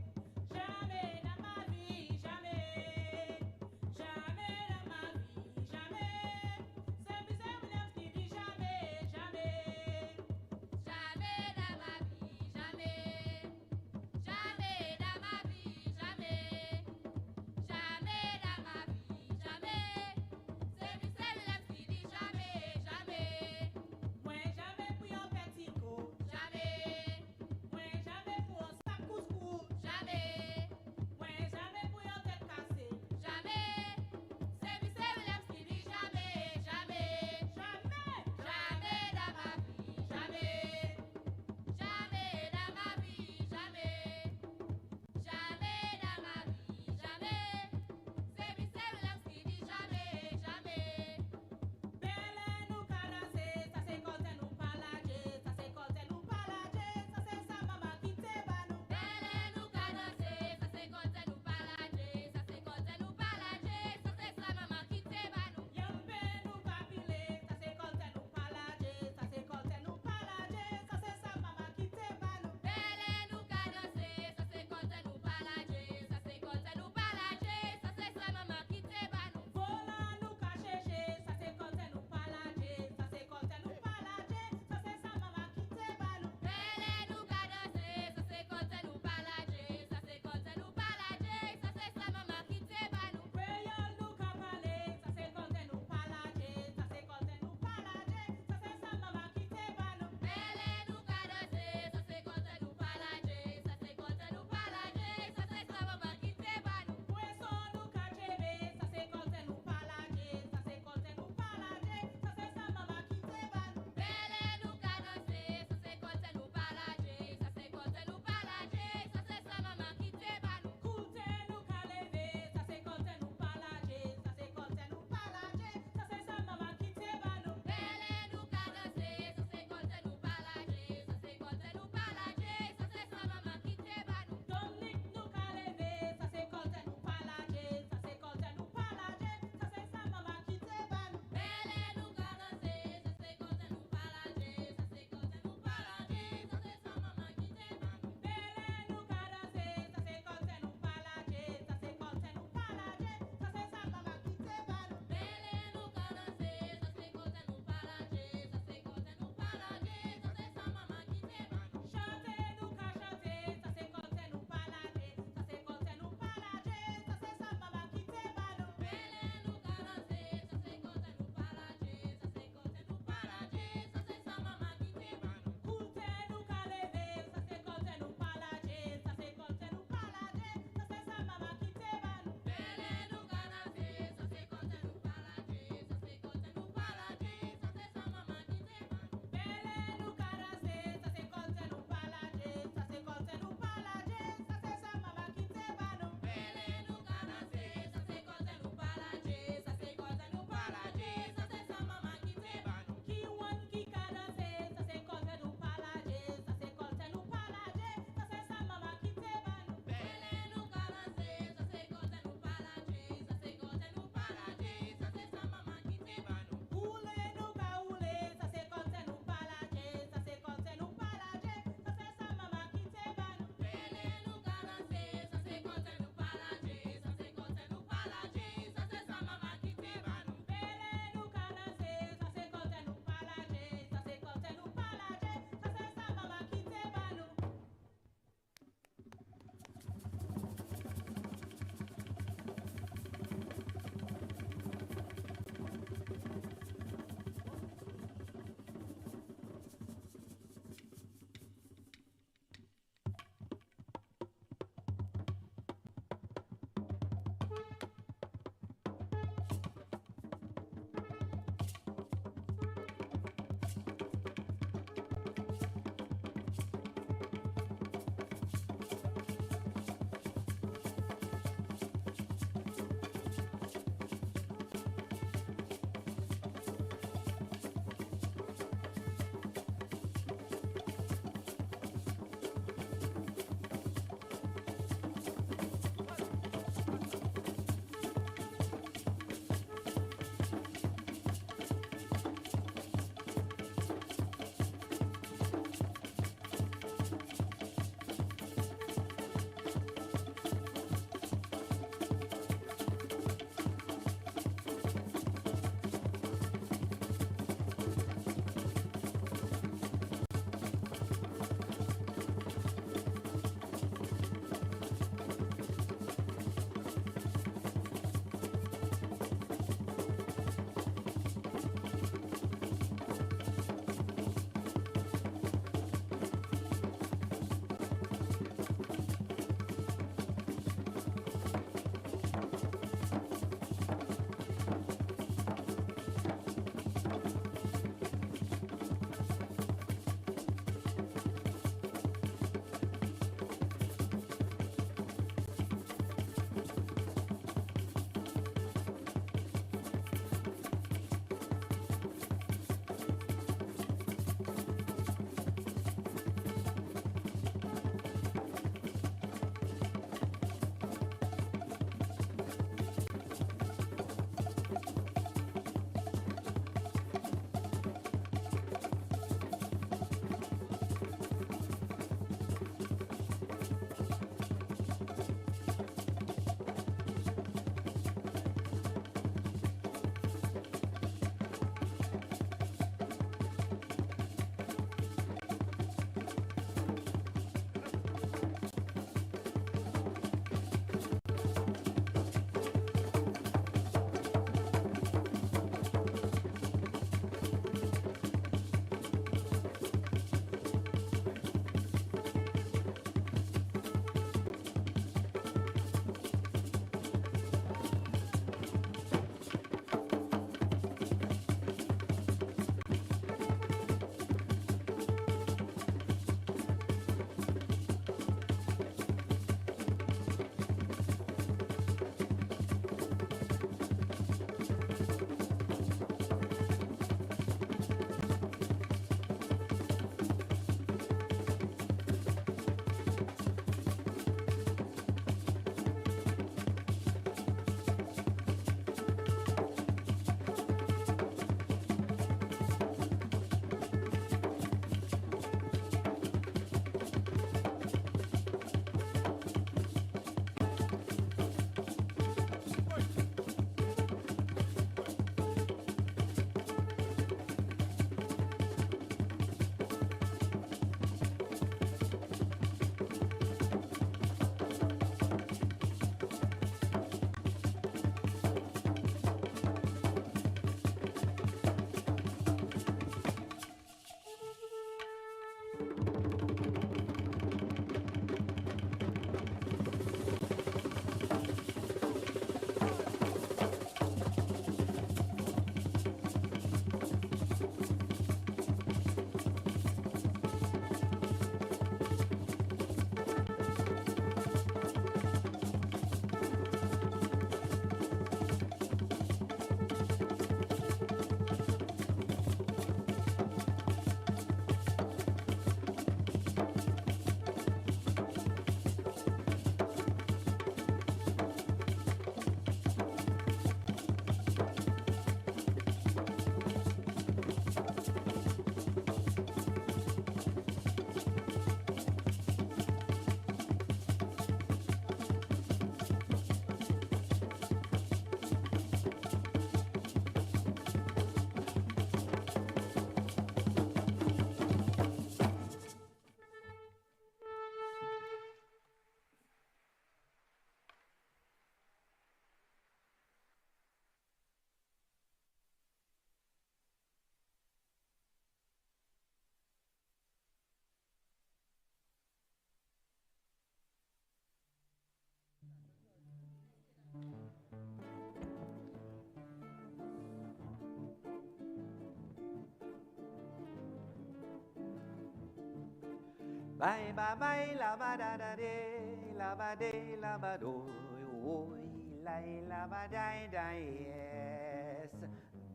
Bye bye bye la ba da da de la ba de la ba do oi la ba da da yes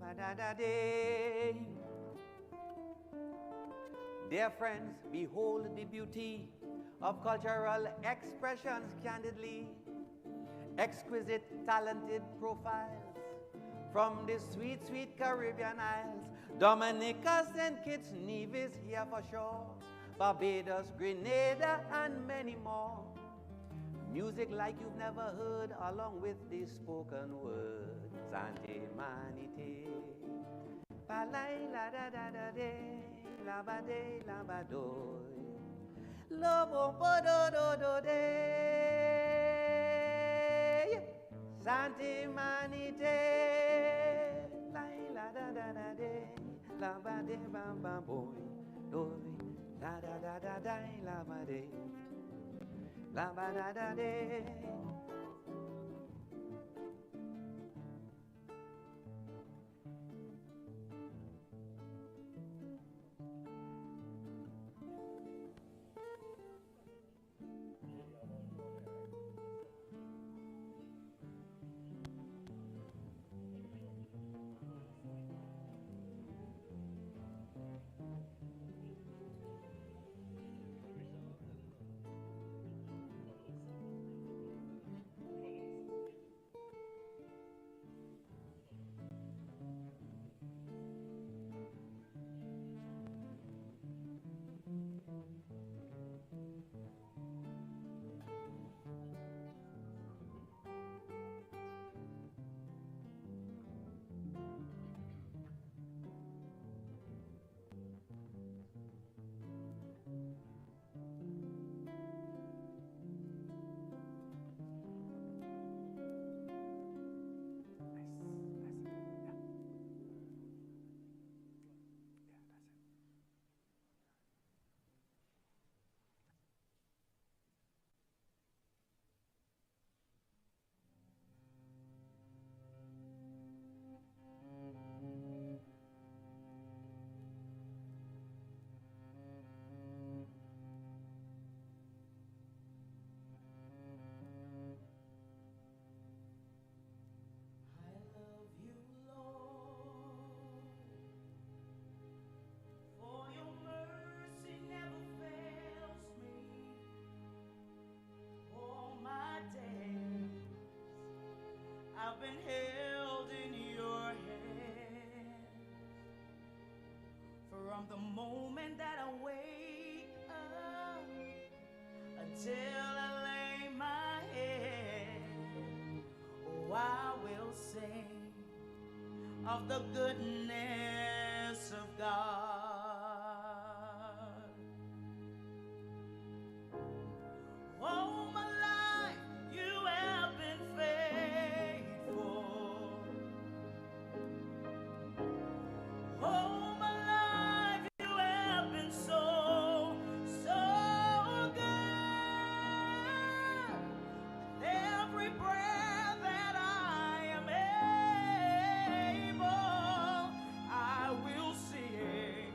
ba da da de. Dear friends, behold the beauty of cultural expressions candidly. Exquisite, talented profiles from the sweet, sweet Caribbean isles. Dominica, St. Kitts, Nevis here for sure. Barbados, Grenada, and many more. Music like you've never heard, along with the spoken word. Sante Manite. Palai la da da da de, la ba de la ba do. Lobo bo do do do de. Sante Manite. La la da da da de, la ba de ba ba boy. Do da da da da da la ba de. La ba da da de. I've been held in your hand from the moment that I wake up until I lay my head. Oh, I will sing of the goodness of God. All my life you have been faithful. All my life you have been so, so good. Every breath that I am able, I will sing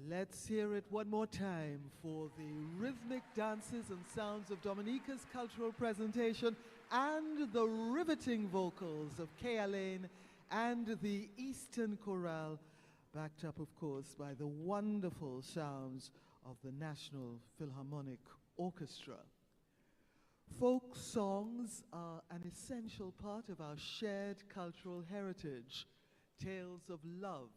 Let's hear it one more time for the rhythmic dances and sounds of Dominica's cultural presentation and the riveting vocals of Kea Lane and the Eastern Chorale, backed up, of course, by the wonderful sounds of the National Philharmonic Orchestra. Folk songs are an essential part of our shared cultural heritage. Tales of love,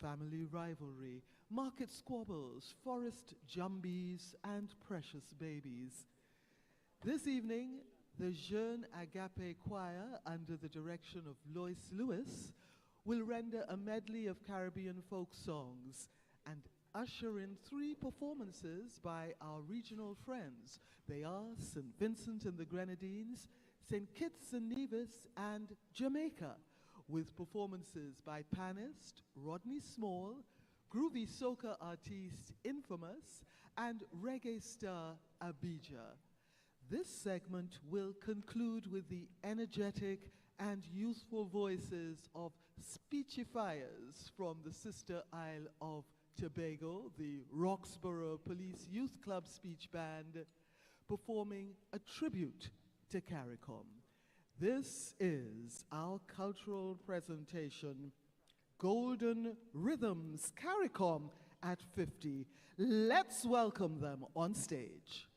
family rivalry, market squabbles, forest jumbies, and precious babies. This evening, the Jeune Agape Choir, under the direction of Lois Lewis, will render a medley of Caribbean folk songs and usher in 3 performances by our regional friends. They are St. Vincent and the Grenadines, St. Kitts and Nevis, and Jamaica, with performances by panist Rodney Small, groovy soca artiste Infamous, and reggae star Abijah. This segment will conclude with the energetic and youthful voices of speechifiers from the sister isle of Tobago, the Roxborough Police Youth Club Speech Band, performing a tribute to CARICOM. This is our cultural presentation, Golden Rhythms CARICOM at 50. Let's welcome them on stage.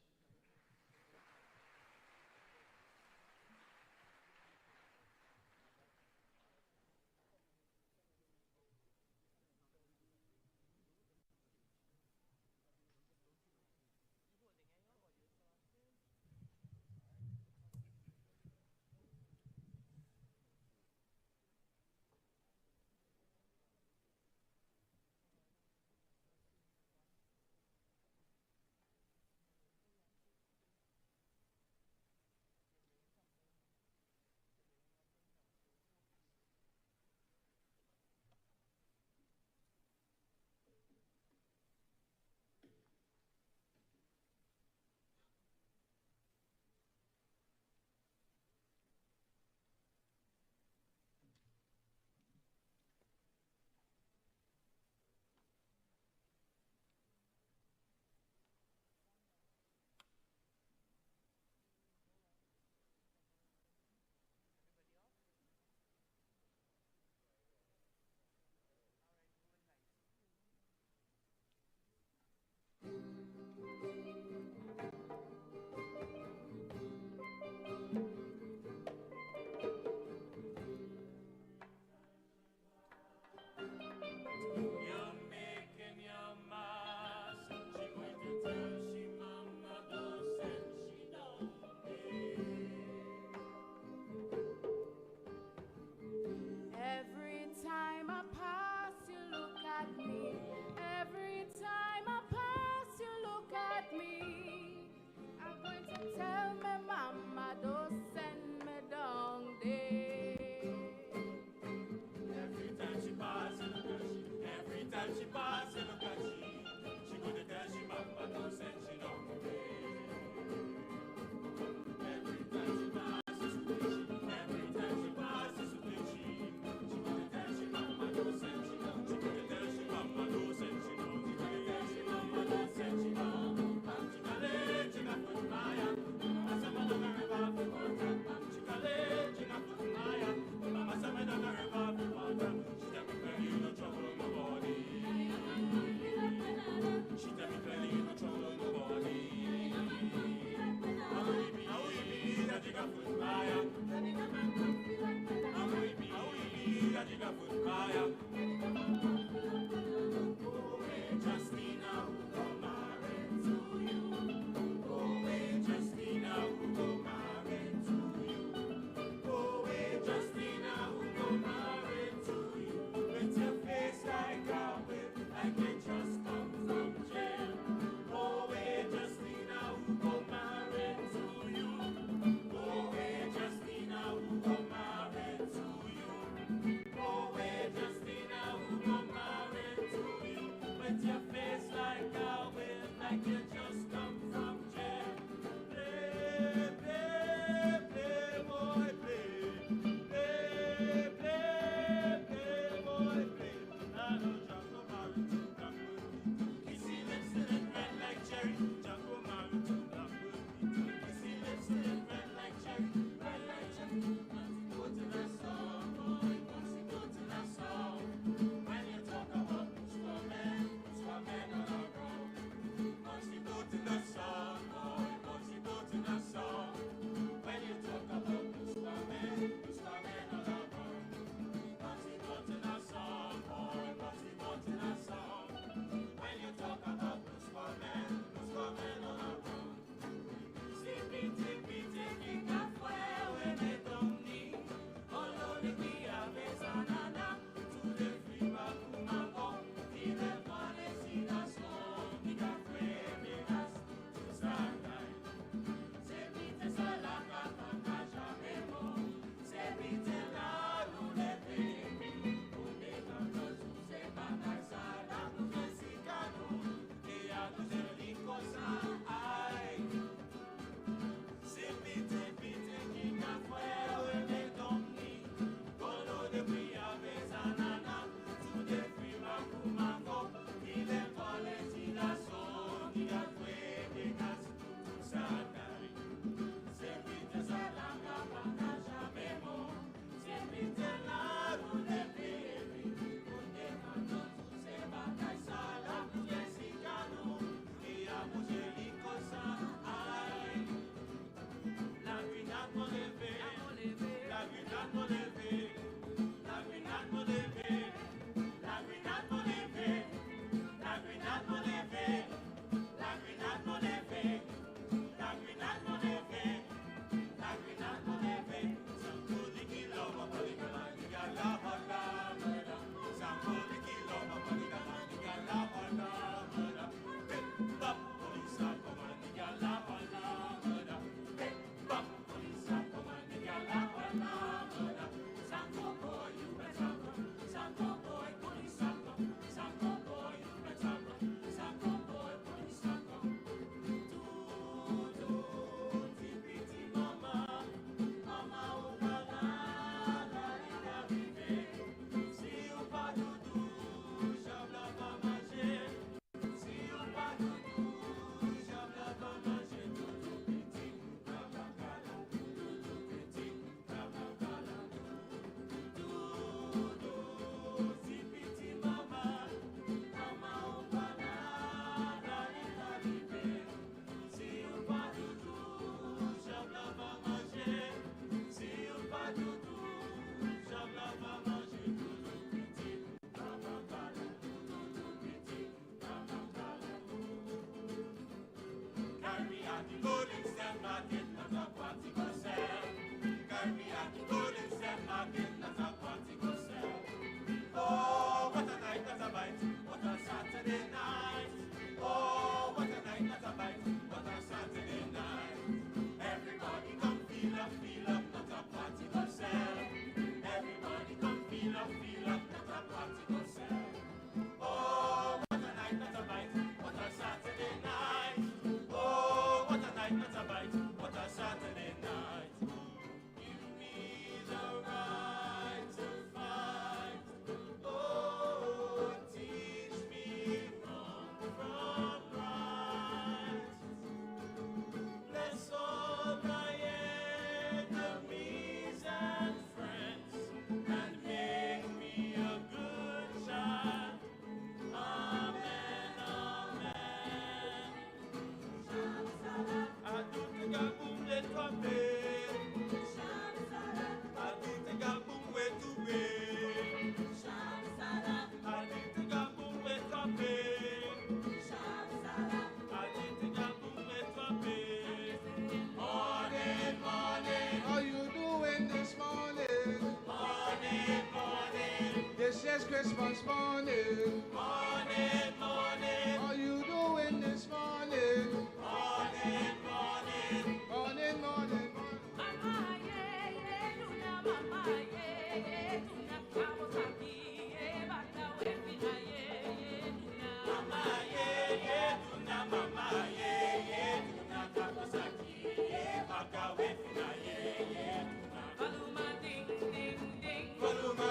Justina, Christmas morning. Morning, morning. How you doing this morning? Morning, morning. Morning, morning. Mama, yeah, yeah, tuna, mama, yeah, yeah, tuna, kabo taki, yeah, bata wefina, yeah, yeah, tuna. Mama, yeah, yeah, tuna, mama, yeah, yeah, tuna, kabo taki, yeah, bata wefina, yeah, yeah, tuna. Paluma, ding, ding, ding. Paluma.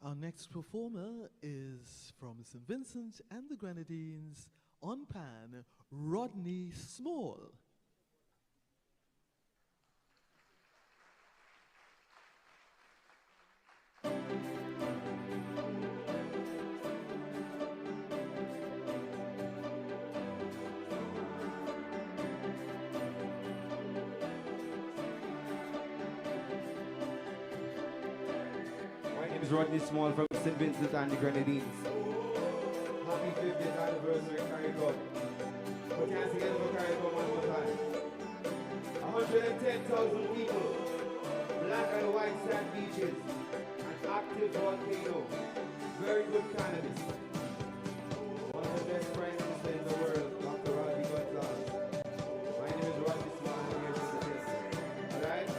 Our next performer is from St. Vincent and the Grenadines, on pan, Rodney Small. Rodney Small from St. Vincent and the Grenadines. Happy 50th anniversary CARICOM. Put your hands together for CARICOM one more time. 110,000 people, black and white sand beaches, an active volcano, very good cannabis. One of the best prime ministers in the world, Dr. Rodney Gonzalez. My name is Rodney Small, I'm here to this. Alright?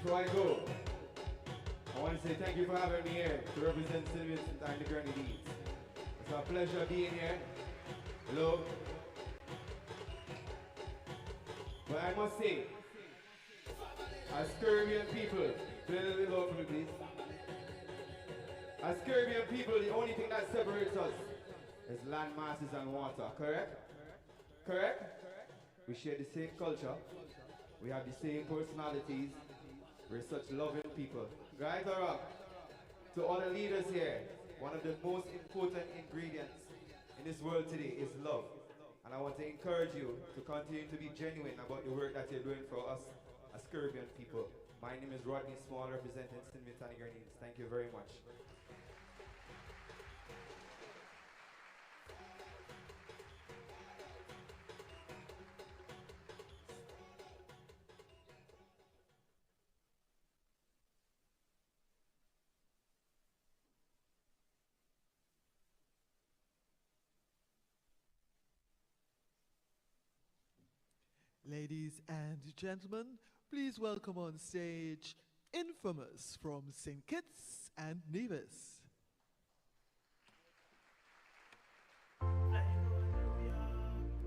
before I go, I want to say thank you for having me here to represent St. Vincent and the Grenadines. It's a pleasure being here. Hello. But I must say, as Caribbean people, play a little bit loud for me, please. As Caribbean people, the only thing that separates us is land masses and water, correct? Correct? We share the same culture. We have the same personalities. We're such loving people. Right or wrong? To all the leaders here, one of the most important ingredients in this world today is love. And I want to encourage you to continue to be genuine about the work that you're doing for us as Caribbean people. My name is Rodney Small, representing St. Vincent and Grenadines. Thank you very much. Ladies and gentlemen, please welcome on stage Infamous from St. Kitts and Nevis. I'm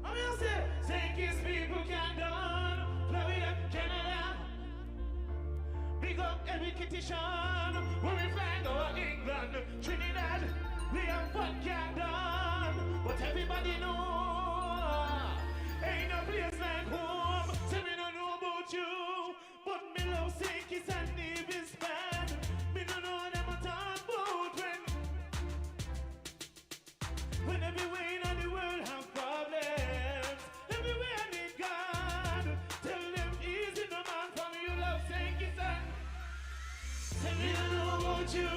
gonna say, St. Kitts people can done, Florida, Canada. Big up every Kittitian, when we fly over England, Trinidad. We have fun can done, but everybody know, ain't no place like home. Say me no know about you, but me love St. Kitts and Nevis band. Me no know them a talk about when everywhere in the world have problems. Everywhere need God. Tell them easy no man from you love St. Kitts and. Say me no know about you,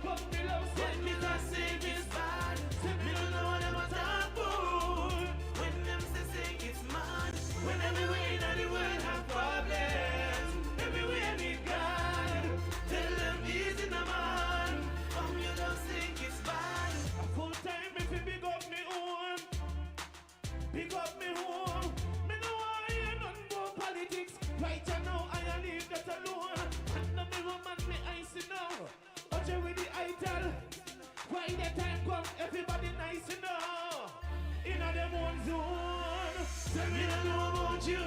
but me love St. Kitts and Nevis band. Say me no know them a talk about when them say St. Kitts man. When everywhere in the world have problems. Everywhere need God. Tell them easy no man from you love St. Kitts band. A full time if you big up me own. Big up me home. Me know I hear nothing about politics. Right now I leave that alone. And no me woman me I see now. But you with the idol. Why the time come everybody nice now. In a them own zone. Say me no know about you,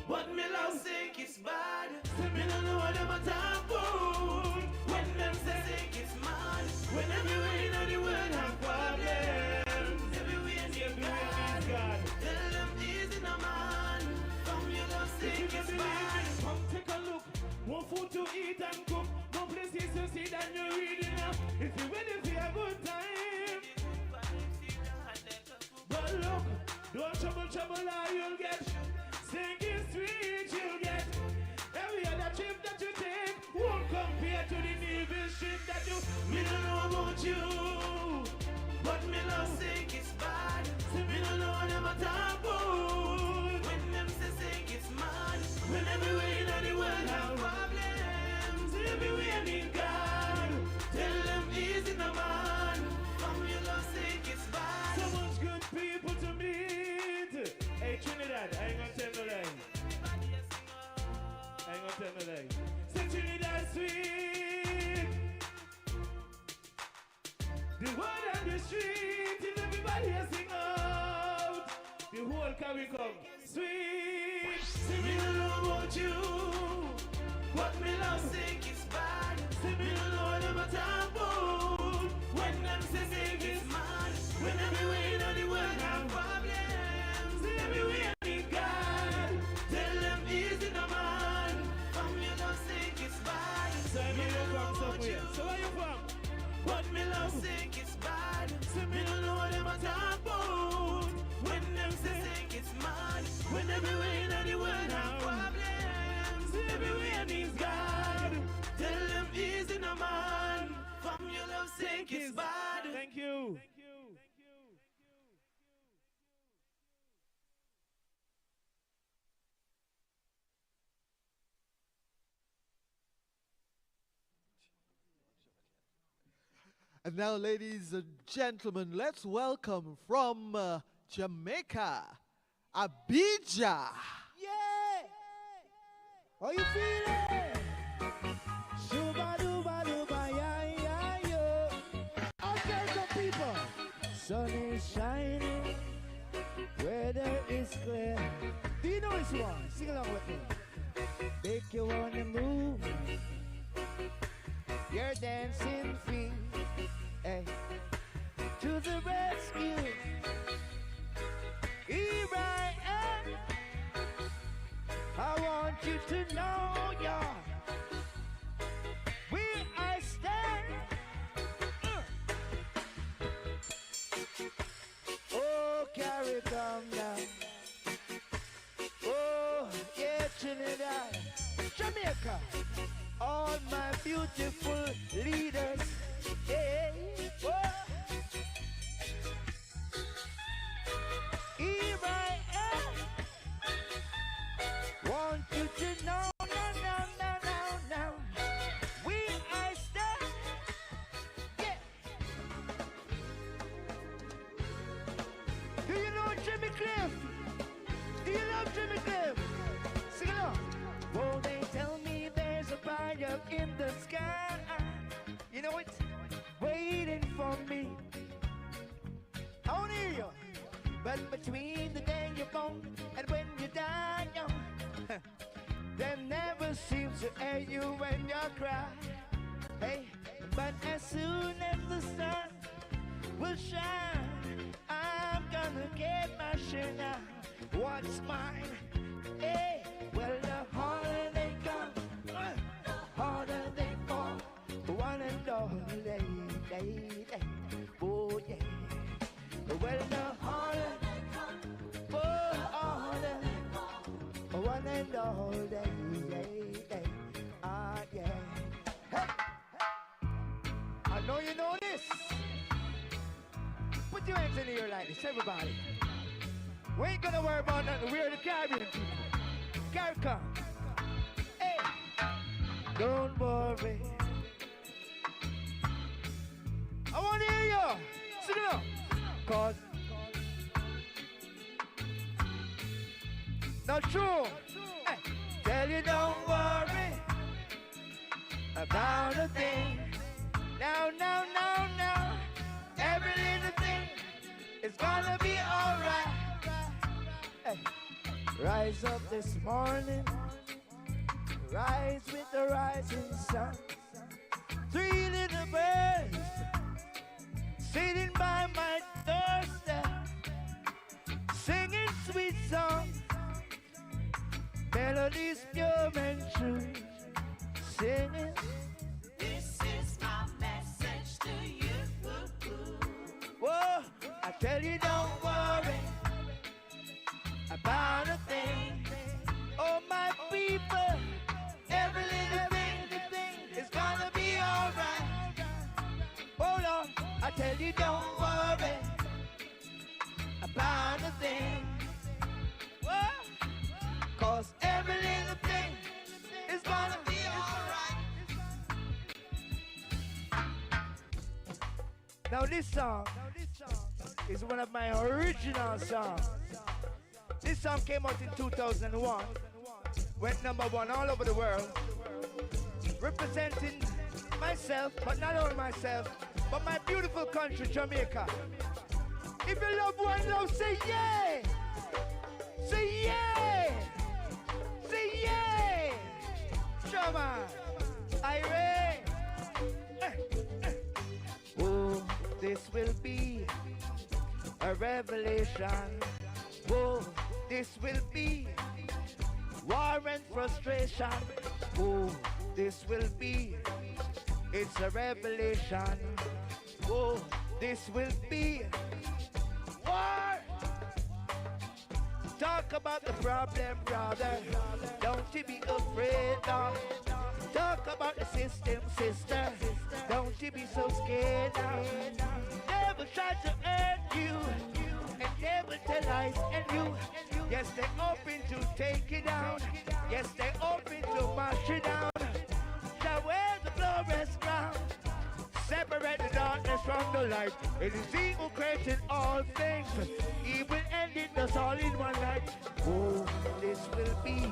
but me love St. Kitts bad. Say me no know what them a talk about. When them say St. Kitts mad. When everywhere in the world have problems. Everywhere need God. Tell them easy no man. From you love St. Kitts bad. Come take a look. More food to eat and cook. More places to see than you reading now. If you ready for a good time. But look, don't trouble or you'll get. St. Kitts Street you'll get. Every other trip that you take won't compare to the Nevis trip that you. Me don't know about you, but me love St. Kitts bad. Me don't know them a talk about. When them say St. Kitts mad. When everywhere in the world have problems. Everywhere need God. Tell them easy no man. From you love St. Kitts bad. So much good people to meet. Hey Trinidad, I ain't gonna tell no lie. I ain't gonna tell no lie. Say Trinidad sweet. The word on the street is everybody a sing out. The whole CARICOM sweet. Say me no know about you, but me love St. Kitts bad. Say me no know them a talk about. When them say St. Kitts mad. When everywhere in the world have problems. Everywhere need God. Tell them easy no man. From you love St. Kitts bad. Say me no from somewhere. So where you from? But me love St. Kitts bad. Say me no know them a talk about. When them say St. Kitts mad. When everywhere in the world have problems. Everywhere needs God. Tell them easy no man. From you love St. Kitts bad. Thank you. And now, ladies and gentlemen, let's welcome from Jamaica, Abidjan. Yeah! How you feeling? Shuba duba duba ya ya yo. Okay, some people. Sun is shining, weather is clear. Do you know this one? Sing along with me. Make you wanna move your dancing feet, hey, to the rescue. Here I am. I want you to know, y'all, where I stand. Oh, CARICOM now. Oh, yeah, Trinidad, Jamaica. All my beautiful leaders. Hey, oh. Here I am. Want you to know, now, where I stand. Yeah. Do you know Jimmy Cliff? Do you love Jimmy Cliff? Sing along. Oh, they tell me there's a fire in the sky. You know it's waiting for me. I want to hear you. But between the day you're born and when you die young, there never seems to air you when you cry. Hey, but as soon as the sun will shine, I'm gonna get my share now. What's mine? Hey, well, the harder they come, the harder they fall. One and all, day. Oh, yeah. Well, the harder they come, oh, harder. One and all, day. Ah, yeah. Hey, I know you know this. Put your hands in the air like this, everybody. We ain't gonna worry about nothing. We're the Caribbean people. CARICOM. Hey, don't worry. I want to hear you. Sing it up. Cause not true. Hey, tell you don't worry about a thing. Now. Every little thing is gonna be alright. Hey, rise up this morning, rise with the rising sun. Three little birds sitting by my doorstep, singing sweet songs, melodies pure and true, singing. This is my message to you. Whoa, I tell you don't worry about a thing. Oh, my people, every little thing is gonna be alright. Hold on, I tell you don't worry about a thing. Whoa, cause every little thing is gonna be alright. Now this song is one of my original songs. This song came out in 2001, went #1 all over the world, representing myself, but not only myself, but my beautiful country, Jamaica. If you love one love, say yeah! Say yeah! Say yeah! Shama! Irene! Oh, this will be a revelation. Oh, this will be war and frustration. Oh, this will be, it's a revelation. Oh, this will be war. Talk about the problem, brother. Don't you be afraid, no. Talk about the system, sister. Don't you be so scared now. Devil try to hurt you, and devil tell lies and you. Yes, they open to take it down. Yes, they open to mash it down. Shall wear the glorious crown. Separate the darkness from the light. It is he who created all things. Evil ended us all in one night. Oh, this will be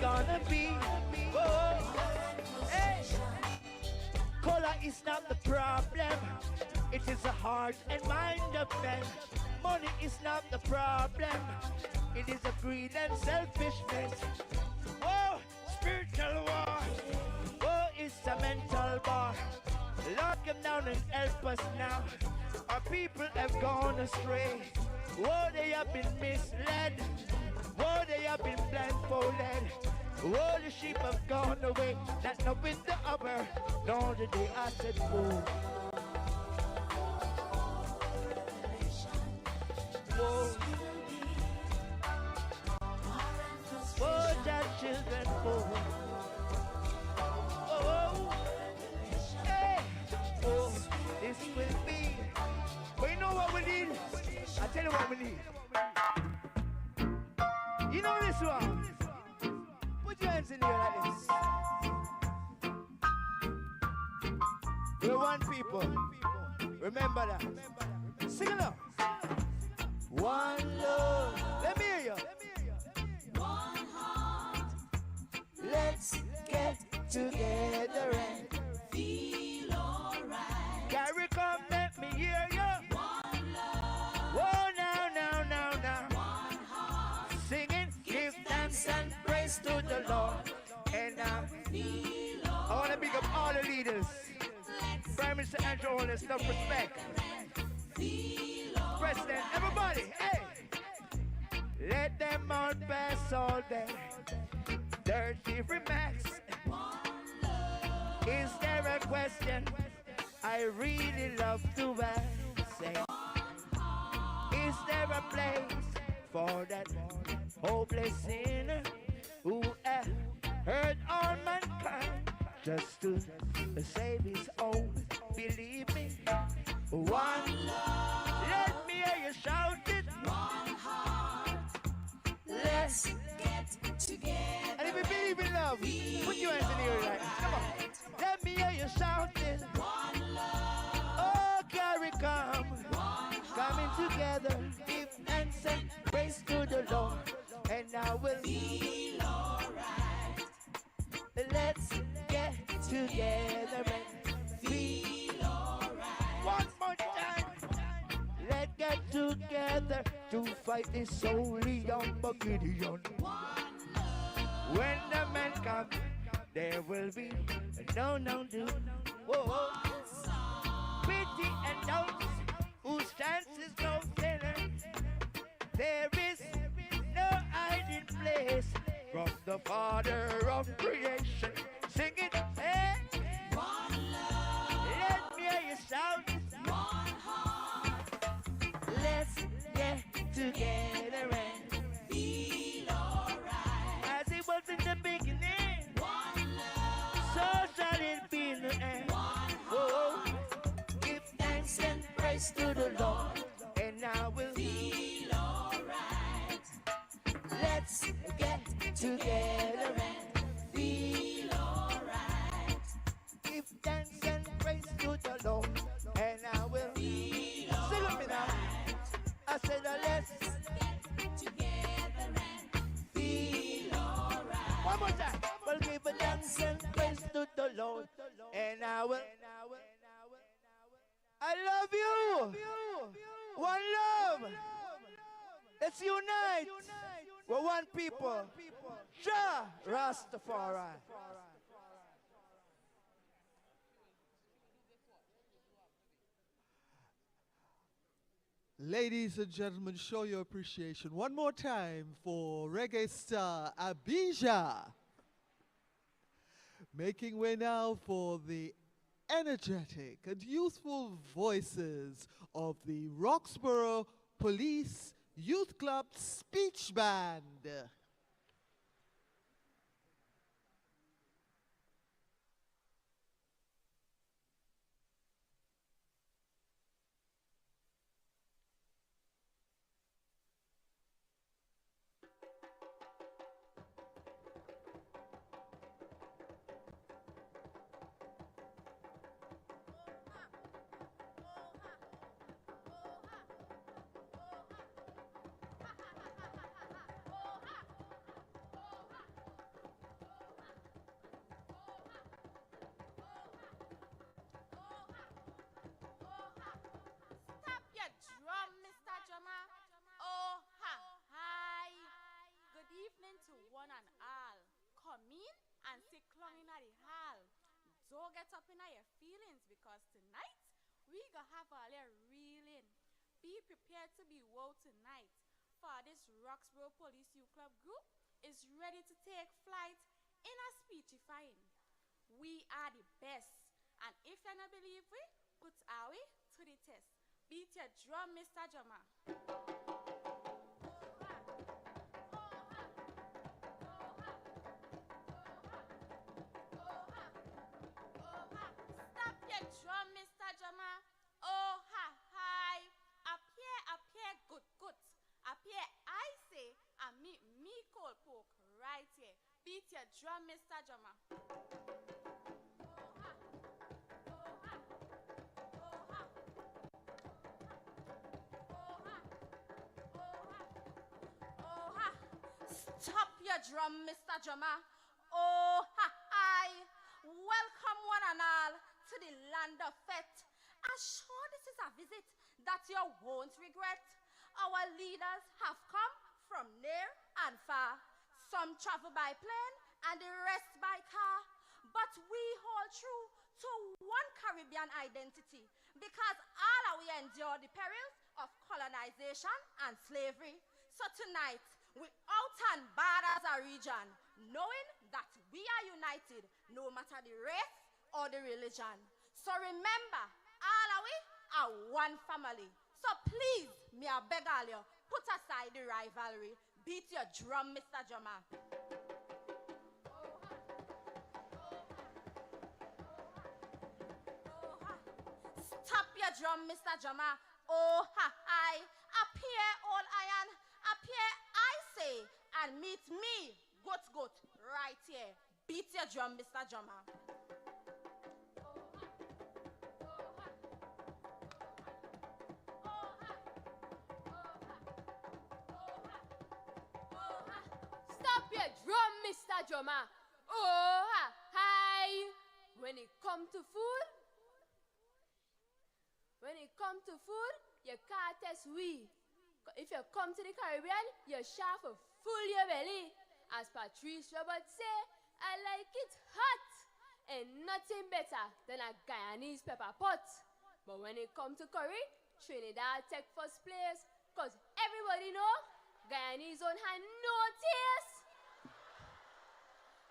gonna be. Oh, hey. Color is not the problem. It is the heart and mind of men. Money is not the problem. It is a greed and selfishness. Oh, spiritual war. Oh, it's a mental war. Lord, come down and help us now. Our people have gone astray. Oh, they have been misled. Oh, they have been blindfolded. Oh, the sheep have gone away. Not knowing the hour, nor the day I said, oh. Oh, oh, that children, oh. Oh, hey, oh, this will be. But you know what we need? I tell you what we need. You know this one? Put your hands in here like this. We're one people. Remember that. Sing it up. One love. Let me hear you. One heart. Let's get together and Feel alright. CARICOM, let me hear you. One love. Oh, now. One heart. Singing, give thanks and praise to the Lord. And Feel I want to big up all the leaders. Prime Minister Andrew Holness, enough respect. President, everybody, hey! Let them all pass all day. Dirty remarks. Is there a question I really love to ask? Say, is there a place for that hopeless sinner who hurt all mankind just to save his own? Believe me, one love. Let me hear you shout it. One heart. Let's get together. And if you believe in love, put your hands in the air like this. Come on. Let me hear you shout it. One love. Oh, CARICOM. One coming together. Give thanks and praise to the Lord. And I will feel alright. Let's get together and feel alright. One more time. Let's get together to fight this holy young Gideon. When the men come, there will be no do. Whoa. Pity and doubts, whose chance is no sinner. There is no hiding place from the Father of creation. Sing it, hey. One love. Let me hear you shout it. One heart. Let's get together and feel alright. as it was in the beginning. One love. So shall it be in the end. Whoa. Give thanks and praise to the Lord, and I will feel alright. Let's get together and feel alright. give thanks and praise to the Lord, and I will feel alright. Sing with me now. I said, let's get together and feel alright. one more time. Well, give a thanks and praise to the Lord, and I will. I love you. One love. Let's unite. We're one people. Jah Rastafari. Ladies and gentlemen, show your appreciation one more time for reggae star Abija. Making way now for the energetic and youthful voices of the Roxborough Police Youth Club Speech Band. and sit clung in the hall. Don't get up in your feelings because tonight we gonna have all your reeling. Be prepared to be woe tonight. For this Roxborough Police Youth Club group is ready to take flight in a speechifying. We are the best, and if you don't believe we, put our way to the test. Beat your drum, Mr. Jama. Stop your drum, Mr. Jama. Oh, ha, hi. Up here, good, good. Up here, I say, and me cold poke right here. Beat your drum, Mr. Jama. Stop your drum, Mr. Jama. Oh, ha, hi. Welcome one and all to the land of fete. I'm sure this is a visit that you won't regret. Our leaders have come from near and far. Some travel by plane and the rest by car. But we hold true to one Caribbean identity because all of we endure the perils of colonization and slavery. So tonight, we out and bad as a region, knowing that we are united no matter the race or the religion. So remember, all of we are one family. So please, me I beg all you, put aside the rivalry. Beat your drum, Mr. Jama. Stop your drum, Mr. Jama. Oh, ha, I. Up here, all iron. Up here, I say. And meet me, goat, right here. Beat your drum, Mr. Jama. Stop your drum, Mr. Drummer. Oh, hi. When it come to food, you can't test we. If you come to the Caribbean, you shall for full your belly. As Patrice Roberts say, I like it hot. And nothing better than a Guyanese pepper pot. But when it come to curry, Trinidad take first place. Cause everybody know, Guyanese don't have no taste.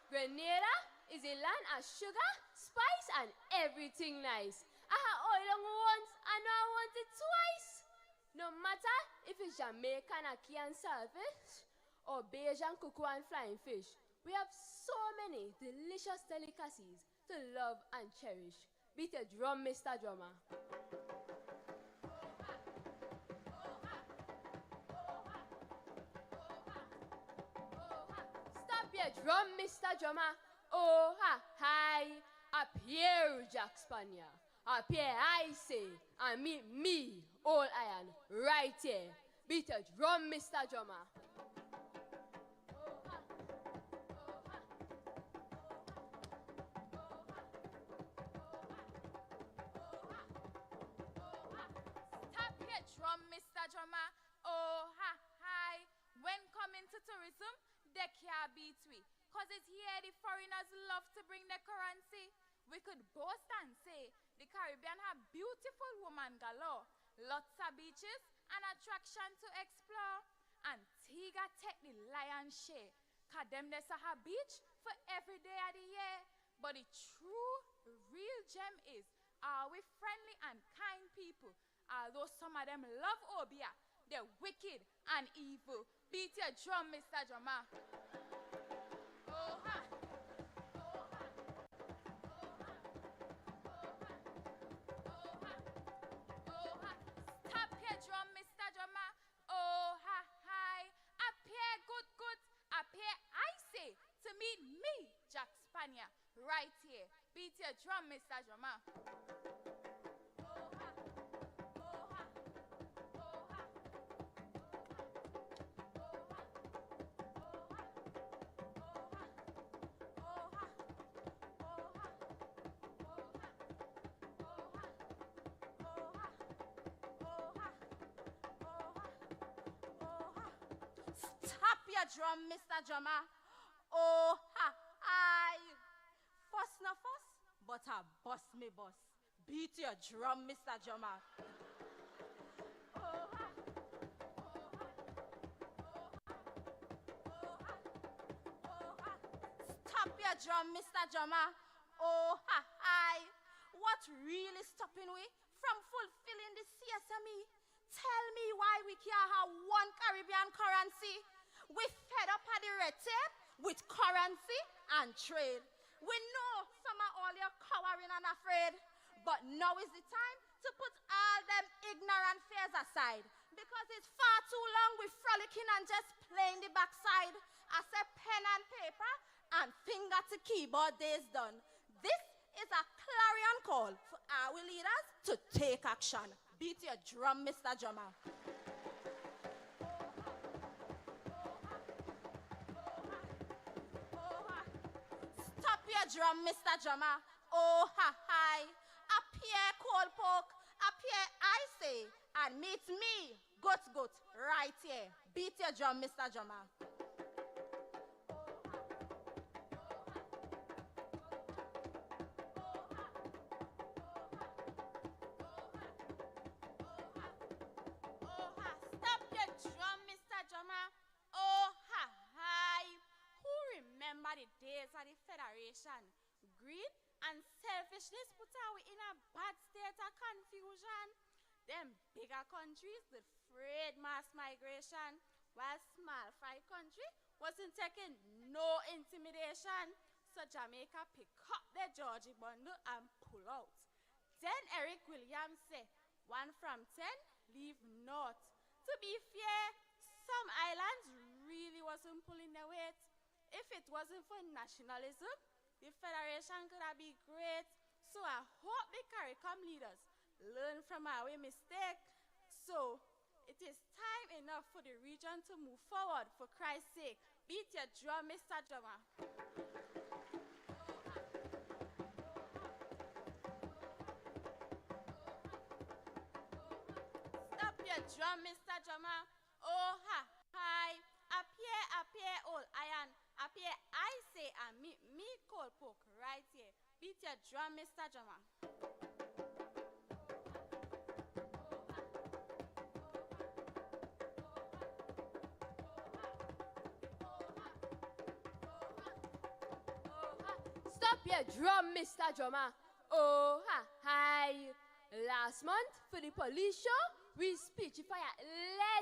Grenada is a land of sugar, spice, and everything nice. I had oil on once, and now I want it twice. No matter if it's Jamaican ackee and saltfish, or Bajan cuckoo and flying fish, we have so many delicious delicacies to love and cherish. Beat a drum, Mr. Drummer. Stop your drum, Mr. Drummer. Oh, hi. Up here, Jack Spanier. Up here, I say, and meet me, all iron, right here. Beat a drum, Mr. Drummer. Stop your drum, Mr. Drummer. Oh, hi. When coming to tourism, they can't beat we. Cause it's here the foreigners love to bring their currency. We could boast and say the Caribbean have beautiful women galore, lots of beaches and attraction to explore. Antigua take the lion's share. Cause them there's a beach for every day of the year. But the true, real gem is, are we friendly and kind people? Although some of them love Obia, they're wicked and evil. Beat your drum, Mr. Drummer. Oh, ha. Stop your drum, Mr. Drummer. Oh, hi. Up here, good. Up here, I say, to meet me, Jack Spanier, right here. Beat your drum, Mr. Drummer. Stop your drum, Mr. Drummer. Oh, hi. a boss, me boss. Beat your drum, Mr. Drummer. Stop your drum, Mr. Drummer. Oh, ha, hi. What really stopping we from fulfilling the CSME? Tell me why we can't have one Caribbean currency. We fed up at the red tape with currency and trade. We know some of all your cowering and afraid, but now is the time to put all them ignorant fears aside, because it's far too long we frolicking and just playing the backside. I said pen and paper and finger to keyboard days done. This is a clarion call for our leaders to take action. Beat your drum, Mr. Drummer. Stop your drum, Mr. Drummer. Oh, ha, hi. Appear cold poke, appear I say, and meet me, goat, right here. Beat your drum, Mr. Drummer. Stop your drum, Mr. Drummer. Oh, ha, hi. Who remember the days of the Federation? Greed and selfishness put our in a bad state of confusion. Them bigger countries did afraid mass migration, while small fry country wasn't taking no intimidation. So Jamaica pick up their Georgie bundle and pull out. Then Eric Williams say, 1 from 10, leave naught. To be fair, some islands really wasn't pulling their weight. If it wasn't for nationalism, the Federation could have been great. So I hope the CARICOM leaders learn from our mistake. So it is time enough for the region to move forward, for Christ's sake. Beat your drum, Mr. Drummer. Stop your drum, Mr. Drummer. Oh, ha, hi. Appear, all iron. Appear, I say, and me cold poke right here. Beat your drum, Mr. Drummer. Stop your drum, Mr. Drummer. Oh, ha, hi. Last month, for the police show, we speechify at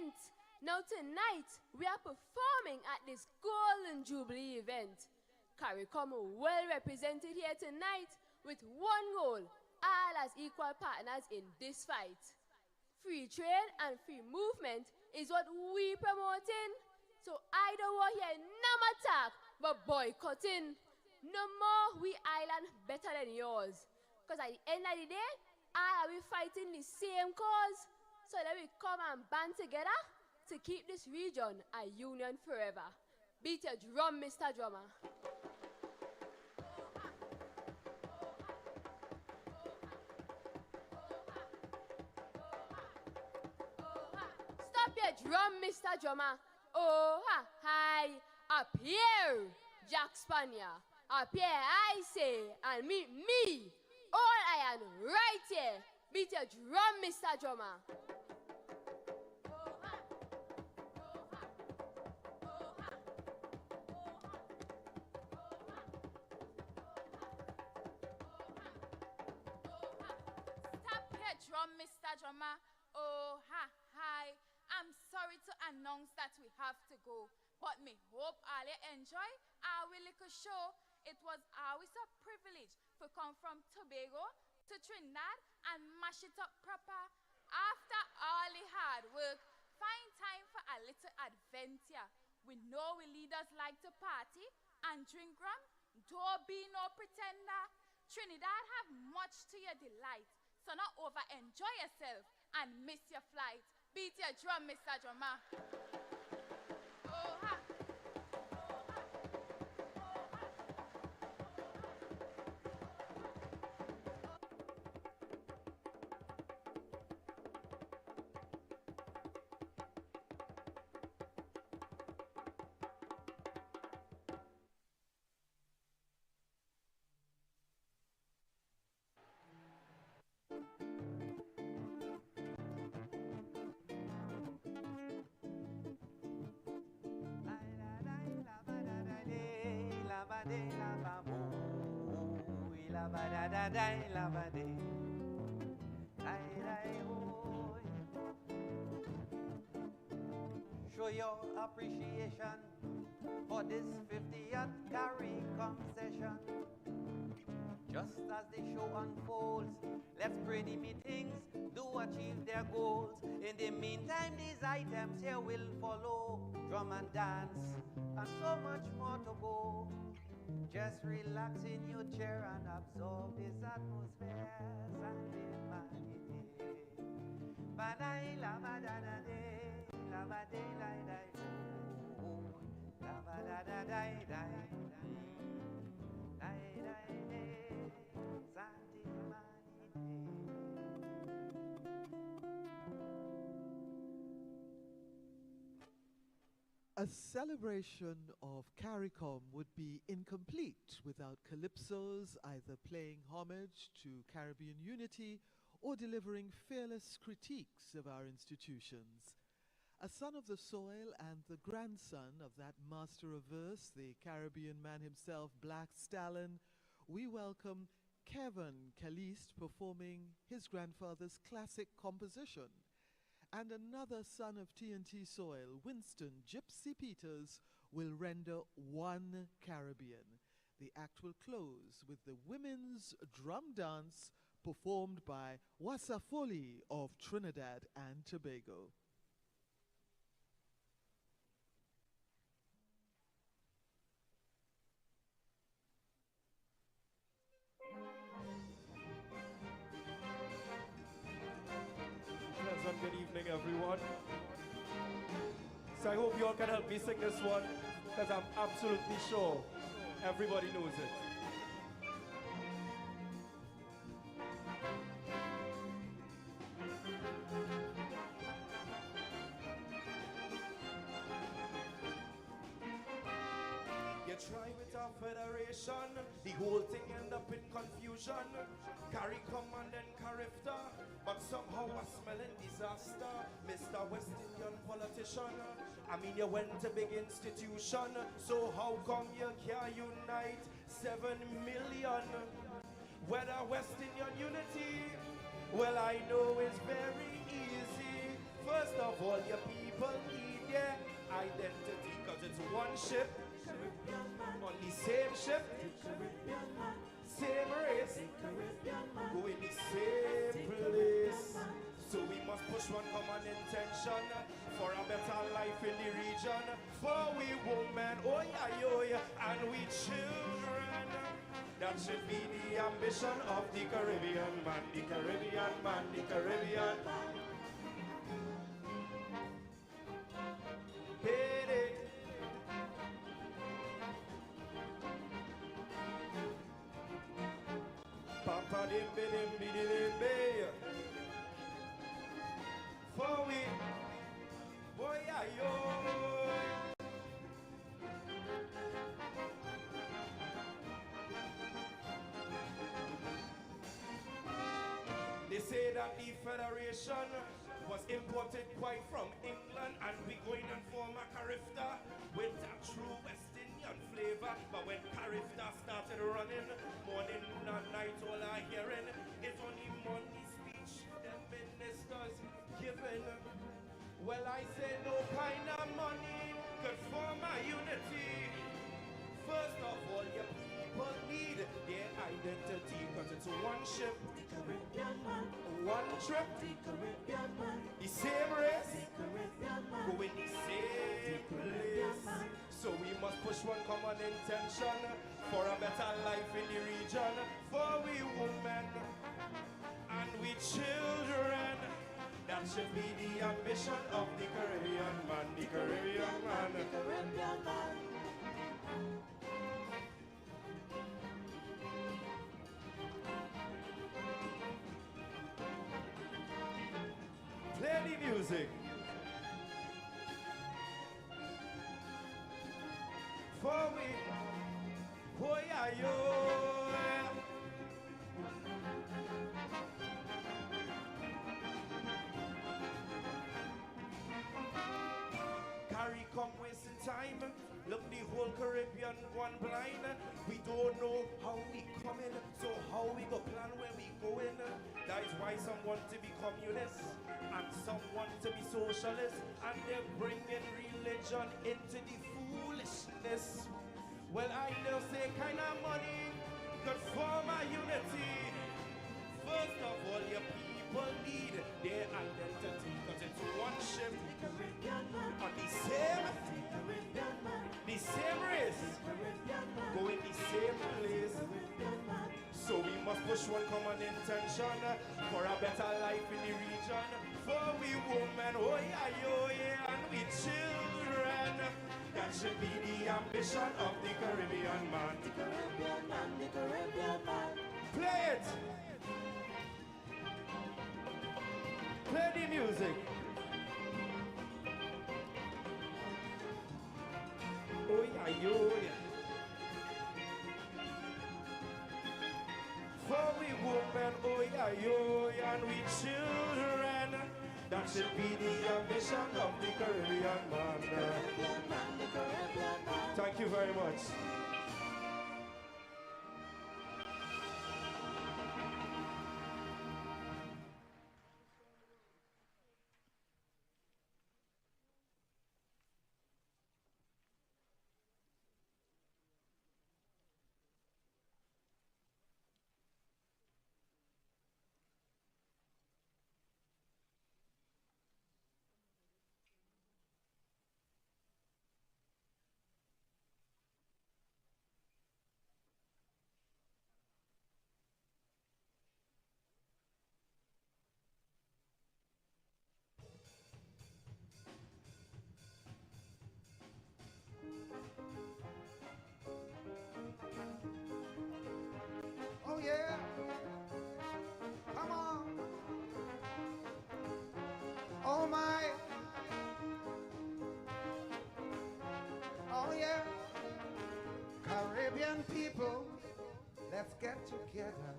length. Now tonight, we are performing at this Golden Jubilee event. CARICOM well represented here tonight with one goal, all as equal partners in this fight. Free trade and free movement is what we promoting. So I don't want here no attack, but boycotting. No more we island better than yours. Because at the end of the day, all are we fighting the same cause. So let we come and band together to keep this region a union forever. Beat your drum, Mr. Drummer. Stop your drum, Mr. Drummer. Oh, ha, hi. Up here, Jack Spanier. Up here, I say, and meet me. All iron right here. Beat your drum, Mr. Drummer. Drum, Mr. Drummer. Oh, ha, hi. I'm sorry to announce that we have to go, but me hope all you enjoy our little show. It was always a privilege to come from Tobago to Trinidad and mash it up proper. After all the hard work, find time for a little adventure. We know we leaders like to party and drink rum. Don't be no pretender. Trinidad have much to your delight. So not over-enjoy yourself and miss your flight. Beat your drum, Mr. Drummer. Oh, ha. la-ba-da-da-day, la-ba-day. Day-day-hoy. Show your appreciation for this 50th CARICOM session. Just as the show unfolds, let's pray the meetings do achieve their goals. In the meantime, these items here will follow. Drum and dance, and so much more to go. Just relax in your chair and absorb this atmosphere. Sunday Manity. Ba-day, la-ba-da-da-day, la-ba-day, la-day, oh, la-ba-da-da-day-day. A celebration of CARICOM would be incomplete without calypsos either playing homage to Caribbean unity or delivering fearless critiques of our institutions. A son of the soil and the grandson of that master of verse, the Caribbean man himself, Black Stalin, we welcome Kevin Caliste performing his grandfather's classic composition. And another son of TNT soil, Winston Gypsy Peters, will render One Caribbean. The act will close with the women's drum dance performed by Wasafoli of Trinidad and Tobago. Pleasant good evening, everyone. So I hope you all can help me sing this one, because I'm absolutely sure everybody knows it. You try with our federation, the whole thing end up in confusion. CARICOM and then CARIFTA, but somehow I smelling disaster. Mr. West Indian politician, I mean you went to big institution, so how come you can't unite 7 million? Whether West Indian unity, well I know it's very easy. First of all, your people need their identity, cause it's one ship, on the same ship, same race, go in the same place. So we must push one common intention for a better life in the region. For we women, oh yeah, and we children. That should be the ambition of the Caribbean man, the Caribbean man, the Caribbean. Hit it. Papa dimbi dimbi dimbi. For we, boy ayo. They say that the Federation was imported quite from England, and we going and form a CARIFTA with a true West Indian flavor. But when CARIFTA started running, morning, noon and night, all I hearing is only money speech the ministers giving. Well, I say no kind of money could form a unity. First of all, your people need their identity, cause it's one ship, one trip, the same race, go in the same place. So we must push one common intention for a better life in the region. For we women and we children, that should be the ambition of the Caribbean man, the Caribbean man, the Caribbean man. Play the music. For we, oh yeah, yo. CARICOM wasting time. Look, the whole Caribbean gone blind. We don't know how we coming, so how we go plan where we going. That is why some want to be communists and some want to be socialists, and they're bringing religion into the foolishness. Well, I know say kind of money could form a unity. First of all, your people need their identity, because it's one ship on the same race, going the same place. So we must push one common intention for a better life in the region. For we women, oh yeah, and we children. That should be the ambition of the Caribbean man. The Caribbean man, the Caribbean man. Play it! Play the music. Oh yeah. For we women, oh yeah, and we children. That should be the ambition of the Caribbean man. Thank you very much. Oh yeah, come on. Oh my. Oh yeah. Caribbean people, let's get together.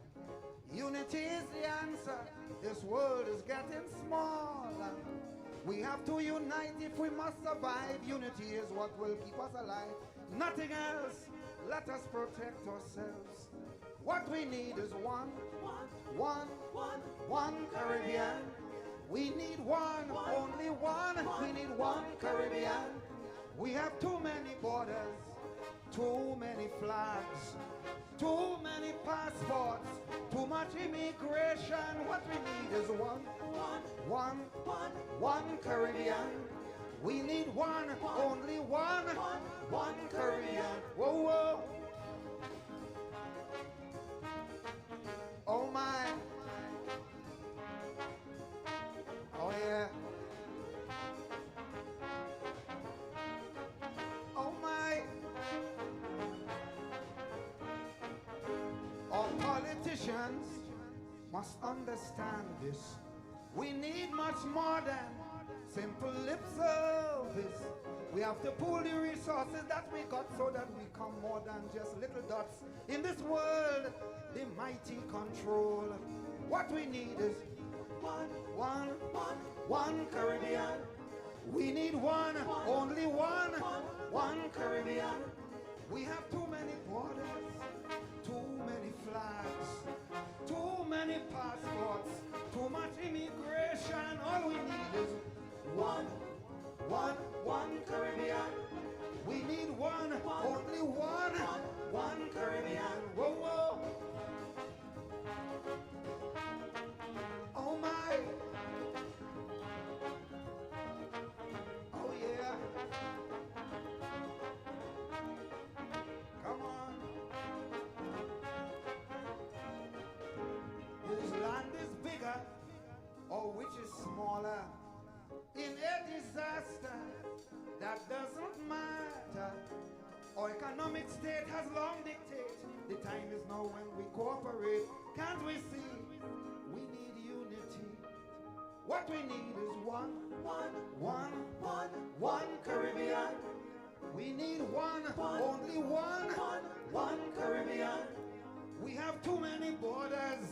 Unity is the answer. This world is getting smaller. We have to unite if we must survive. Unity is what will keep us alive. Nothing else. Let us protect ourselves. What we need is one Caribbean. We need one, only one. We need one Caribbean. We have too many borders, too many flags, too many passports, too much immigration. What we need is one Caribbean. We need one, only one Caribbean. Whoa, whoa. Oh my. Oh yeah. Oh my. All politicians must understand this. We need much more than simple lip service. We have to pool the resources that we got so that we come more than just little dots in this world. The mighty control. What we need is one Caribbean. We need one, only one Caribbean. We have too many borders, too many flags, too many passports, too much immigration. All we need is one Caribbean. We need one, only one Caribbean. Whoa, whoa. Oh my. Oh yeah. Come on. Whose land is bigger or which is smaller? In a disaster, that doesn't matter. Our economic state has long dictated. The time is now when we cooperate. Can't we see? We need unity. What we need is one Caribbean. We need one, only one Caribbean. We have too many borders,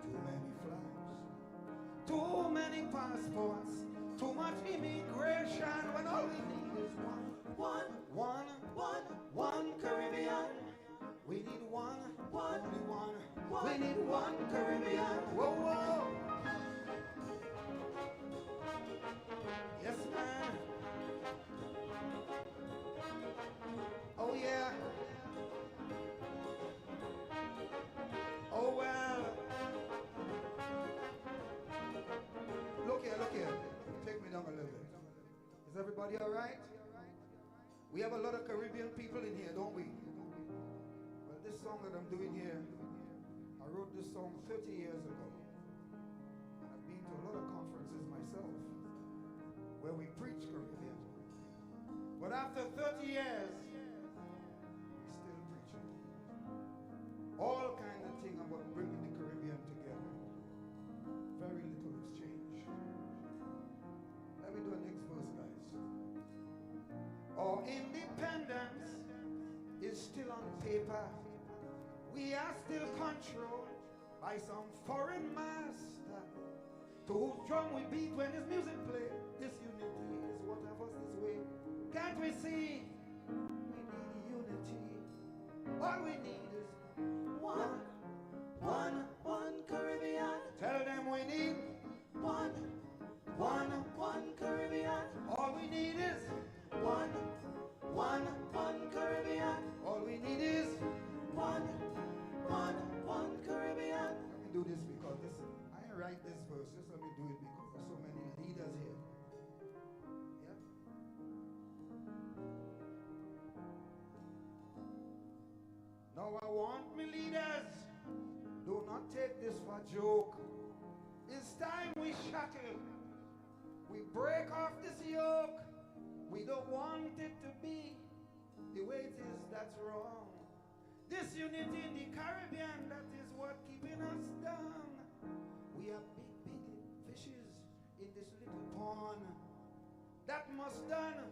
too many flags, too many passports, too much immigration, when all we need is one Caribbean. We need one Only one. We need one Caribbean. Whoa, whoa. Yes, man. Oh, yeah. Oh, well. Look here, look here. Take me down a little bit. Is everybody all right? We have a lot of Caribbean people in here, don't we? Well, this song that I'm doing here, I wrote this song 30 years ago. And I've been to a lot of conferences myself where we preach Caribbean. But after 30 years, we're still preaching. All kind of thing about bringing the Caribbean together. Very little has changed. Let me do the next verse, guys. Our independence is still on paper. We are still controlled by some foreign master to whose drum we beat when his music play. This unity is what have us this way. Can't we see? We need unity. All we need is one Caribbean. Tell them we need one Caribbean. All we need is one Caribbean. All we need is one Caribbean. Let me do this because listen, I ain't write this verse. Just let me do it because there's so many leaders here. Yeah. Now I want me leaders, do not take this for joke. It's time we shackle. We break off this yoke. We don't want it to be the way it is, that's wrong. This unity in the Caribbean, that is what keeping us down. We are big fishes in this little pond. That must done,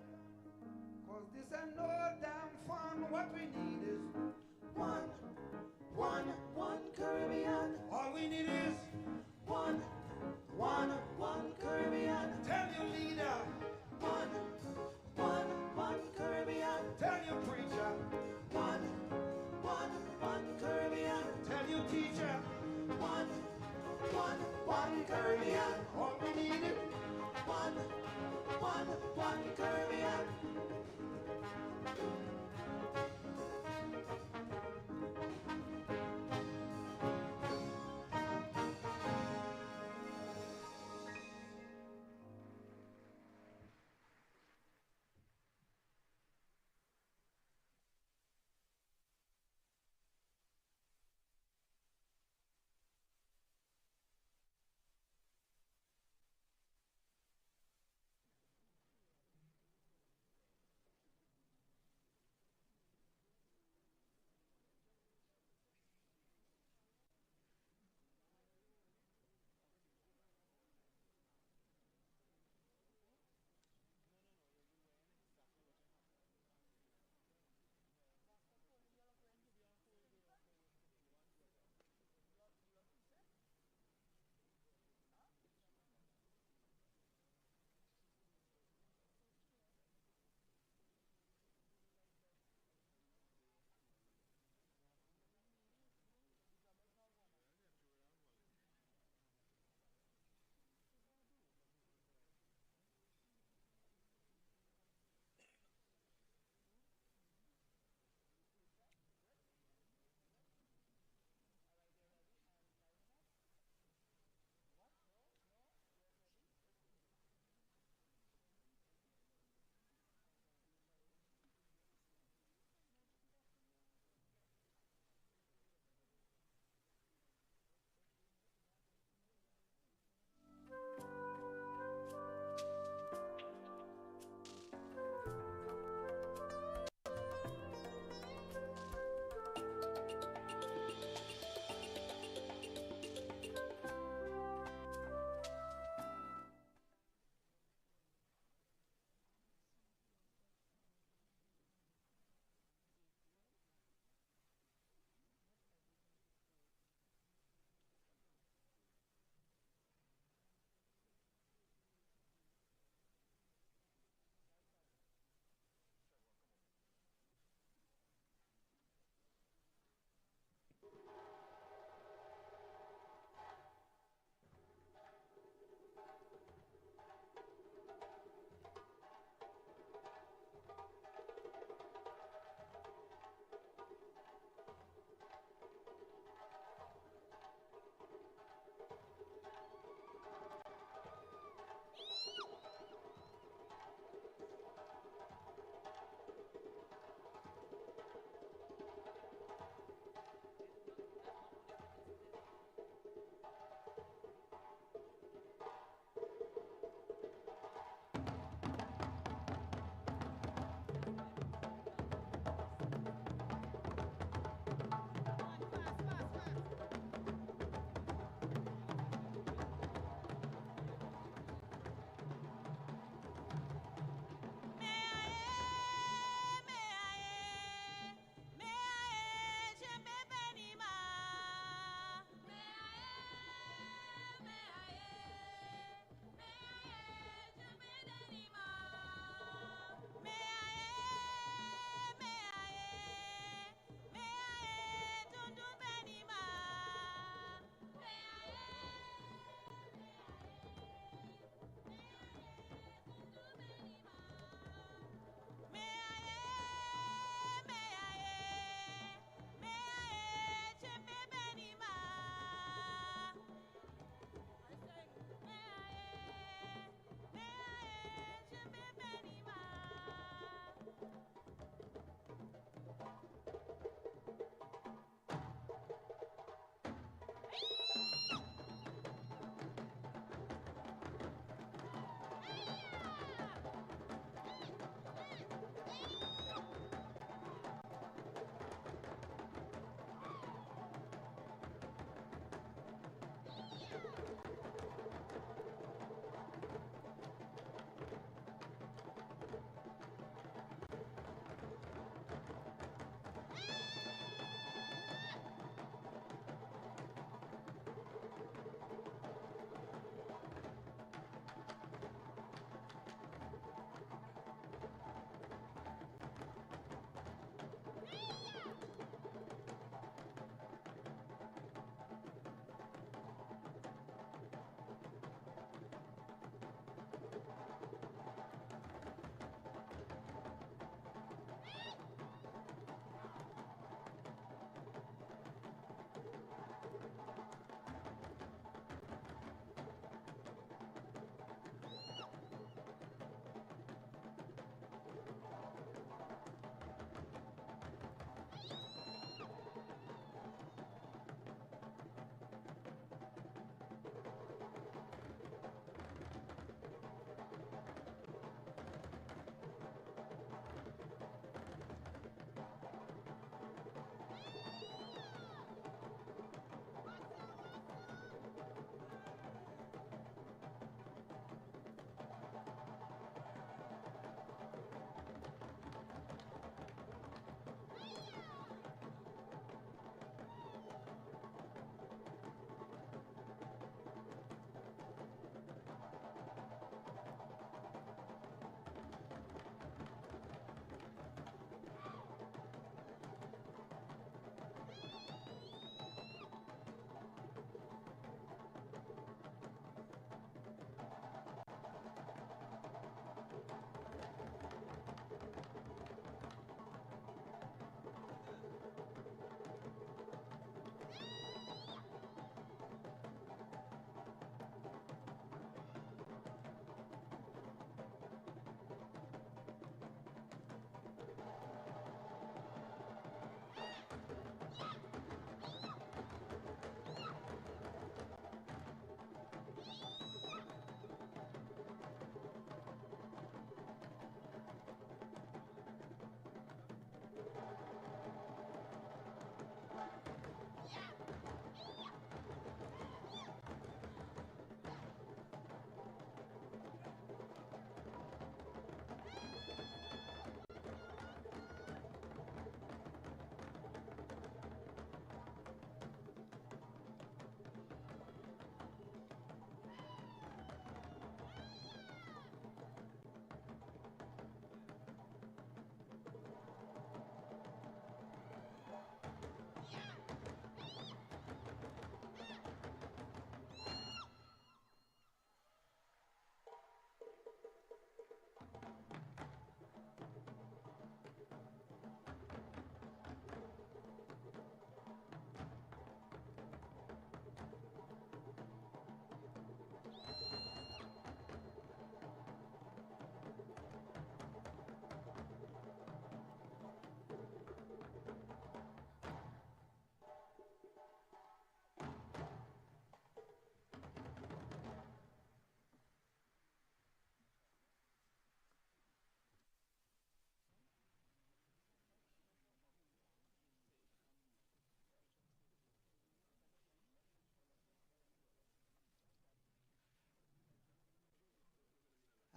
cause this ain't no damn fun. What we need is one Caribbean. All we need is one Caribbean. Tell your leader, one Caribbean. Tell your preacher, one Caribbean. Tell your teacher, one Caribbean. All we need is one Caribbean.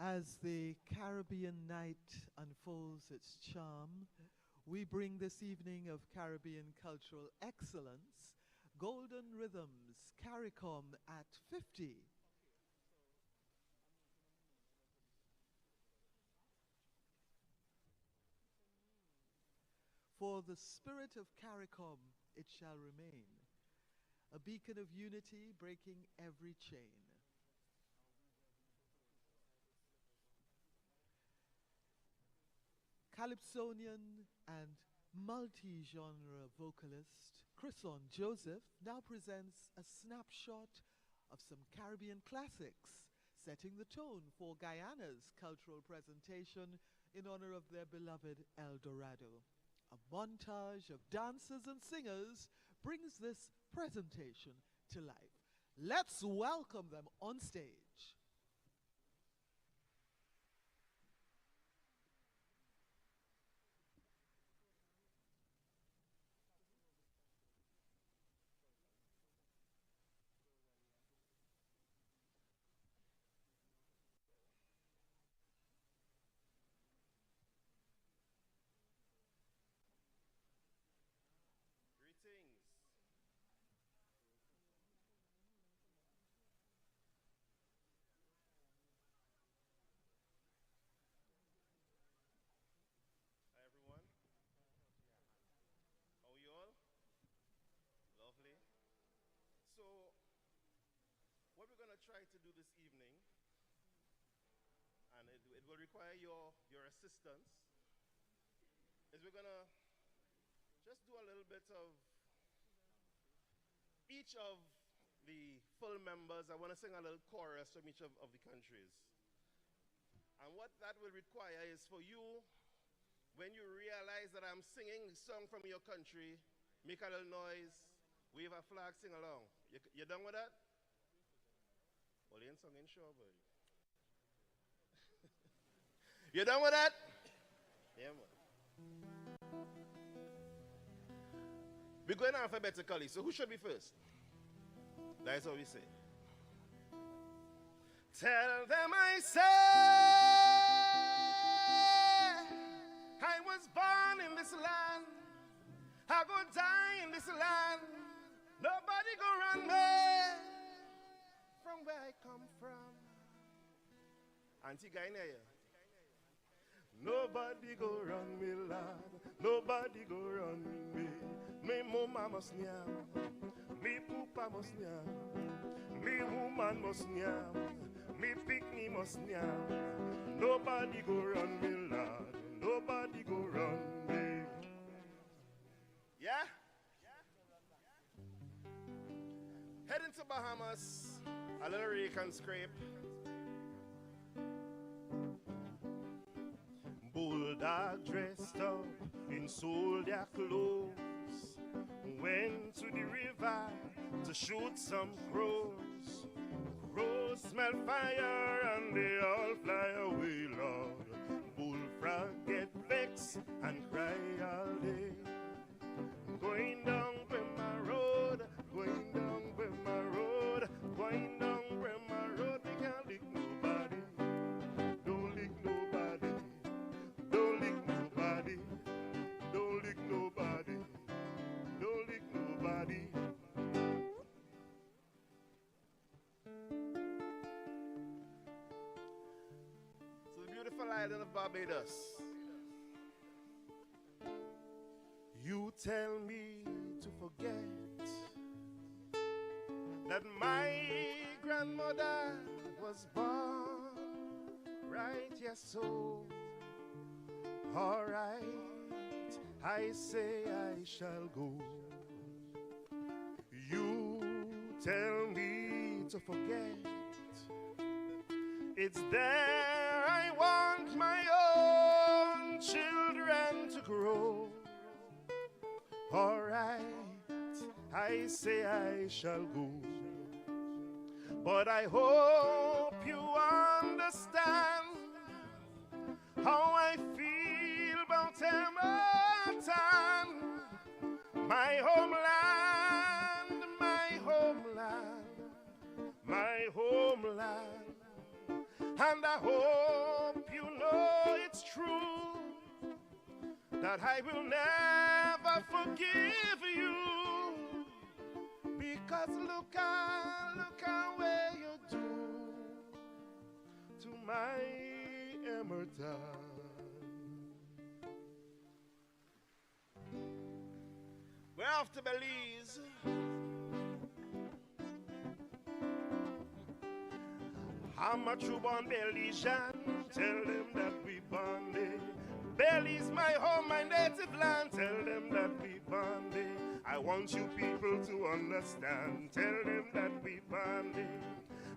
As the Caribbean night unfolds its charm, we bring this evening of Caribbean cultural excellence, Golden Rhythms, CARICOM at 50. For the spirit of CARICOM it shall remain, a beacon of unity breaking every chain. Calypsonian and multi-genre vocalist Chrison Joseph now presents a snapshot of some Caribbean classics, setting the tone for Guyana's cultural presentation in honor of their beloved El Dorado. A montage of dancers and singers brings this presentation to life. Let's welcome them on stage. Greetings. Hi everyone. How are you all? Lovely. So, what we're going to try to do this evening, and it will require your assistance, is we're going to just do a little bit of each of the full members. I want to sing a little chorus from each of the countries. And what that will require is for you, when you realize that I'm singing the song from your country, make a little noise, wave a flag, sing along. You done with that? Well, you ain't singing sure, but. You done with that? Yeah, man. We're going alphabetically, so who should be first? That's what we say. Tell them I say I was born in this land, I go die in this land, nobody go run me from where I come from. Auntie Guyana. Nobody go run me, lad, nobody go run me. Me mama must nyam, me papa must nyam, me woman must nyam, me picnic must nyam. Nobody go run me, lad, nobody go run me. Yeah? Heading to Bahamas, a little rake and scrape. Bulldog dressed up in soldier clothes went to the river to shoot some crows. Crows smell fire and they all fly away, Lord. Bullfrog get vexed and cry all day. Going down Brema Road, going down Brema Road, going down Brema Road. We can't lick nobody, don't lick nobody, don't lick nobody, don't lick nobody, don't lick nobody. So the beautiful island of Barbados. You tell me to forget that my grandmother was born right, yes, so all right, I say I shall go. You tell me to forget, it's there I want my own children to grow. All right, I say I shall go. But I hope you understand how I feel about Hamilton. My homeland, my homeland, my homeland. And I hope that I will never forgive you. Because look how where you do to my Emerton. We're off to Belize. I'm a true born Belizean. Tell them that we bonded. Belize my home, my native land. Tell them that we bonded. I want you people to understand. Tell them that we bonded.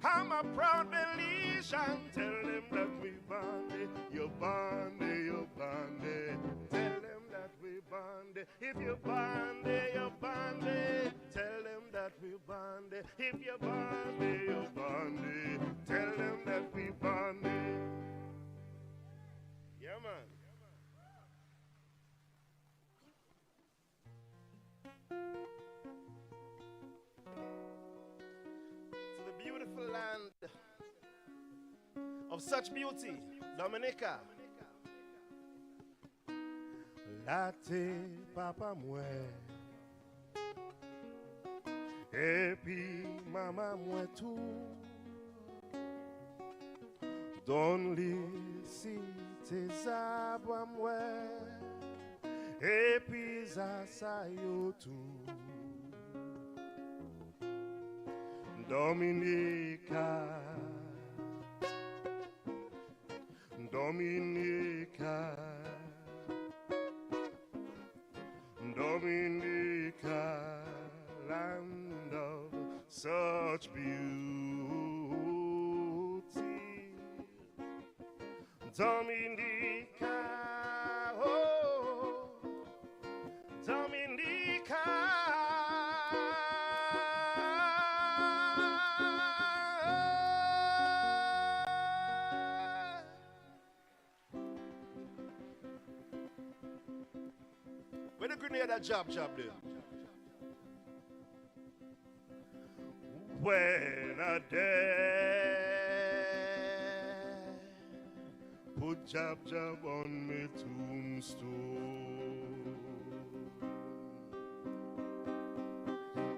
I'm a proud Belizean. Tell them that we bonded. You're bonded, you're bonded. Tell them that we bonded. If you're bonded, you're bonded. Tell them that we bonded. If you're bonded, you're bonded. Tell them that we bonded. Yeah, man. To the beautiful land of such beauty, Dominica. Latte papa mwe, epi mama mwe tout. Don li si te zabwa mwe, epi za sayo tout. Dominica, Dominica, Dominica, land of such beauty. Dominica, oh, Dominica. Where the grenade job there? When a day put job on me tombstone.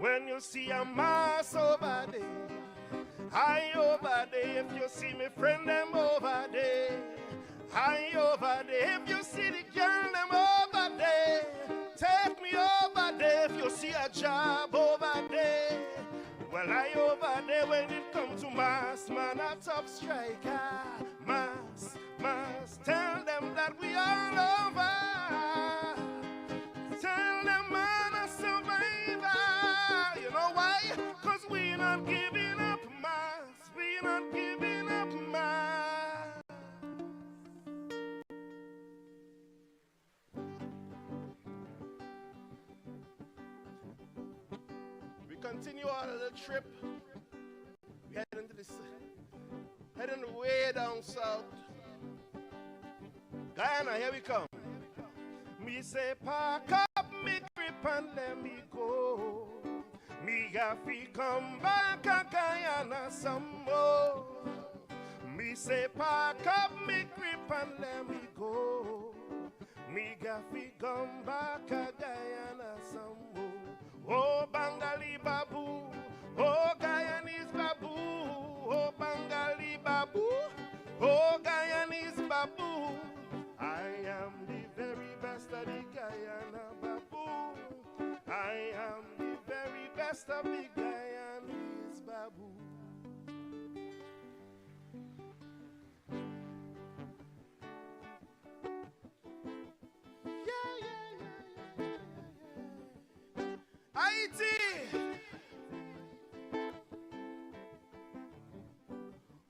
When you see a mass over there, high over there. If you see me friend them over there, high over there. If you see the girl them over there, take me over there. If you see a job over there, well, I over there. When it comes to mass, man, a top striker. Mass, mass, tell them that we all over. Tell them man a survivor. You know why? Cause we not giving up mass. We not giving up mass. We continue our little trip. We head into this, heading way down south. Guyana, here we come. Me say, pack up me grip and let me go. Me have to come back to Guyana some more. Me say, pack up me grip and let me go. Me have to come back to Guyana some more. Oh, Bangali Babu, oh, Guyanese Babu, oh, Bangali Babu, oh, Guyanese Babu. I am the very best of the Guyana Babu. I am the very best of the Guyanese Babu. Haiti!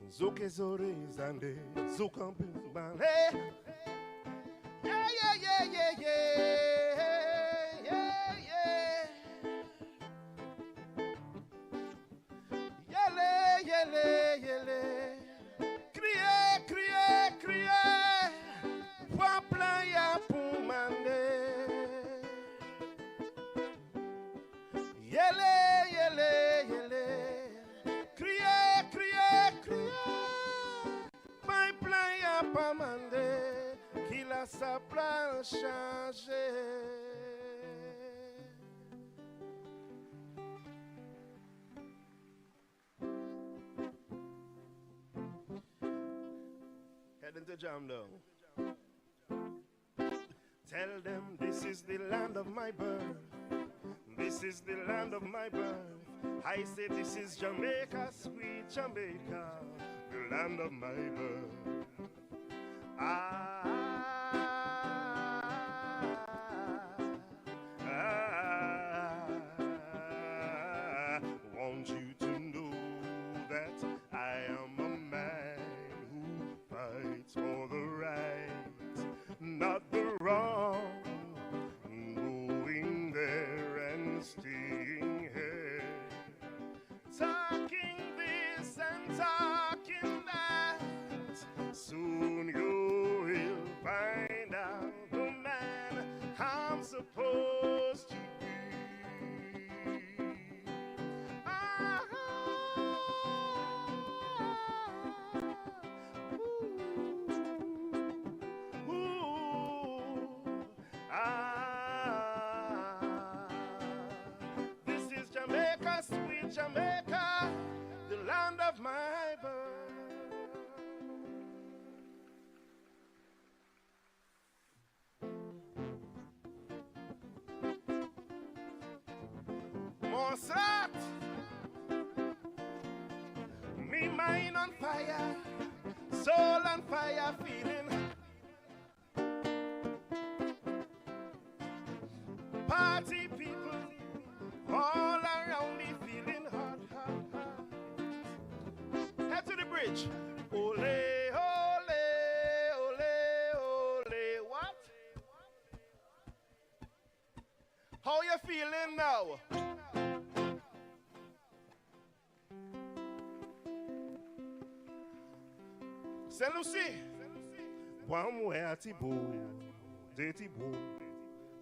Zuke zore zande, zukampin ban. Hey! Yeah, yeah, yeah, yeah, yeah, yeah, yeah. Yele, yele, yele. Crié, crié, crié. Wa playa pou mande. Yele, yele, yele. Crié, crié, crié. My playa pa mande. Kila ça plan changer. Heading to jam down. Tell them this is the land of my birth. This is the land of my birth. I say this is Jamaica, sweet Jamaica, the land of my birth. I want you to know that I am a man who fights for the right, not the wrong. Going there and staying here, talking this and talking that. Soon you will find out the man I'm supposed to be. This is Jamaica, sweet Jamaica, the land of my birth. Mozart, me mind on fire, soul on fire, feeling. Party people all around me feeling hot, hot, hot. Head to the bridge. Ole, ole, ole, ole. What? How you feeling now? Saint Lucie. One way at Tibo, Detibo,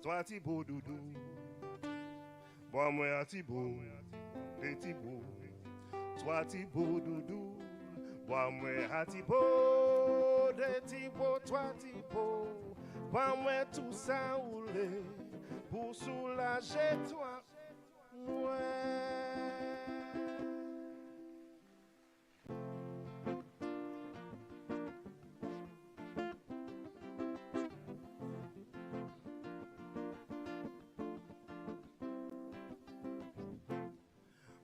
Twatibo Dudu. One way at Tibo, Detibo, Twatibo Dudu. One way at Tibo, Detibo, Twatibo. One way to Saoule, pour soulager toi.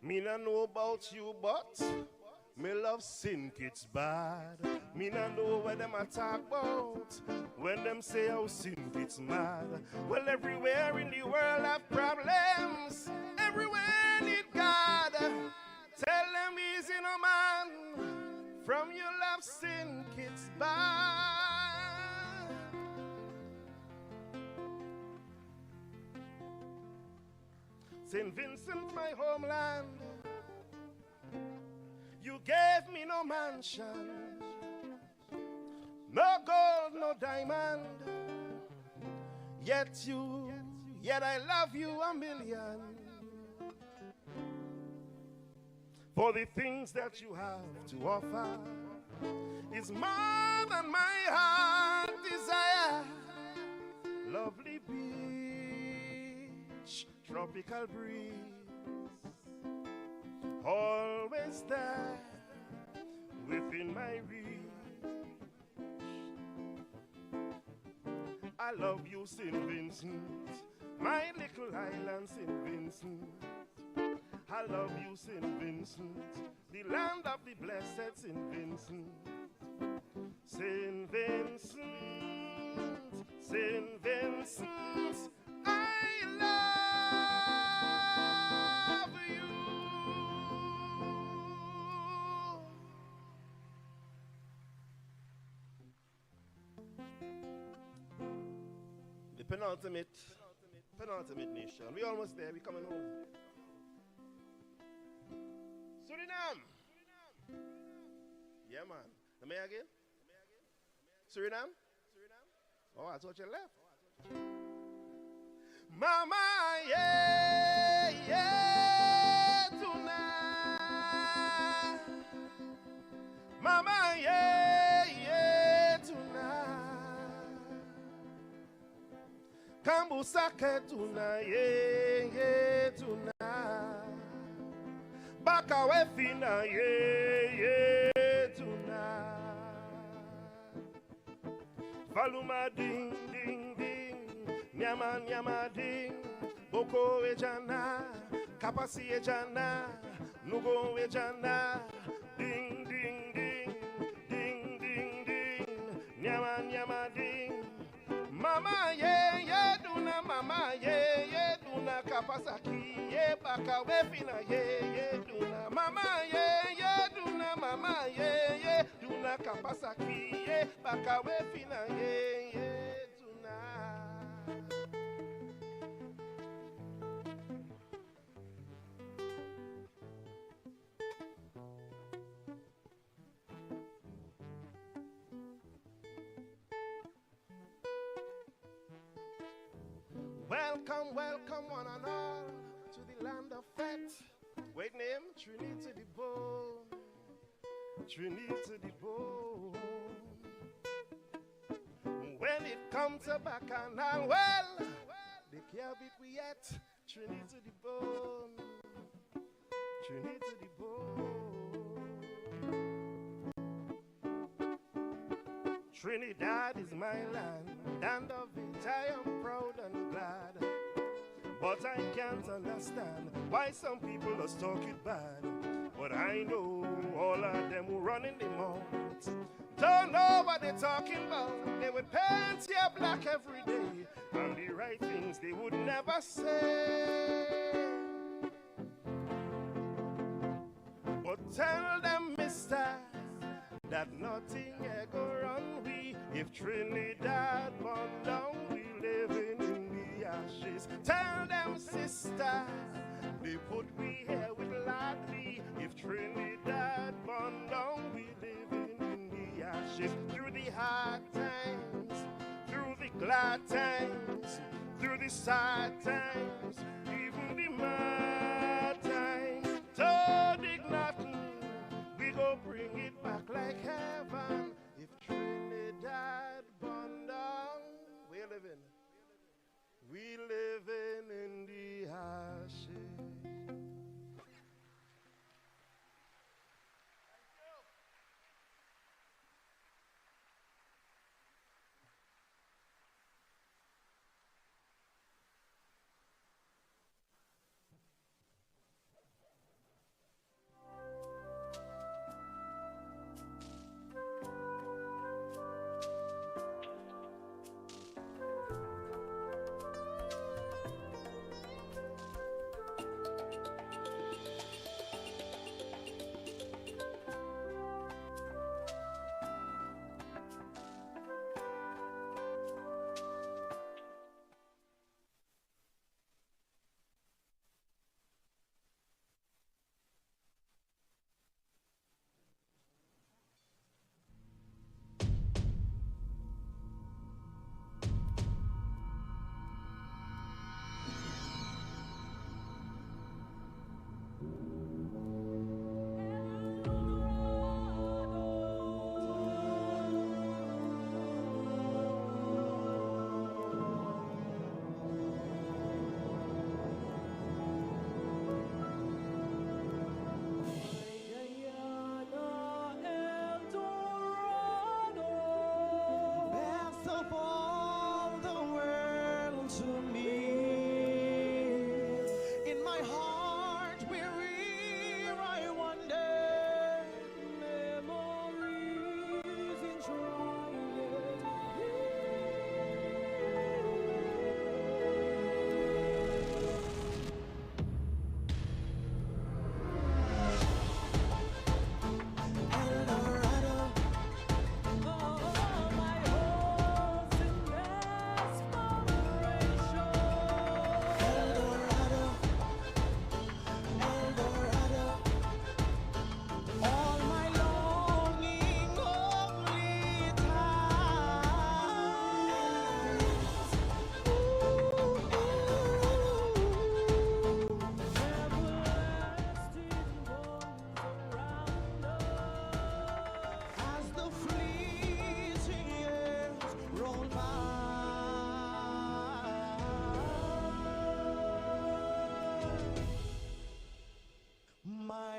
Me not know about you, but me love sin kids bad. Me not know what them a talk about when them say how sin kids mad. Well, everywhere in the world have problems. Everywhere need God. Tell them easy no man. From your love sin kids bad. St. Vincent, my homeland, you gave me no mansion, no gold, no diamond, yet I love you a million. For the things that you have to offer is more than my heart desire. Lovely beach, tropical breeze, always there within my reach. I love you, St. Vincent, my little island, St. Vincent. I love you, St. Vincent, the land of the blessed St. Vincent. St. Vincent, St. Vincent, I love you. The penultimate nation. We almost there. We coming home. Suriname. Yeah, man. Am I again? Suriname? Oh, I thought you left. Mama, yeah, yeah, tonight. Mama, yeah, yeah, tonight. Lusake tuna ye tuna. Baka wefina ye tuna. Faluma ding ding ding, nyama nyama ding, boko ejana, kapasi ejana, nugo ejana, ding ding ding, ding ding ding, nyama nyama ding. Mama ye duna, mama ye duna, kapasaki ye baka wefina ye duna, mama ye duna, mama ye duna, kapasaki ye baka wefina ye duna. Welcome, welcome one and all to the land of fete. Wait name, Trinity the Bone. Trinity the Bone. When it comes to Bacchanal, well, they can't beat we yet. Trinity the Bone. Trinity the Bone. Trinidad is my land, and of it I am proud and glad. But I can't understand why some people are talking bad. But I know all of them who run in the mouth don't know what they're talking about. They would paint your black every day, and the right things they would never say. But tell them, mister, that nothing go wrong we if Trinidad burn down, we living in the ashes. Tell them, sister, they put we here with gladly if Trinidad burn down, we living in the ashes. Through the hard times, through the glad times, through the sad times, even the mad times. Don't ignore, we go bring it back like heaven. If Trinidad burn down, we living in the ashes.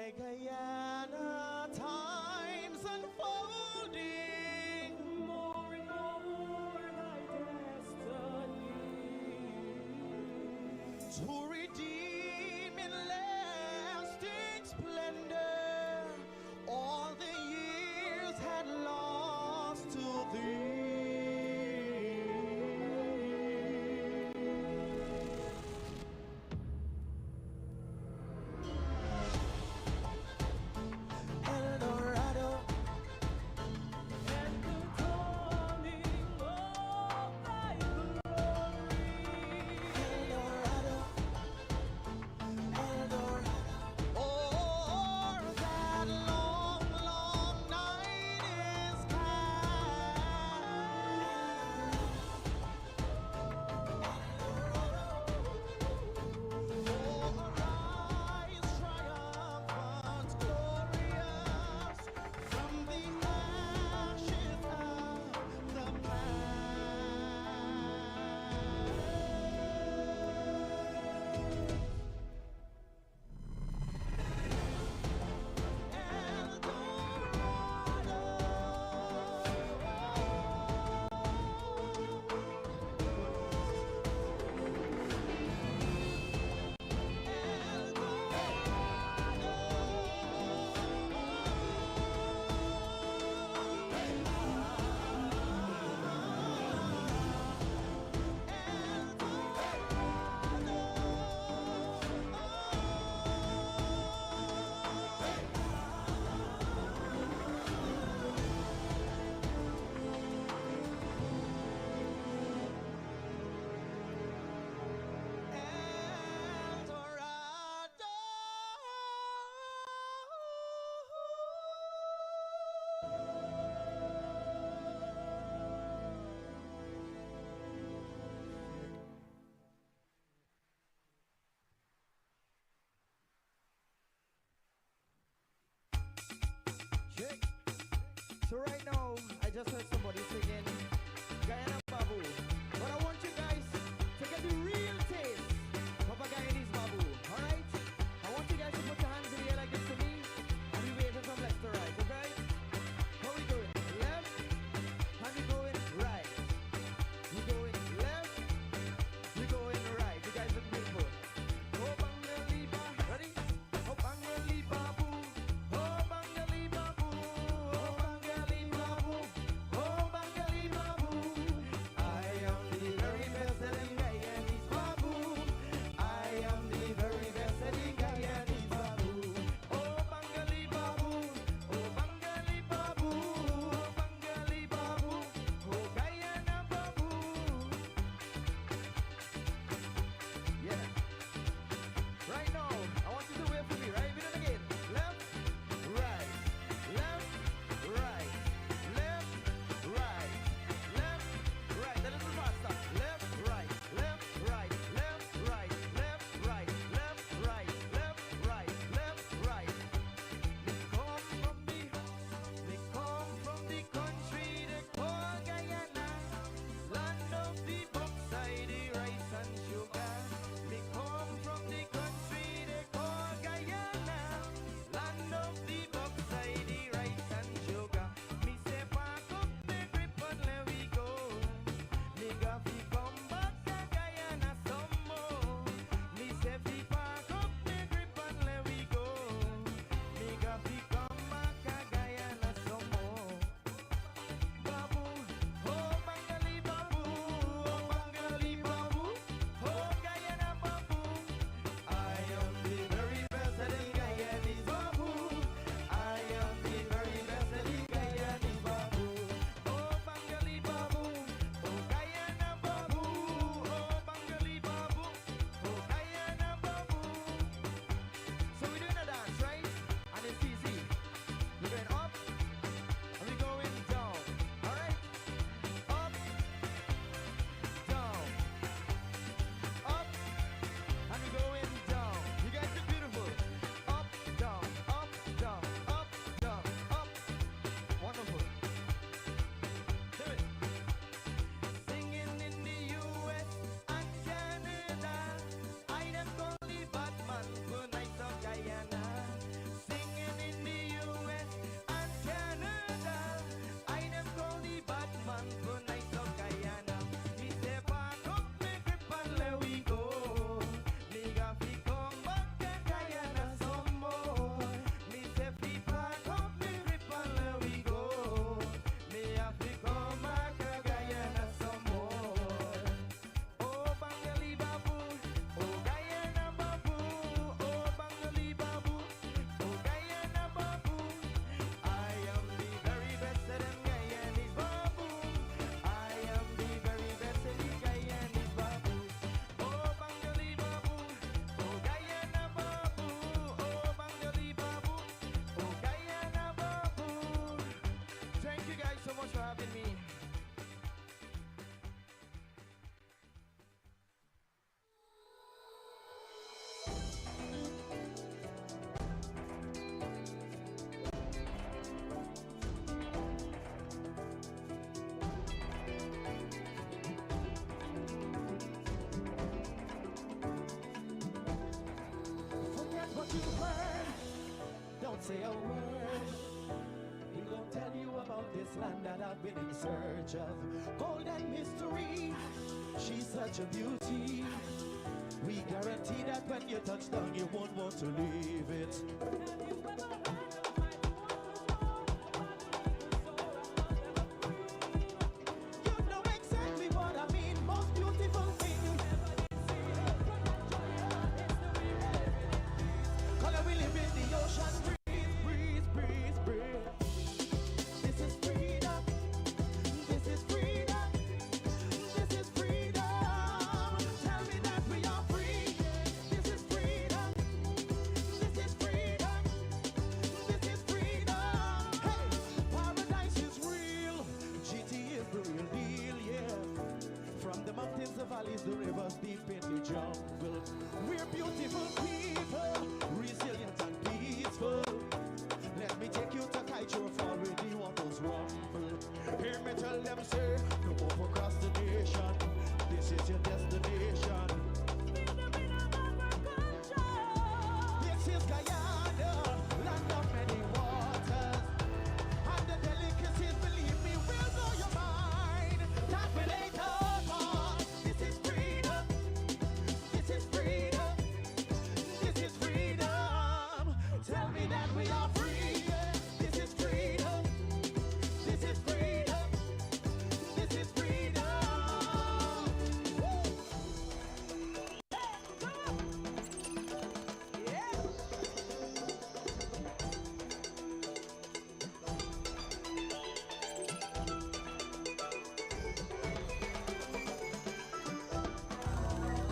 My Guyana times unfolding, more and more thy destiny to redeem in lasting splendor all the years had lost to thee. El Dorado, and the dawning of thy glory. El Dorado, El Dorado. Oh, that long, long night is oh, arise, triumphant, glorious, from the ashes of the Check. So right now, I just heard somebody singing Guyana Babu. But I want you guys to get the real taste of a Guyanese Babu. Alright? I want you guys to put your hands in the air like this to me. And we waving from left to right, okay? How we going? Left. And we going right. We going left. We going right. You guys look beautiful. Oh, Bangali Babu. Ready? Oh, Bangali Babu. Oh, Bangali Babu. Oh, Bangali Babu. Oh, Bangali to burn. Don't say a word. We gon' tell you about this land that I've been in search of. Gold and mystery, she's such a beauty. We guarantee that when you touch down, you won't want to leave it. You know exactly what I mean, most beautiful thing. Color we live in the ocean, breeze, breeze, breeze, breeze. This is freedom, this is freedom, this is freedom. Tell me that we are free. This is freedom, this is freedom, this is freedom. Hey, paradise is real, GT is the real deal, yeah. From the mountains, the valleys, the rivers, deep in the jungle. We're beautiful people, resilient and peaceful. Let me take you to Kaijor Fall where the waters rumble. Hear me tell them, say, no more procrastination. This is your destination. This is Guyana, land of many waters. And the delicacies, believe me, will blow your mind. That will ain't all. This is freedom. This is freedom. This is freedom. Tell me that we are free. This is freedom. This is freedom. This is freedom. Woo! Yeah.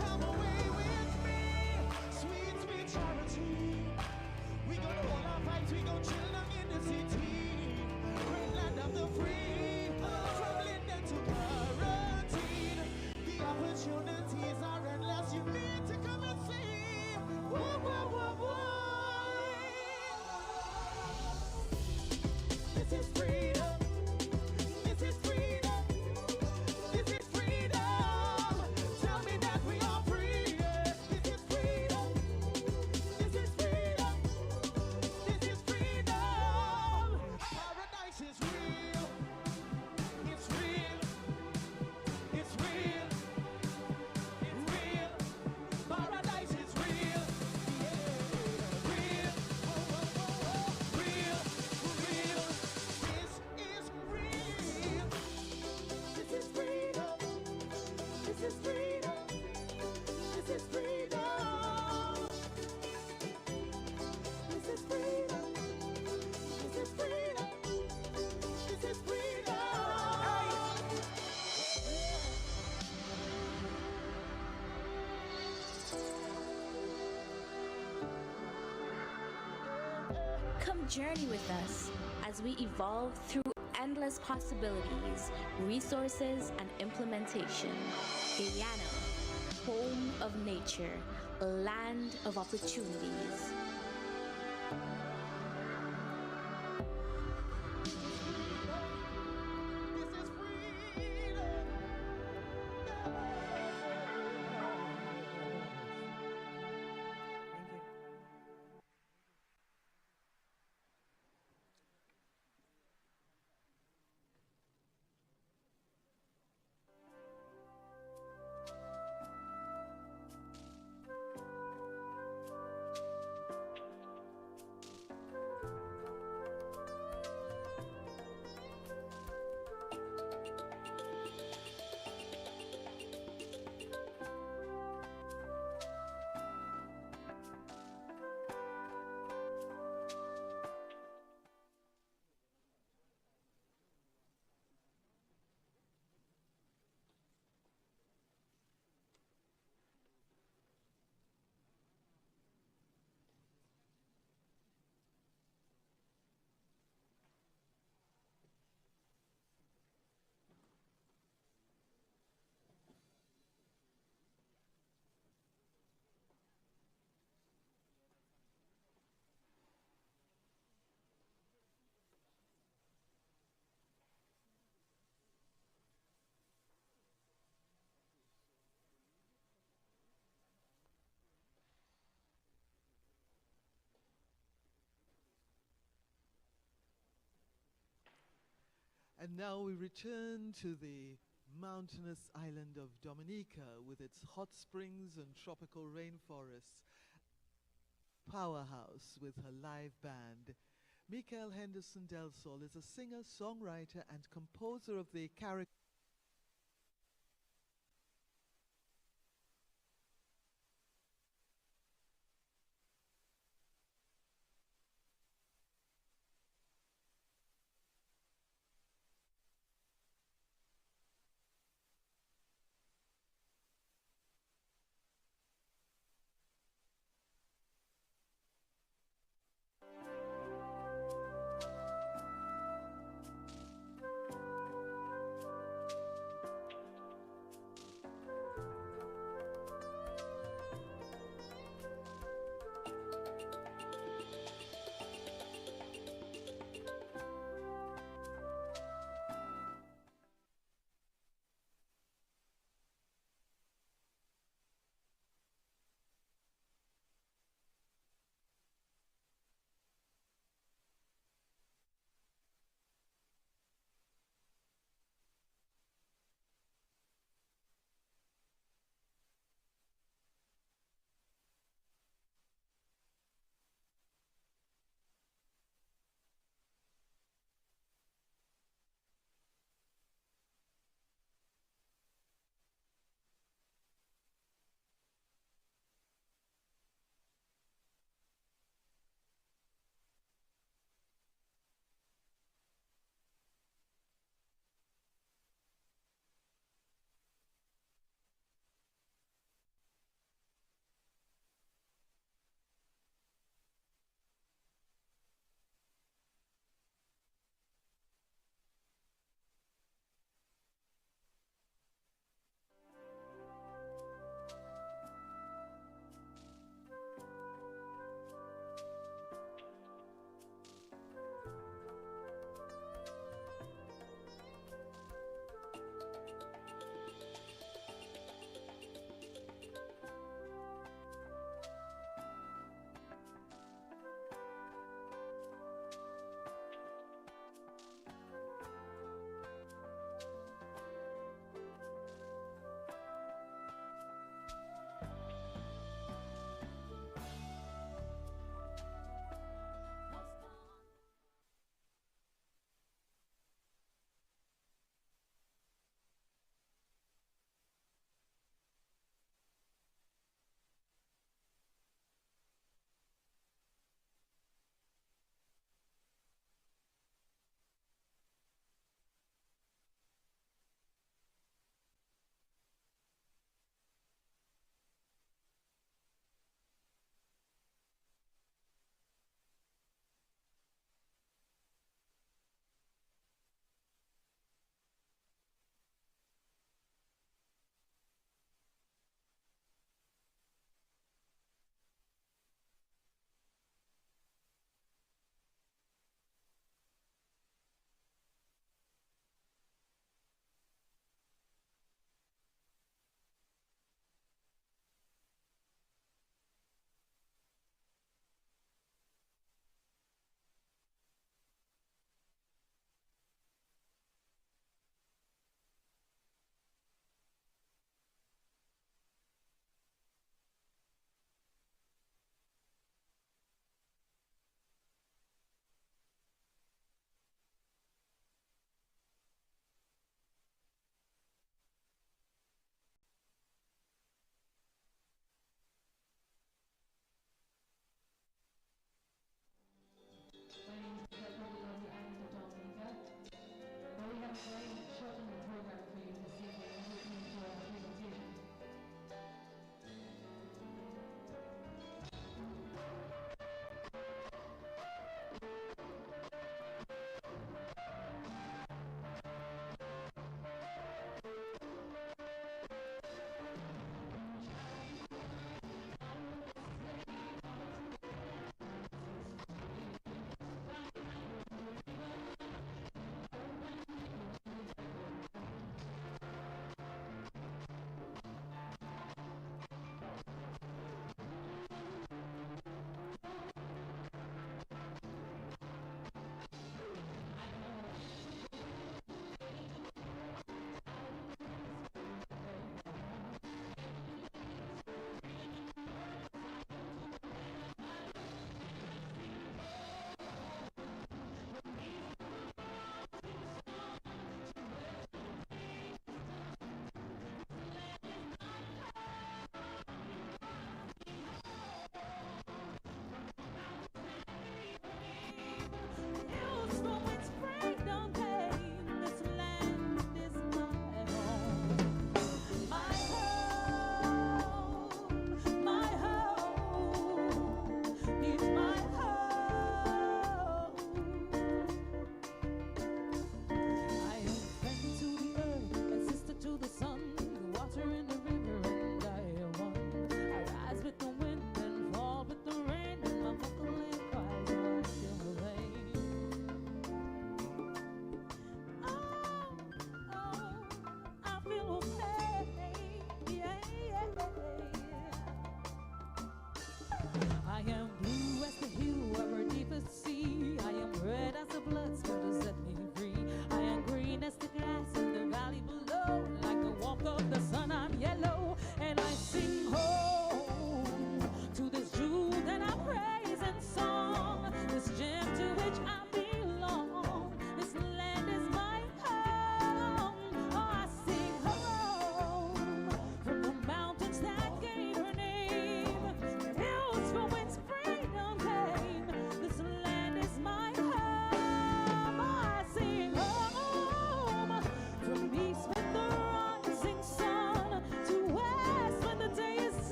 Come away with me, sweet, sweet charity. We gonna hold our fights, we gonna chill down in the city. Great land of the free, from Linden to quarantine. The opportunities are endless, you need to come and see. Whoa, whoa, whoa, whoa. This is freedom. This is freedom. This is freedom. Tell me that we are free. Yeah. This is freedom. This is freedom. This is freedom. Paradise is real. It's real. It's real. It's real. Paradise is real. Yeah. Real. Whoa, whoa, whoa, whoa. Real. Real. This is real. This is freedom. This is freedom. This is freedom. This is freedom. This is freedom. This is freedom. Come journey with us as we evolve through endless possibilities, resources, and implementation. Guyana, home of nature, land of opportunities. And now we return to the mountainous island of Dominica with its hot springs and tropical rainforests. Powerhouse with her live band. Michael Henderson Del Sol is a singer, songwriter, and composer of the CARICOM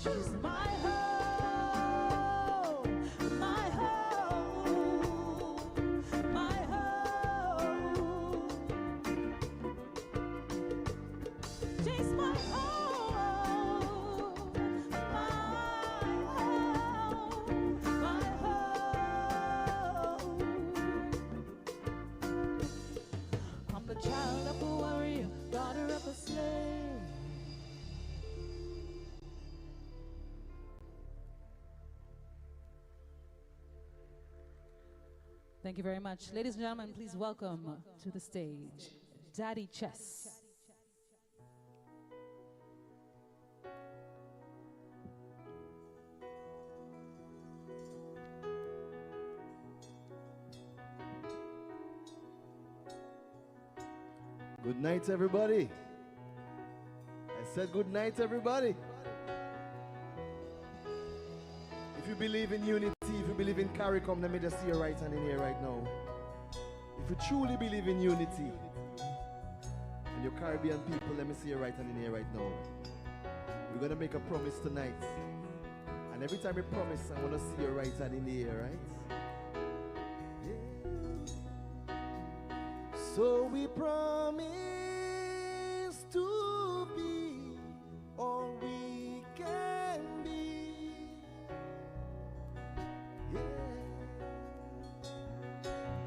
She's my home, my home, my home. She's my home, my home. I'm the child of a warrior, daughter of a slave. Thank you very much. Ladies and gentlemen, please welcome to the stage Daddy Chess. Good night, everybody. I said good night, everybody. If you believe in unity, if you believe in CARICOM, let me just see your right hand in here right now. If you truly believe in unity, and your Caribbean people, let me see your right hand in here right now. We're going to make a promise tonight. And every time we promise, I want to see your right hand in the air, right? So we promise to be all we can be. Yeah.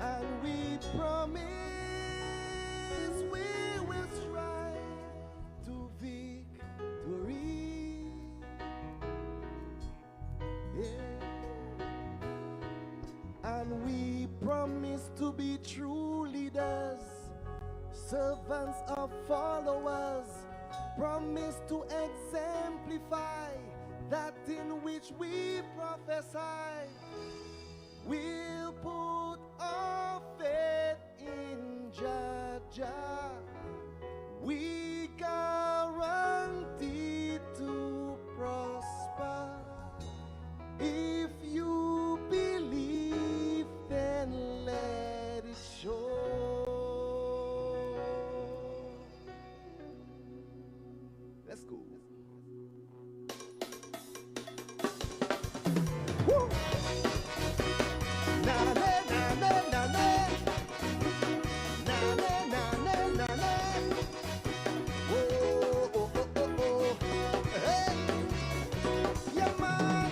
And we promise we will strive to victory. Yeah. And we promise to be true leaders, servants of followers, promise to exemplify that in which we prophesy. We'll put our faith in Jah. We guarantee to prosper. If you believe, then let it show. Let's go. Woo! Na na na na na na. Na na na na na na. Oh oh oh oh oh. Hey. Yeah man.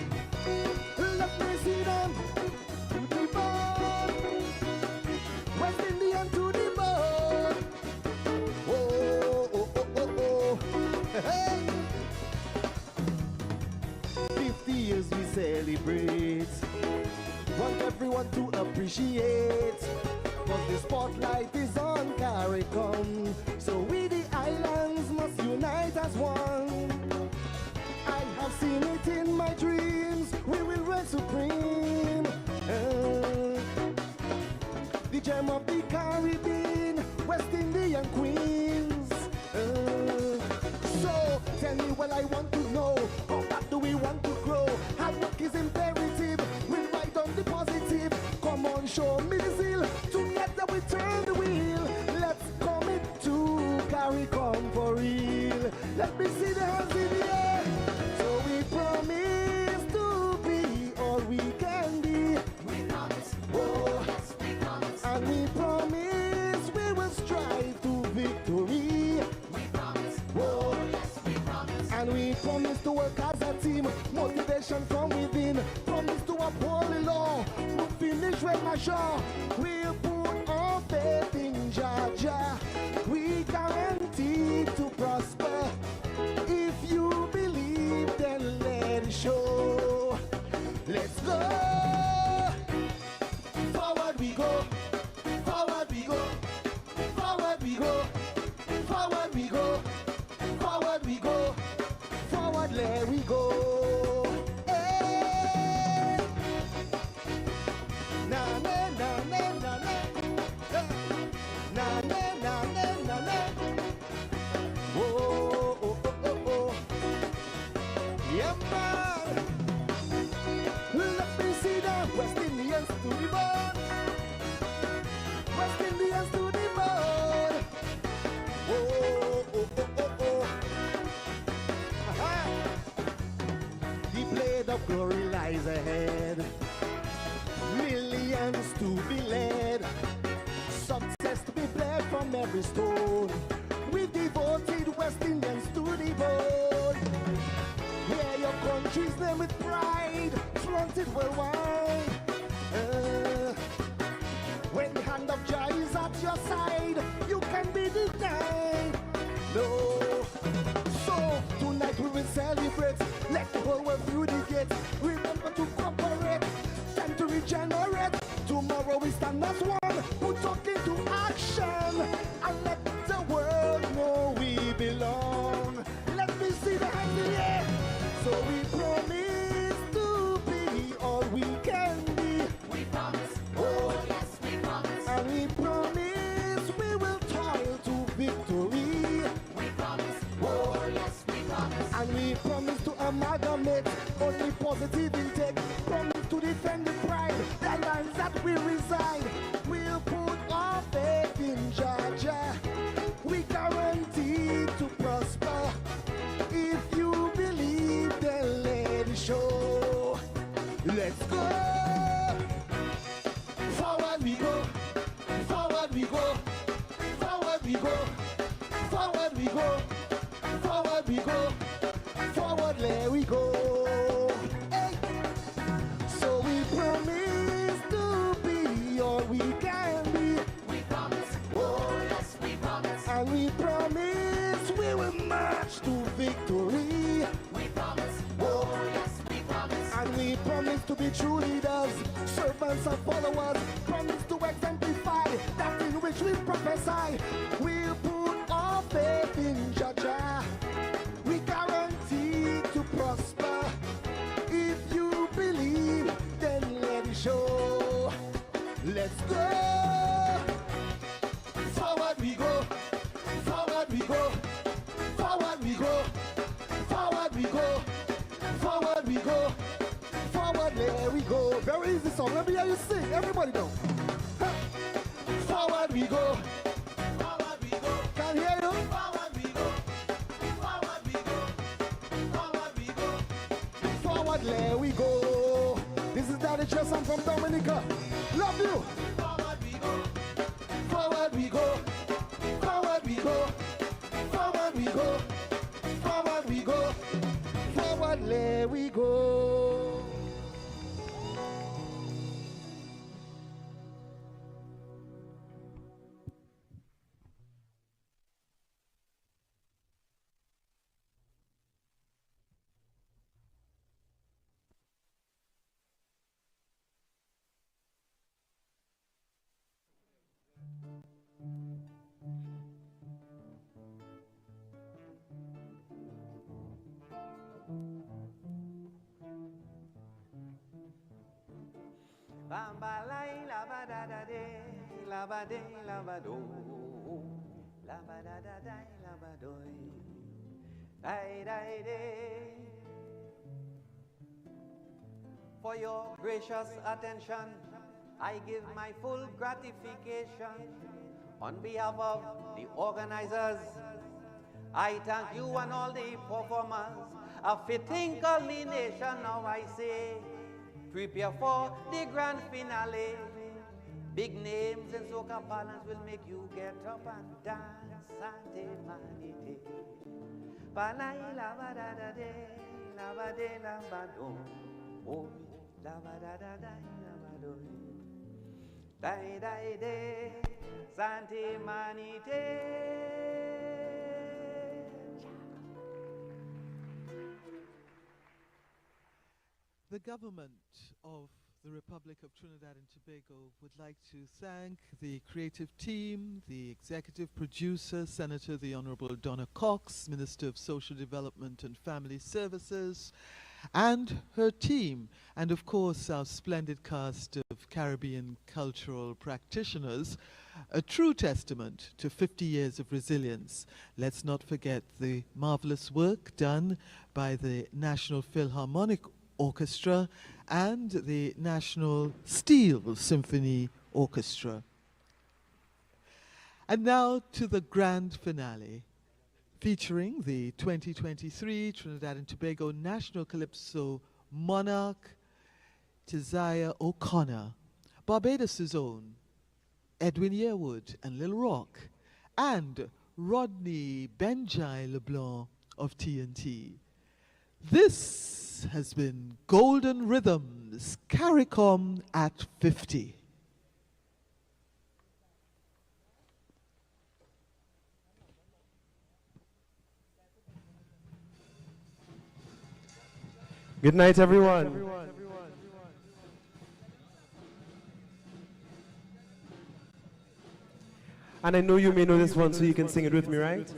Let me see them to the bone. West Indian to the bone. Oh oh oh oh oh. Hey. 50 years we celebrate. Want everyone to appreciate. Cause the spotlight is on CARICOM. So we the islands must unite as one. I have seen it in my dreams. We will reign supreme. The gem of the Caribbean, West Indian queens. So tell me what I want to know. How back do we want to grow? Hard work is imperative. We'll write on the positive. Come on, show me the zeal. Together we turn the wheel. Let's commit to CARICOM for real. Let me see the hands in the air. So we promise to be all we can be. We promise. Oh, yes, we promise. And we promise we will strive to victory. We promise. Oh, yes, we promise. And we promise to work as a team. Motivation from within. Promise to uphold the law. We'll finish with my show. We'll put our faith in Jah. We guarantee to prosper. If you believe, then let it show. Let's go. Forward we go. Forward we go. Forward we go. Forward we go. Forward we go. Forward let we go. Hey. Na na na na na na. Na na na na na na. Oh oh oh oh oh. Yeah man. Let me see them West Indians to the bone. West Indians to the bone. Oh oh oh oh oh. Aha. hands to be led, success to be bled from every stone. We've devoted West Indians to the bone. Wear your country's name with pride, flaunt it worldwide. When the hand of joy is at your side, you can be denied. No. So tonight we will celebrate. Let the whole world through the gate. Remember to cooperate, time to regenerate. Tomorrow we stand as one. Put talk into action and let the world know we belong. Let me see the hands in the air. So we promise to be all we can be. We promise. Oh yes, we promise. And we promise we will toil to victory. We promise. Oh yes, we promise. And we promise to amalgamate only positive intake. Promise to defend the pride, the lands that we reside. We'll put our faith in Georgia. We guarantee to prosper. If you believe, then let it show. Let's go. Forward we go. Forward we go. Forward we go. Forward we go. Forward we go. Forward there we go. Hey. So we promise to be all we can be. We promise. Oh yes, we promise. And we promise we will march to victory. We promise. Oh yes, we promise. And we promise to be true leaders, servants and followers. Promise to exemplify that in which we prophesy. We'll put our faith in Georgia. We guarantee to prosper. If you believe, then let it show. Let's go. Forward we go. Forward we go. Forward we go. Forward we go. Forward we go. Forward there we go. Very easy song. Let me hear you sing. Everybody know. Ha. Forward we go. Forward we go. Can hear you? Forward we go. Forward we go. Forward we go. Forward there we go. This is Daddy Chess. I'm from Dominica. Love you. Forward we go. Forward we go. Forward we go. Forward we go. Forward we go. Forward there we go. Bamba la ba da da de, la ba de la ba do, la ba da da da la ba do, dai dai de. For your gracious attention, I give my full gratification on behalf of the organizers. I thank you and all the performers. A fitting culmination, now I say. Prepare for the grand finale. Big names in soca parlance will make you get up and dance. Sante manite. Panay la ba da da de, la ba de la ba do. Oh, la ba da da da la ba do. Dai dai de, Sante manite. The government of the Republic of Trinidad and Tobago would like to thank the creative team, the executive producer, Senator the Honorable Donna Cox, Minister of Social Development and Family Services, and her team, and of course our splendid cast of Caribbean cultural practitioners, a true testament to 50 years of resilience. Let's not forget the marvelous work done by the National Philharmonic Orchestra and the National Steel Symphony Orchestra. And now to the grand finale, featuring the 2023 Trinidad and Tobago National Calypso Monarch, Tizaya O'Connor, Barbados' own Edwin Yearwood and Lil Rock, and Rodney Benjai LeBlanc of TNT. This has been Golden Rhythms, CARICOM at 50. Good night, everyone. And I know you may know this one, so you can sing it with me, right?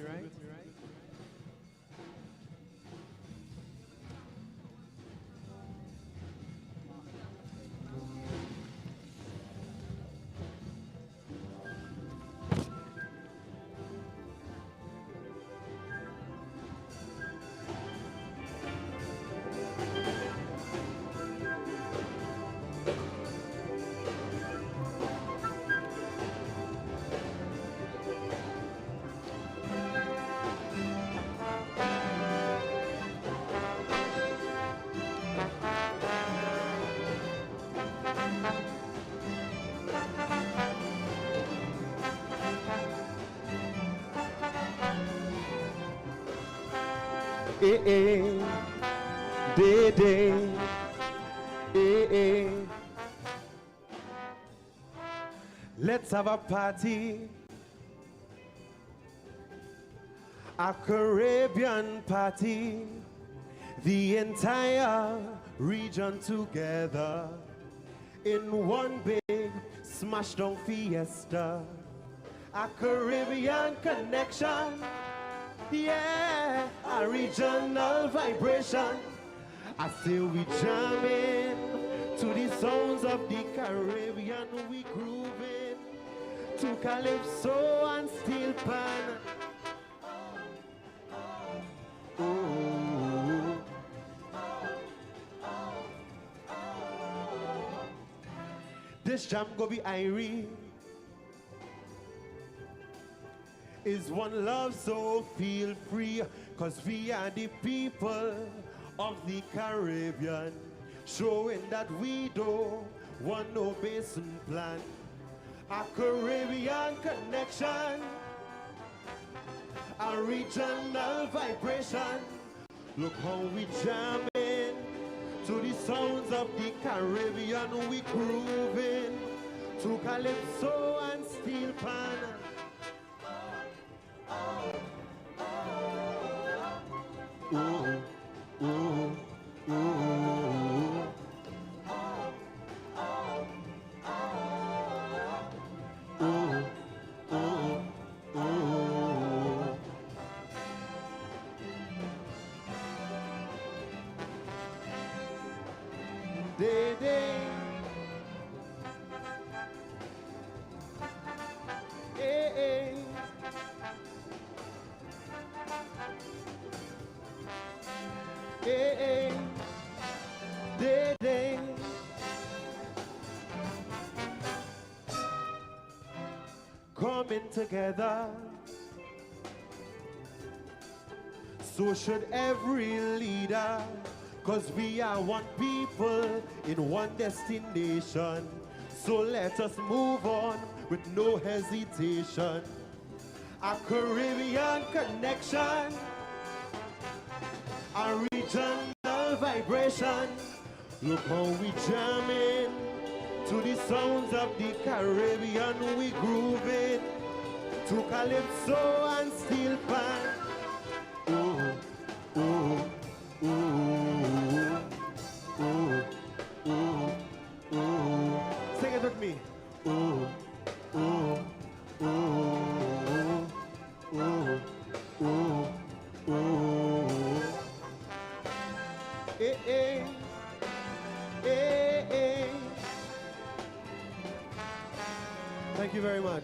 Let's have a party, a Caribbean party, the entire region together in one big smash down fiesta, a Caribbean connection, yeah, a regional vibration. I say we jamming to the sounds of the Caribbean, we grooving to calypso and steel pan. Ooh. This jam go be irie. Is one love, so feel free, cause we are the people of the Caribbean, showing that we don't want no basin plan. A Caribbean connection, a regional vibration. Look how we jamming to the sounds of the Caribbean, we grooving to calypso and steel pan. Ooh, ooh, ooh. Day, day. Hey, hey. Hey, hey. Day, day. Coming together, so should every leader, cause we are one people in one destination. So let us move on with no hesitation. A Caribbean connection, a regional vibration. Look how we jamming to the sounds of the Caribbean, we grooving to calypso and steel pan. Ooh, ooh, ooh, ooh, ooh, ooh. Sing it with me. Ooh, ooh, ooh, ooh, ooh, ooh. Eh, eh, eh, eh. Thank you very much.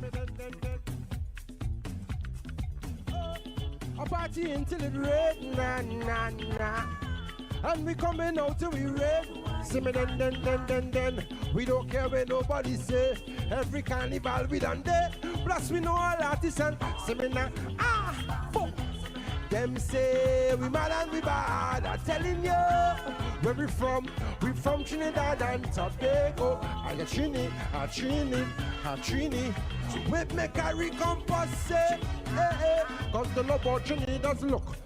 me then, then, then. A party until it red, na, na, na. And we coming out till we red. See me then, then, then, then, then. We don't care what nobody say. Every carnival we done there. Plus we know all artists and see me now. Ah, fuck. Them say we mad and we bad. I'm telling you, where we from Trinidad and Tobago. I a Trini, a Trini, a Trini. With me CARICOM posse. Cause the love of Trini does look.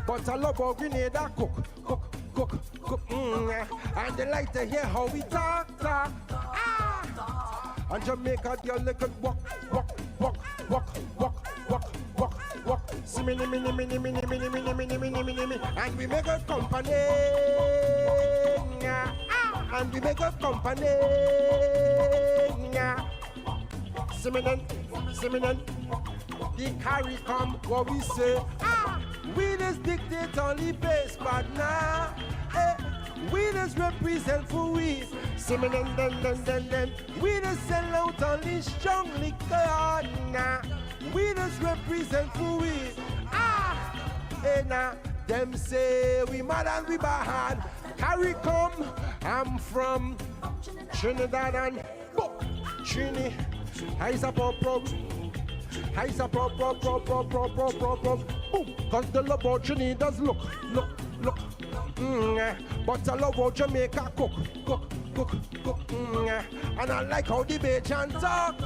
But I love of Grenada cook. And they like to hear how we talk. Ah! And Jamaica girl they could walk. See me, and we make a company. And we make a company. See me then. The CARICOM, what we say. We just dictate only base, but now. We just represent for we. See me then. We just sell out only strong liquor. Nah. We just represent for we. Nah. Them say we mad and we bad. CARICOM, I'm from Trinidad and Trini. Highs up, Boom. Cause the love of Trini does look. But I love how Jamaica cook. And I like how the Bajan talk.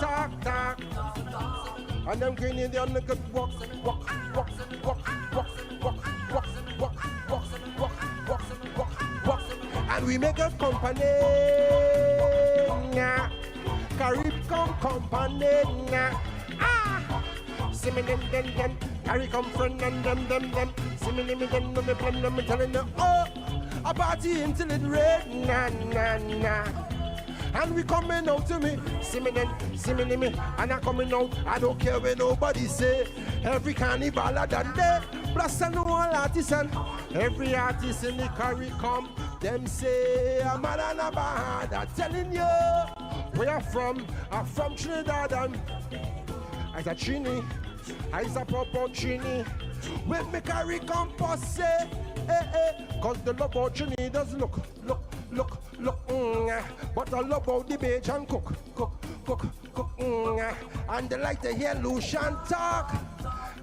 And them Grenadian niggas walk. And we make a company. CARICOM company. See me then. CARICOM friend and them. See me then, no me plan, no me telling you. Oh, a party until it red, na. And we coming out to me. See me then, and I coming out. I don't care what nobody say. Every carnival I done there. Plus I know all artists and every artist in the CARICOM. Them say I'm mad and I'm bad. I'm telling you, where I'm from Trinidad and I a Trini. I's a proper Trini. With me CARICOM posse. Cause the love of Trini does look. But I love how the Bajan cook. And they like to hear Lucian talk.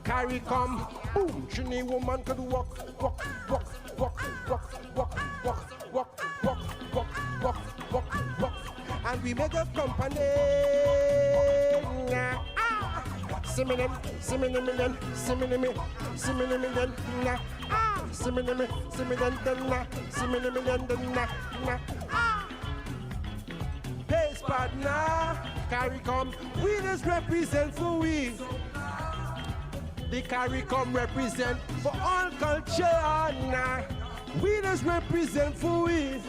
CARICOM, boom, Trini woman could walk. And we make a company. See me then. Pace partner, CARICOM, we just represent for we. The CARICOM represent for all culture, nah. We just represent for we.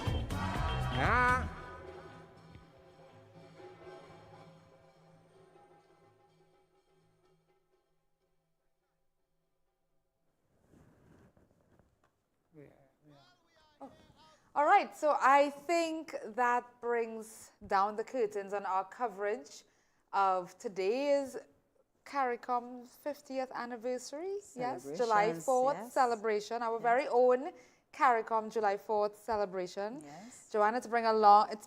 All right, so I think that brings down the curtains on our coverage of today's CARICOM's 50th anniversary. Yes, July 4th celebration, our very own CARICOM July 4th celebration. Yes. Joanna, it's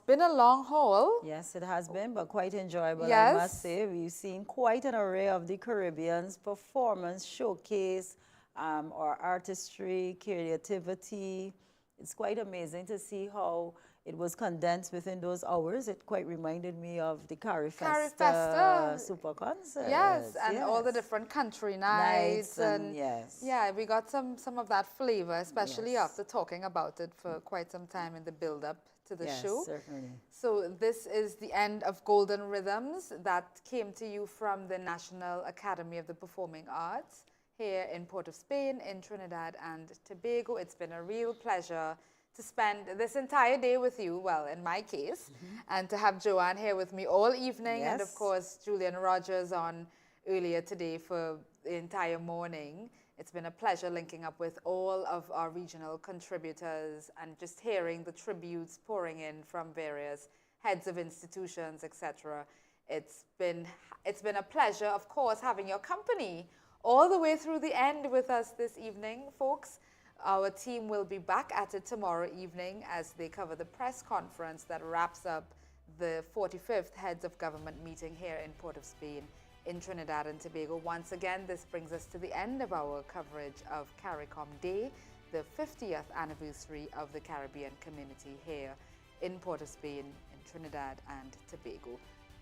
been a long haul. Yes, it has been, but quite enjoyable, yes. I must say. We've seen quite an array of the Caribbean's performance, showcase, our artistry, creativity. It's quite amazing to see how it was condensed within those hours. It quite reminded me of the CARIFesta super concert. Yes, and all the different country nights. And yes. Yeah, we got some of that flavor, especially after talking about it for quite some time in the build-up to the show. Yes, certainly. So this is the end of Golden Rhythms that came to you from the National Academy of the Performing Arts here in Port of Spain, in Trinidad and Tobago. It's been a real pleasure to spend this entire day with you, well, in my case, and to have Joanne here with me all evening, and of course, Julian Rogers on earlier today for the entire morning. It's been a pleasure linking up with all of our regional contributors and just hearing the tributes pouring in from various heads of institutions, etc. It's been a pleasure, of course, having your company all the way through the end with us this evening, folks. Our team will be back at it tomorrow evening as they cover the press conference that wraps up the 45th Heads of Government meeting here in Port of Spain in Trinidad and Tobago. Once again, this brings us to the end of our coverage of CARICOM Day, the 50th anniversary of the Caribbean community here in Port of Spain in Trinidad and Tobago.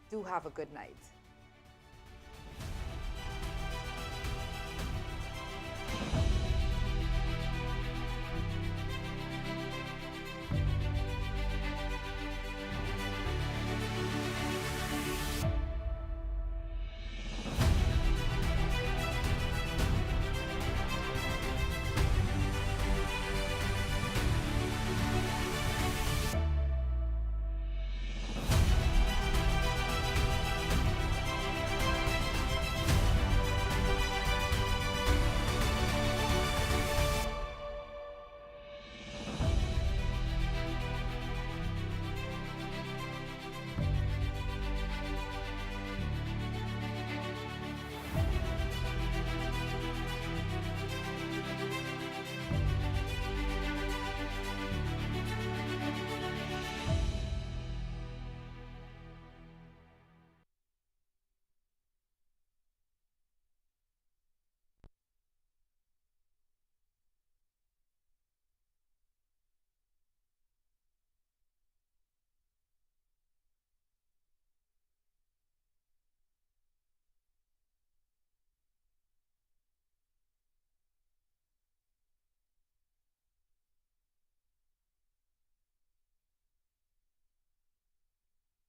Do have a good night.